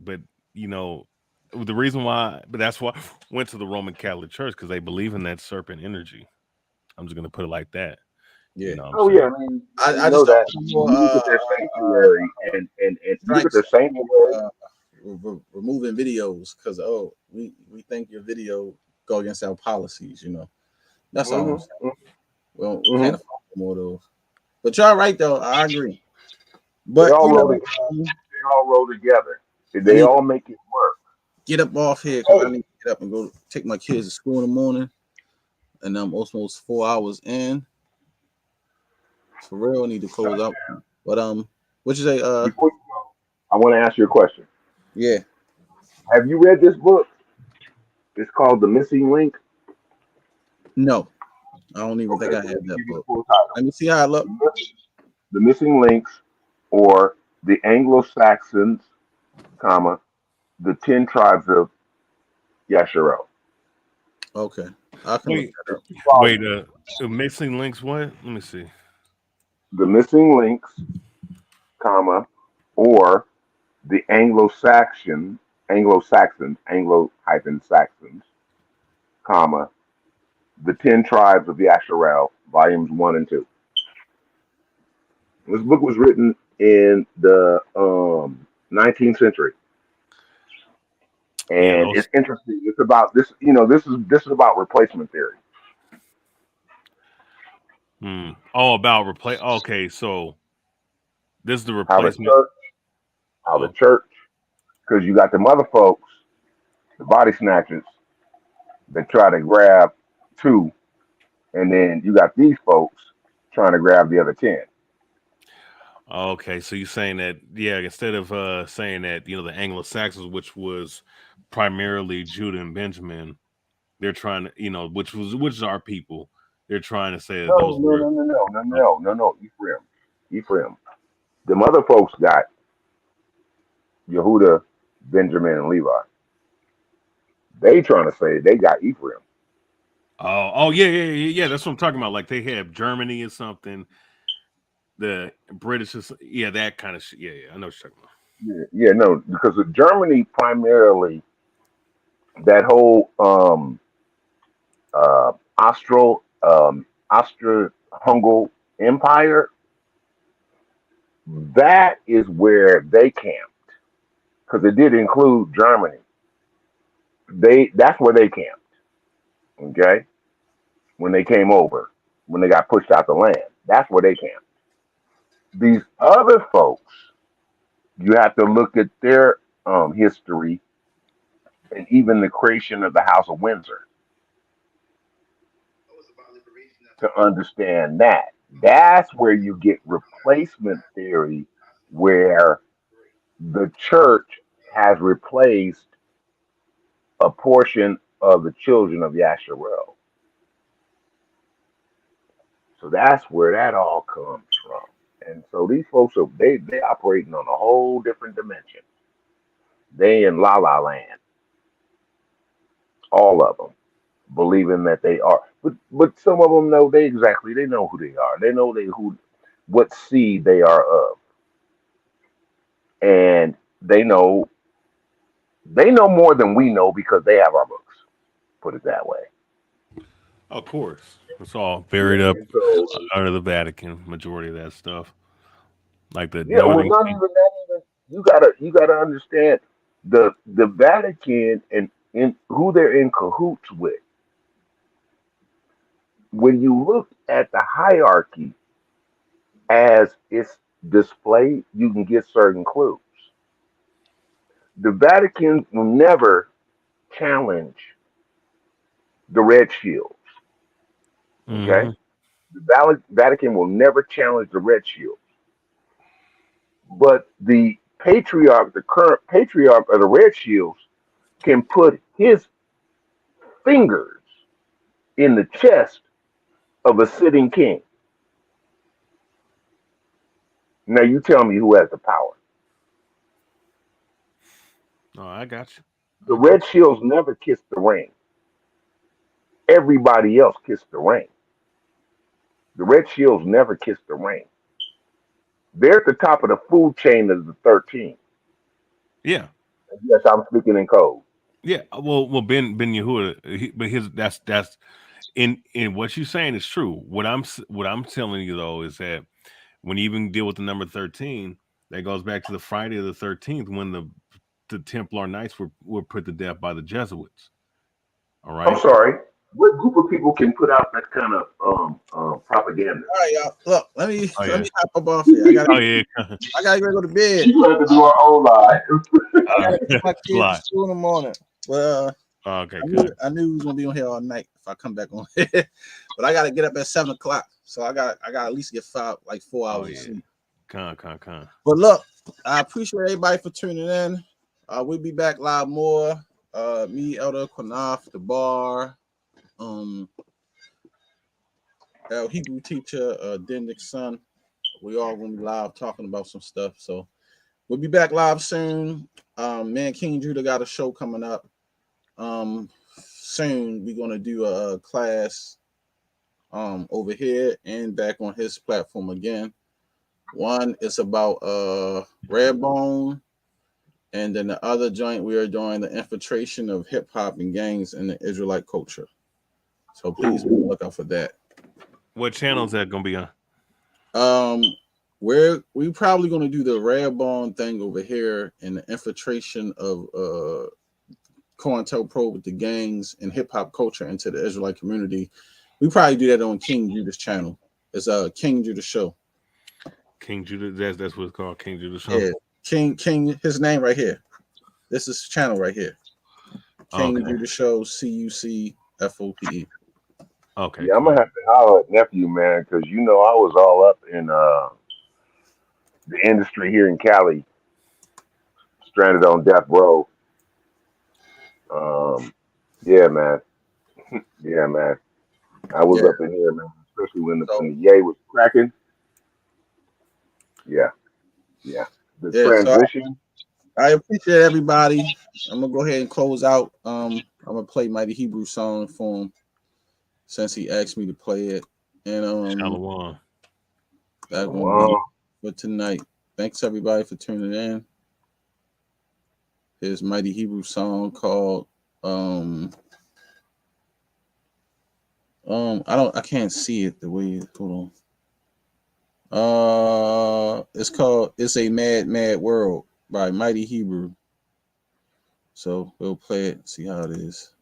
But the reason why, but that's why I went to the Roman Catholic Church, because they believe in that serpent energy. I'm just gonna put it like that. Yeah. I mean, I know that. You look at their sanctuary and look at their sanctuary. Removing videos because we think your video go against our policies. That's all. I'm saying. Well, can't afford more of those. But y'all right though. I agree. But they all roll together. They all make it work. Get up off here because I need to get up and go take my kids to school in the morning, and I'm almost 4 hours in. For real, I need to close out. But what you say? Before you go, I want to ask you a question. Yeah. Have you read this book? It's called The Missing Link. No, I don't even think I have that book. Let me see how I look. The Missing Links, or the Anglo-Saxons, the 10 tribes of Yasharel. Okay. Wait, the Missing Links. What? Let me see. The Missing Links, or the Anglo-Saxons, Anglo-Saxons, the 10 tribes of Yasharel, volumes 1 and 2. This book was written in the 19th century. Yeah, And those. it's interesting. It's about this. You know, this is about replacement theory. Oh, about replace. Okay, so this is the How the replacement. church, how the Oh, church, because you got the mother folks, the body snatchers that try to grab two, and then you got these folks trying to grab the other 10. okay. So you're saying that, yeah, instead of saying that, the Anglo-Saxons, which was primarily Judah and Benjamin, they're trying to, which is our people. They're trying to say that No, those no, were. no, no, no, no, Uh, no, no, no. Ephraim. The mother folks got Yehuda, Benjamin, and Levi. They trying to say they got Ephraim. oh, yeah. That's what I'm talking about. Like they have Germany or something. The British, yeah, that kind of shit. Yeah. I know what you're talking about. Yeah, yeah, no, because of Germany primarily, that whole Austro Austro-Hungary Empire, that is where they camped because it did include Germany. That's where they camped. Okay, when they came over, when they got pushed out the land, that's where they camped. These other folks, you have to look at their history and even the creation of the House of Windsor to understand that. That's where you get replacement theory, where the church has replaced a portion of the children of Yasharel. So that's where that all comes from. And so these folks are they operating on a whole different dimension. They in La La Land, all of them, believing that they are. But some of them know they know who they are. They know what seed they are of, and they know more than we know because they have our books. Put it that way. Of course, it's all Yeah. buried up And so under the Vatican. Majority of that stuff, like the yeah, well, Northern not even King. that. Even you gotta understand the Vatican and in who they're in cahoots with. When you look at the hierarchy as it's displayed, you can get certain clues. The Vatican will never challenge the Red Shields. Okay, Hmm. the Vatican will never challenge the Red Shields, but the patriarch, the current patriarch of the Red Shields, can put his fingers in the chest of a sitting king. Now you tell me who has the power. Oh, I got you. The I got Red Shields never kissed the ring. Everybody else kissed the ring. The Red Shields never kissed the ring. They're at the top of the food chain of the 13. you. Yeah. Yes, I'm speaking in code. Yeah. Well, Ben Yehuda, but his that's in what you're saying is true. What I'm telling you though is that when you even deal with the number 13, that goes back to the Friday of the 13th when the Templar Knights were put to death by the Jesuits. All I'm right. sorry. What group of people can put out that kind of propaganda? All right, y'all. Look, let me Oh let yeah. me hop up off here. Oh yeah. I gotta go to bed. She's going to have to do her own live. I gotta get my kids to Lie. school in the morning. Well, Oh, okay, I good. knew we was gonna be on here all night if I come back on. But I gotta get up at 7 o'clock, so I got at least get 4 Oh hours of yeah. sleep. Con. But look, I appreciate everybody for tuning in. We'll be back live more. Me, Elder Qanath, the bar, our Hebrew teacher, Dendick's son. We all gonna be live talking about some stuff. So we'll be back live soon. Man, King Judah got a show coming up. Soon we're gonna do a class over here and back on his platform again. One is about Redbone, and then the other joint we are doing the infiltration of hip hop and gangs in the Israelite culture. So please be on the lookout for that. What channel is that gonna be on? we probably going to do the Rehoboam thing over here and the infiltration of COINTELPRO with the gangs and hip hop culture into the Israelite community. We probably do that on King Judah's channel. It's King Judah Show. King Judah, that's what it's called, King Judah Show. Yeah, King, his name right here. This is his channel right here. King Judah Show, CUC FOPE. Okay. Yeah, I'm gonna have to holler at nephew, man, because I was all up in the industry here in Cali, stranded on death row. Yeah, man. Yeah, man. I was up in here, man, especially when the yay was cracking. Yeah. The transition. So I appreciate everybody. I'm gonna go ahead and close out. I'm gonna play Mighty Hebrew song for him since he asked me to play it. And Shalom. That's gonna be for tonight. Thanks everybody for tuning in. His Mighty Hebrew song called I can't see it the way hold on. It's called It's a Mad World by Mighty Hebrew. So we'll play it, see how it is.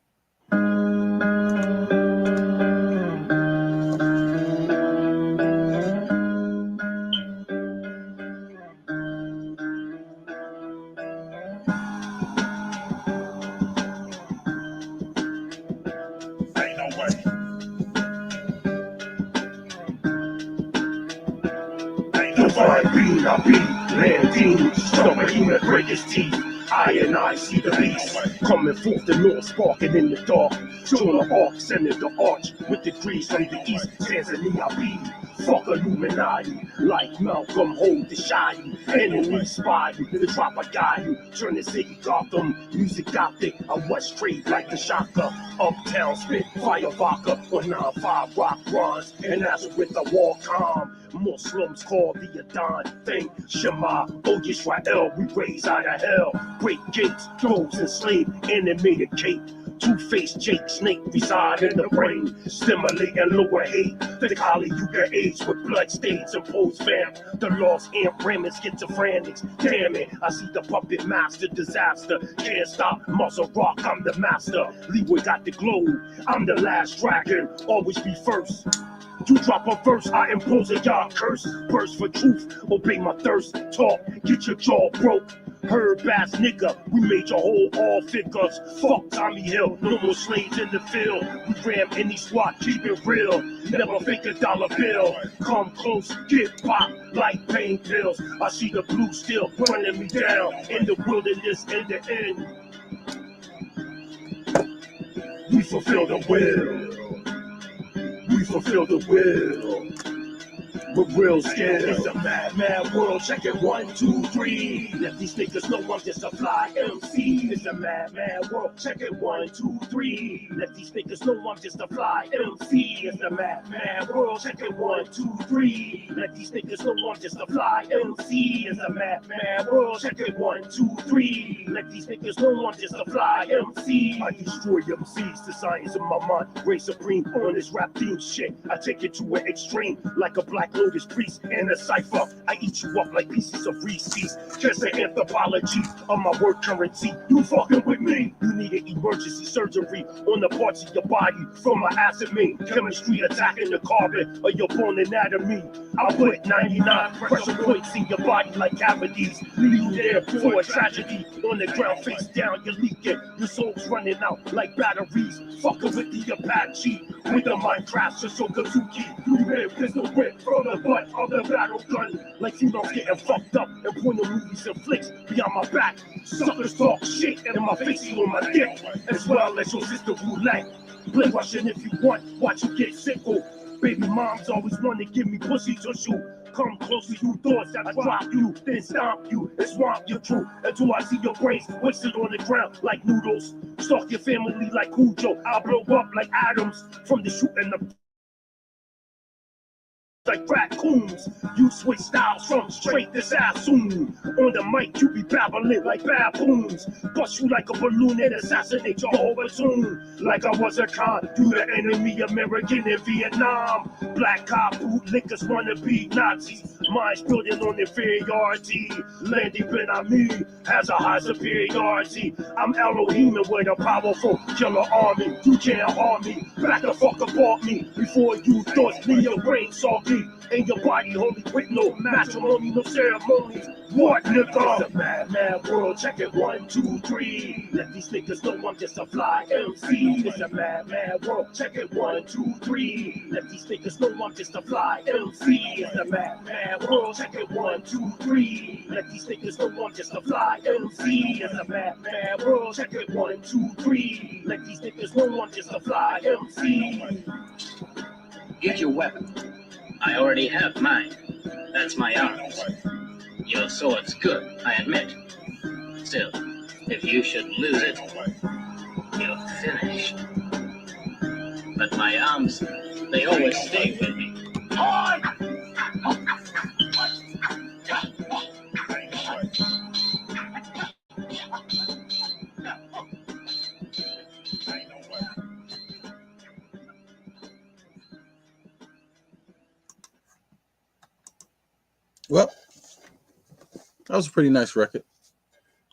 Divine being, I be landing, stomach in the greatest teeth. I see the beast coming forth, the north sparking in the dark. Join the arc, sending the arch with degrees from the east. Tanzania be fuck Illuminati, like Malcolm, hold the shy. Enemy spy you, the drop a guy you. Turn the city Gotham, music gothic. I was straight like the shaka. Uptown spit fire vodka on 9-5 rock bronze, and that's with the war calm. Muslims call the Adon thing Shema, O Yisrael, we raise out of hell. Great gates, throws enslaved, animated cape. Two-faced Jake Snake reside in the brain, stimulating lower hate. The collie you get AIDS with blood stains and post vamp. The lost amp ramming schizophrenics. Damn it, I see the puppet master disaster. Can't stop, muscle rock, I'm the master. Leeway got the globe, I'm the last dragon. Always be first. You drop a verse, I impose a yard curse. Burst for truth, obey my thirst. Talk, get your jaw broke. Herb ass nigga, we made your whole all figures. Fuck Tommy Hill, no more slaves in the field. We ram any SWAT, keep it real. Never fake a dollar bill. Come close, get popped like pain pills. I see the blue still running me down in the wilderness in the end. We fulfill the will. We fulfill the will. We're real scared. It's a mad world. Check it 1, 2, 3. Let these niggas know I'm just a fly MC. It's a mad world. Check it 1, 2, 3. Let these niggas know I'm just a fly MC. It's a mad world. Check it 1, 2, 3. Let these niggas know I'm just a fly MC. It's a mad world. Check it 1, 2, 3. Let these niggas know I'm just a fly MC. I destroy MCs. The science of my mind. Reign supreme on this rap theme shit. I take it to an extreme like a black Lotus priest and a cipher. I eat you up like pieces of Reese's. Just an anthropology of my word currency. You fucking with me? You need an emergency surgery on the parts of your body from my acid main. Chemistry attacking the carbon of your bone anatomy. I put 99 pressure points in your body like cavities. Leave you there for a tragedy. On the ground, face down, you're leaking. Your soul's running out like batteries. Fucking with the Apache. With the Minecraft, just so Kazuki. You hear pistol whip from the butt of the battle gun. Like females getting fucked up and pointing movies and flicks behind my back. Suckers talk shit and my face you on my dick. As well as your sister roulette. Play Russian if you want, watch you get sickle. Baby moms always want to give me pussy tissue. Come close to you thoughts that I drop you, then stomp you and swamp your crew until I see your brains wasted on the ground like noodles. Stalk your family like Cujo. I'll blow up like atoms from the shooting the like raccoons. You switch styles from straight to Sassoon. On the mic, you be babbling like baboons. Bust you like a balloon and assassinate your whole platoon. Like I was a con, you the enemy, American in Vietnam. Black cop bootlickers wanna be Nazis. Minds building on inferiority. Landy Ben Ami has a high superiority. I'm Elohim with a powerful killer army. You can't harm me. Back the fuck up off me before you thought me your brain salty. And your body holy with no matrimony, no ceremonies. What, nigga? It's a mad, mad world. Check it 1, 2, 3. Let these niggas know I'm just a fly MC. It's a mad, mad world. Check it 1, 2, 3. Let these niggas know I'm just a fly MC. It's a mad, mad world. Check it 1, 2, 3. Let these niggas know I'm just a fly MC. It's a mad, mad world. Check it 1, 2, 3. Let these niggas know I'm just a fly MC. Get your weapon. I already have mine. That's my arms. Your sword's good, I admit. Still, if you should lose it, you're finished. But my arms, they always stay with me. Well, that was a pretty nice record.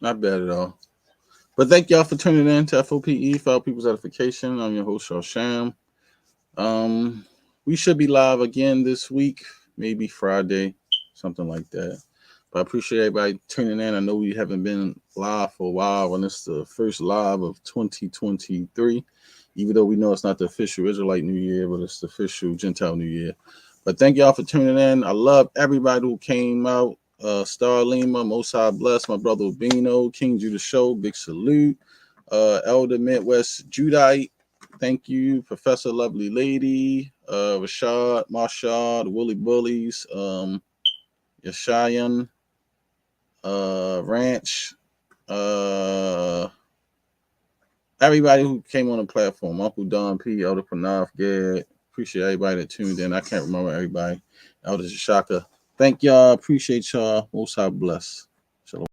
Not bad at all. But thank y'all for tuning in to FOPE, for our People's Edification. I'm your host, Sham. We should be live again this week, maybe Friday, something like that. But I appreciate everybody tuning in. I know we haven't been live for a while, and it's the first live of 2023, even though we know it's not the official Israelite New Year, but it's the official Gentile New Year. But thank y'all for tuning in. I love everybody who came out. Star Lima, Most High Bless, my brother Bino, King Judah Show, big salute. Elder Midwest Judite, thank you. Professor Lovely Lady, Rashad, Marshad, Willie Bullies, Yashayan, Ranch, everybody who came on the platform, Uncle Don P, Elder Qanath, Gad. Appreciate everybody that tuned in. I can't remember everybody. Elder Shaka. Thank y'all. Appreciate y'all. Most High bless. Shalom.